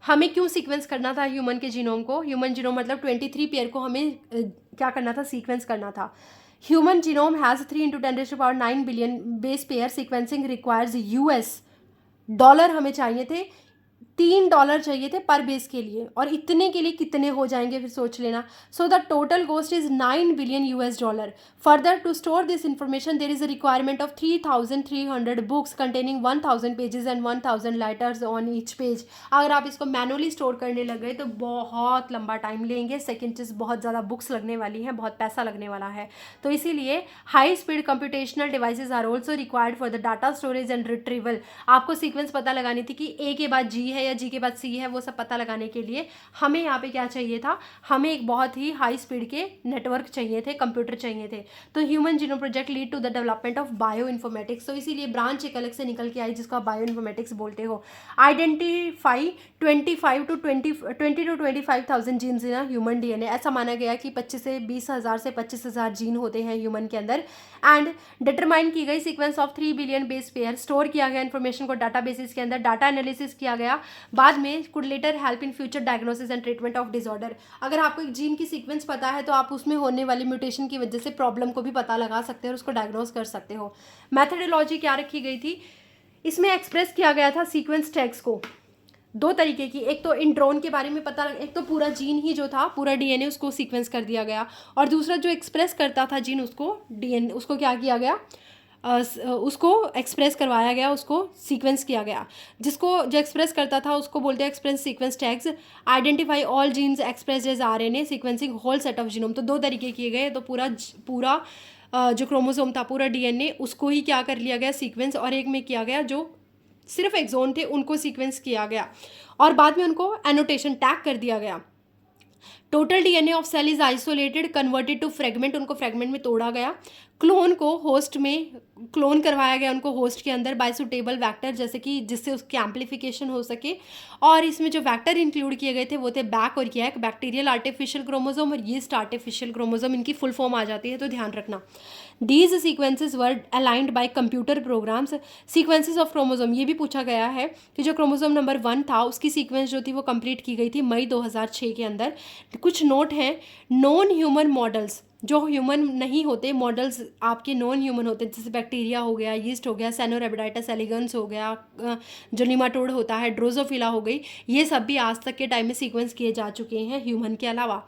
हमें क्यों सीक्वेंस करना था ह्यूमन के जीनोम को। ह्यूमन जीनोम मतलब 23 पेयर को हमें क्या करना था, सीक्वेंस करना था। Human genome has 3 × 10⁹ billion base pair. Sequencing requires $, हमें चाहिए थे $3 चाहिए थे पर बेस के लिए, और इतने के लिए कितने हो जाएंगे फिर सोच लेना। So the total cost is $9 billion. Further to store this information there is a requirement of 3300 books containing 1000 pages and 1000 letters on each page. अगर आप इसको मैनुअली स्टोर करने लग गए तो बहुत लंबा टाइम लेंगे। सेकेंड चीज़, बहुत ज़्यादा बुक्स लगने वाली हैं, बहुत पैसा लगने वाला है। तो इसीलिए high speed computational devices are also required for the data storage and retrieval. आपको सीक्वेंस पता लगानी थी कि A के बाद G है या G के बाद C है, वो सब पता लगाने के लिए हमें यहाँ पे क्या चाहिए था, हमें एक बहुत ही हाई स्पीड के नेटवर्क चाहिए थे, कंप्यूटर चाहिए थे। तो human genome project lead to the development of bioinformatics. तो इसीलिए ब्रांच एक अलग से निकल के आई जिसको आप बायो इन्फॉर्मेटिक्स बोलते हो। Identify 20 to 25,000 genes in human DNA। ऐसा माना गया कि 25 से 20,000 से 25,000 जीन होते हैं ह्यूमन के अंदर। एंड डिटरमाइन की गई sequence of 3 billion base pair. Store किया गया इन्फॉर्मेशन को डाटा बेसिस के अंदर, डाटा एनालिसिस किया गया, बाद में could later help in future diagnosis and treatment of disorder. अगर आपको एक जीन की सीक्वेंस पता है तो आप उसमें होने वाली म्यूटेशन की वजह से प्रॉब्लम को भी पता लगा सकते हो और उसको डायग्नोस कर सकते हो। मैथडोलॉजी क्या रखी गई थी, इसमें एक्सप्रेस किया गया था सीक्वेंस टैग्स को 2 तरीके की। एक तो इंट्रोन के बारे में पता, एक तो पूरा जीन ही जो था पूरा DNA उसको सीक्वेंस कर दिया गया, और दूसरा जो एक्सप्रेस करता था जीन उसको DNA उसको क्या किया गया, उसको एक्सप्रेस करवाया गया, उसको सीक्वेंस किया गया। जो एक्सप्रेस करता था उसको बोलते हैं express sequence tags. Identify all genes expressed as RNA sequencing whole set of genome. तो 2 तरीके किए गए। तो पूरा जो क्रोमोसोम था पूरा DNA उसको ही क्या कर लिया गया सीक्वेंस, और एक में किया गया जो सिर्फ एक्सोन थे उनको सीक्वेंस किया गया, और बाद में उनको एनोटेशन टैग कर दिया गया। Total DNA of cell is isolated, converted to fragment, उनको फ्रेगमेंट में तोड़ा गया, क्लोन को होस्ट में क्लोन करवाया गया उनको होस्ट के अंदर बाय सुटेबल वैक्टर, जैसे कि जिससे उसकी एम्पलीफिकेशन हो सके। और इसमें जो वैक्टर इंक्लूड किए गए थे वो थे बैक और यैक, बैक्टीरियल आर्टिफिशियल क्रोमोसोम और यीस्ट आर्टिफिशियल क्रोमोसोम, इनकी फुल फॉर्म आ जाती है तो ध्यान रखना। These sequences were aligned bye computer programs. Sequences of chromosome, ये भी पूछा गया है कि जो क्रोमोसोम नंबर 1 था उसकी सीक्वेंस जो थी वो कंप्लीट की गई थी मई 2006 के अंदर। कुछ नोट हैं, नॉन ह्यूमन मॉडल्स, जो ह्यूमन नहीं होते मॉडल्स आपके नॉन ह्यूमन होते हैं, जैसे बैक्टीरिया हो गया, यीस्ट हो गया, सैनोरेबिडाइटस एलिगेंस हो गया, जो निमाटोड होता है, ड्रोजोफिला हो गई, ये सब भी आज तक के टाइम में सीक्वेंस किए जा चुके हैं ह्यूमन के अलावा।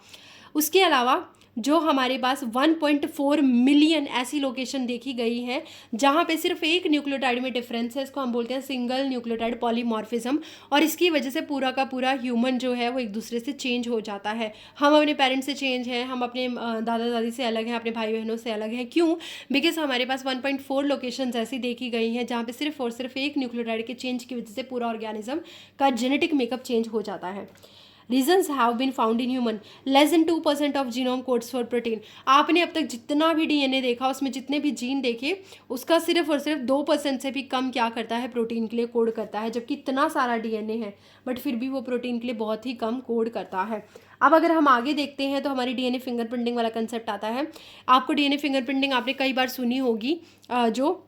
उसके अलावा जो हमारे पास 1.4 मिलियन ऐसी लोकेशन देखी गई है जहाँ पे सिर्फ एक न्यूक्लियोटाइड में डिफरेंस है, इसको हम बोलते हैं सिंगल न्यूक्लियोटाइड पॉलीमॉर्फिज्म, और इसकी वजह से पूरा का पूरा ह्यूमन जो है वो एक दूसरे से चेंज हो जाता है। हम अपने पेरेंट्स से चेंज हैं, हम अपने दादा दादी से अलग हैं, अपने भाई बहनों से अलग हैं। क्यों? बिकॉज हमारे पास 1.4 लोकेशंस ऐसी देखी गई हैं जहाँ पे सिर्फ और सिर्फ एक न्यूक्लियोटाइड के चेंज की वजह से पूरा ऑर्गेनिज्म का जेनेटिक मेकअप चेंज हो जाता है। Regions have been found in human, less than 2% of genome codes for protein. आपने अब तक जितना भी डीएनए देखा उसमें जितने भी जीन देखे उसका सिर्फ और सिर्फ 2% से भी कम क्या करता है, प्रोटीन के लिए कोड करता है, जबकि इतना सारा डीएनए है बट फिर भी वो प्रोटीन के लिए बहुत ही कम कोड करता है। अब अगर हम आगे देखते हैं तो हमारी डीएनए फिंगरप्रिंटिंग वाला कंसेप्ट आता है। आपको डीएनए फिंगरप्रिंटिंग आपने कई बार सुनी होगी, जो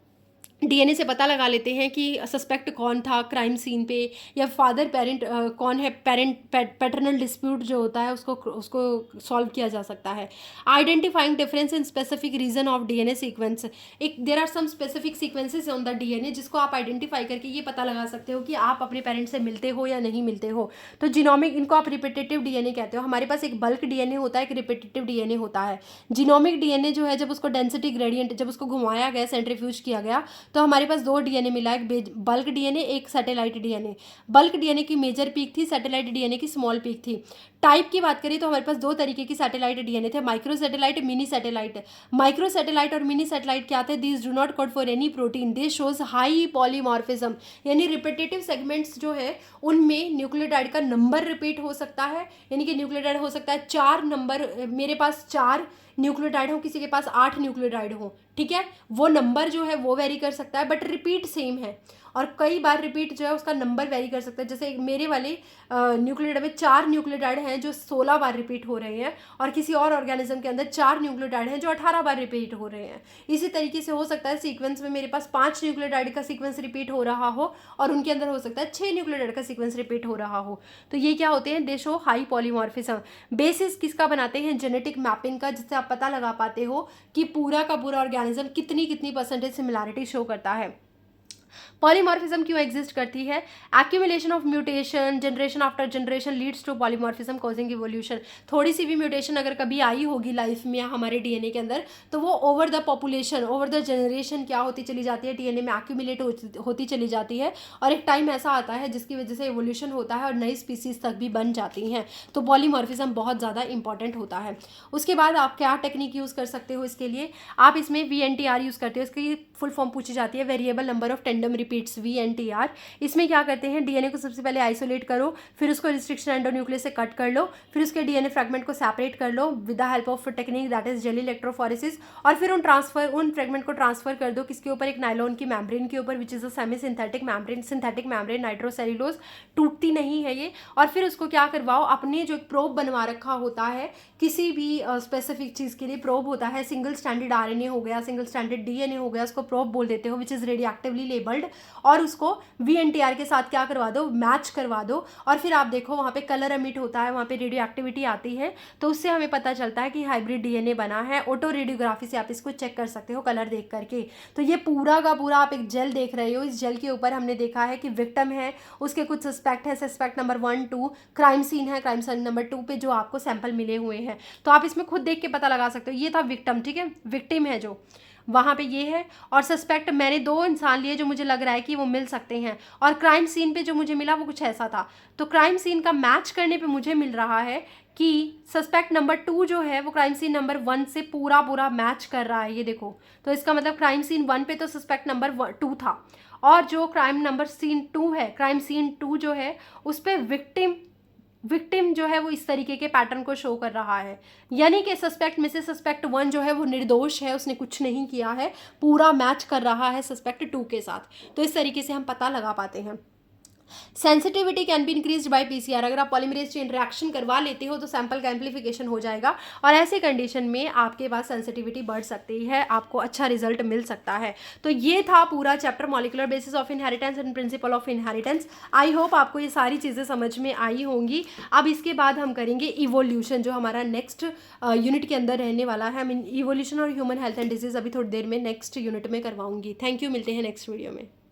डीएनए से पता लगा लेते हैं कि सस्पेक्ट कौन था क्राइम सीन पे, या फादर पेरेंट कौन है, पैटर्नल डिस्प्यूट जो होता है उसको सॉल्व किया जा सकता है। Identifying difference in specific region of DNA sequence, एक there are some specific sequences on the DNA जिसको आप आइडेंटिफाई करके ये पता लगा सकते हो कि आप अपने पेरेंट्स से मिलते हो या नहीं मिलते हो। तो जीनोमिक, इनको आप रिपीटेटिव डीएनए कहते हो। हमारे पास एक बल्क डीएनए होता है, एक रिपीटेटिव डीएनए होता है। जीनोमिक डीएनए जो है जब उसको डेंसिटी ग्रेडियंट, जब उसको घुमाया गया, सेंट्रीफ्यूज किया गया, तो हमारे पास 2 डीएनए मिला, एक बल्क डीएनए, एक सैटेलाइट डीएनए। बल्क डीएनए की मेजर पीक थी, सैटेलाइट डीएनए की स्मॉल पीक थी। टाइप की बात करें तो हमारे पास 2 तरीके की सैटेलाइट डीएनए थे, micro satellite, mini satellite. Micro satellite और मिनी सैटेलाइट क्या थे? These do not code for any protein, they shows high polymorphism, यानी रिपीटेटिव सेगमेंट्स जो है उनमें न्यूक्लियोटाइड का नंबर रिपीट हो सकता है, यानी कि न्यूक्लियोटाइड हो सकता है 4 नंबर, मेरे पास 4 न्यूक्लियोटाइड हो, किसी के पास 8 न्यूक्लियोटाइड हो, ठीक है, वो नंबर जो है वो वेरी कर सकता है बट रिपीट सेम है। और कई बार रिपीट जो है उसका नंबर वेरी कर सकता है, जैसे मेरे वाले न्यूक्लियोटाइड में 4 न्यूक्लियोटाइड हैं जो 16 बार रिपीट हो रहे हैं, और किसी और ऑर्गेनिज्म के अंदर 4 न्यूक्लियोटाइड हैं जो 18 बार रिपीट हो रहे हैं। इसी तरीके से हो सकता है सीक्वेंस में मेरे पास 5 न्यूक्लियोटाइड का सीक्वेंस रिपीट हो रहा हो और उनके अंदर हो सकता है 6 न्यूक्लियोटाइड का सीक्वेंस रिपीट हो रहा हो। तो ये क्या होते हैं? दे शो हाई पॉलीमॉर्फिज्म। बेसिस किसका बनाते हैं? जेनेटिक मैपिंग का, जिससे आप पता लगा पाते हो कि पूरा का पूरा ऑर्गेनिज्म कितनी परसेंटेज सिमिलैरिटी शो करता है। पॉलीमॉर्फिज्म क्यों एग्जिस्ट करती है? Accumulation of mutation, generation after generation leads to polymorphism causing evolution. थोड़ी सी भी म्यूटेशन अगर कभी आई होगी लाइफ में हमारे डीएनए के अंदर, तो वो over the population, over the generation क्या होती चली जाती है, डीएनए में एक्यूमुलेट होती चली जाती है, और एक टाइम ऐसा आता है जिसकी वजह से इवोल्यूशन होता है और नई स्पीसीज तक भी बन जाती हैं। तो पॉलीमॉर्फिज्म बहुत ज़्यादा इंपॉर्टेंट होता है। उसके बाद आप क्या टेक्निक यूज़ कर सकते हो इसके लिए? आप इसमें VNTR यूज़ करते हो। इसकी फुल फॉर्म पूछी जाती है, variable number of tandem repeats, VNTR। इसमें क्या करते हैं? डीएनए को सबसे पहले आइसोलेट करो, फिर उसको रिस्ट्रिक्शन एंडोन्यूक्लियस से कट कर लो, फिर उसके डीएनए फ्रेगमेंट को सेपरेट कर लो with the help of technique that is gel electrophoresis, और फिर उन फ्रेगमेंट को ट्रांसफर कर दो किसके ऊपर? एक नायलॉन की मेम्ब्रेन के ऊपर, which is a semi synthetic membrane, synthetic membrane, nitrocellulose, टूटती नहीं है ये। और फिर उसको क्या करवाओ, अपने जो एक प्रोब बनवा रखा होता है किसी भी स्पेसिफिक चीज़ के लिए प्रोब होता है, सिंगल स्टैंडर्ड RNA हो गया, सिंगल स्टैंडर्ड DNA हो गया, उसको प्रोब बोल देते हो, विच इज़ रेडियोएक्टिवली लेबल्ड, और उसको VNTR के साथ क्या करवा दो? मैच करवा दो। और फिर आप देखो वहाँ पे कलर एमिट होता है, वहाँ पे रेडियो एक्टिविटी आती है, तो उससे हमें पता चलता है कि हाइब्रिड डीएनए बना है। ऑटो रेडियोग्राफी से आप इसको चेक कर सकते हो कलर देख करके। तो ये पूरा का पूरा आप एक जेल देख रहे हो, इस जेल के ऊपर हमने देखा है कि विक्टिम है, उसके कुछ सस्पेक्ट है, सस्पेक्ट नंबर 1, 2, क्राइम सीन है, क्राइम सीन नंबर 2 पे जो आपको सैंपल मिले हुए हैं। तो आप इसमें खुद देख के पता लगा सकते हो। ये था विक्टिम, ठीक है, विक्टिम है जो वहाँ पे ये है, और सस्पेक्ट मैंने 2 इंसान लिए जो मुझे लग रहा है कि वो मिल सकते हैं, और क्राइम सीन पे जो मुझे मिला वो कुछ ऐसा था। तो क्राइम सीन का मैच करने पे मुझे मिल रहा है कि सस्पेक्ट नंबर 2 जो है वो क्राइम सीन नंबर 1 से पूरा मैच कर रहा है, ये देखो। तो इसका मतलब क्राइम सीन 1 पे तो सस्पेक्ट नंबर 2 था, और जो क्राइम नंबर सीन 2 है, क्राइम सीन 2 जो है उस पर विक्टिम विक्टिम जो है वो इस तरीके के पैटर्न को शो कर रहा है, यानी कि सस्पेक्ट में से सस्पेक्ट 1 जो है वो निर्दोष है, उसने कुछ नहीं किया है, पूरा मैच कर रहा है सस्पेक्ट 2 के साथ। तो इस तरीके से हम पता लगा पाते हैं। Sensitivity can be increase by PCR. अगर आप पॉलीमरेज चेन रिएक्शन करवा लेते हो तो सैंपल का एम्पलीफिकेशन हो जाएगा और ऐसे कंडीशन में आपके पास सेंसिटिविटी बढ़ सकती है, आपको अच्छा रिजल्ट मिल सकता है। तो ये था पूरा chapter molecular basis of inheritance and principle of inheritance. I hope आपको ये सारी चीज़ें समझ में आई होंगी। अब इसके बाद हम करेंगे इवोल्यूशन, जो हमारा नेक्स्ट यूनिट के अंदर रहने वाला है। इवोल्यूशन और ह्यूमन हेल्थ एंड डिजीज अभी थोड़ी देर में नेक्स्ट यूनिट में करवाऊंगी। थैंक यू, मिलते हैं नेक्स्ट वीडियो में।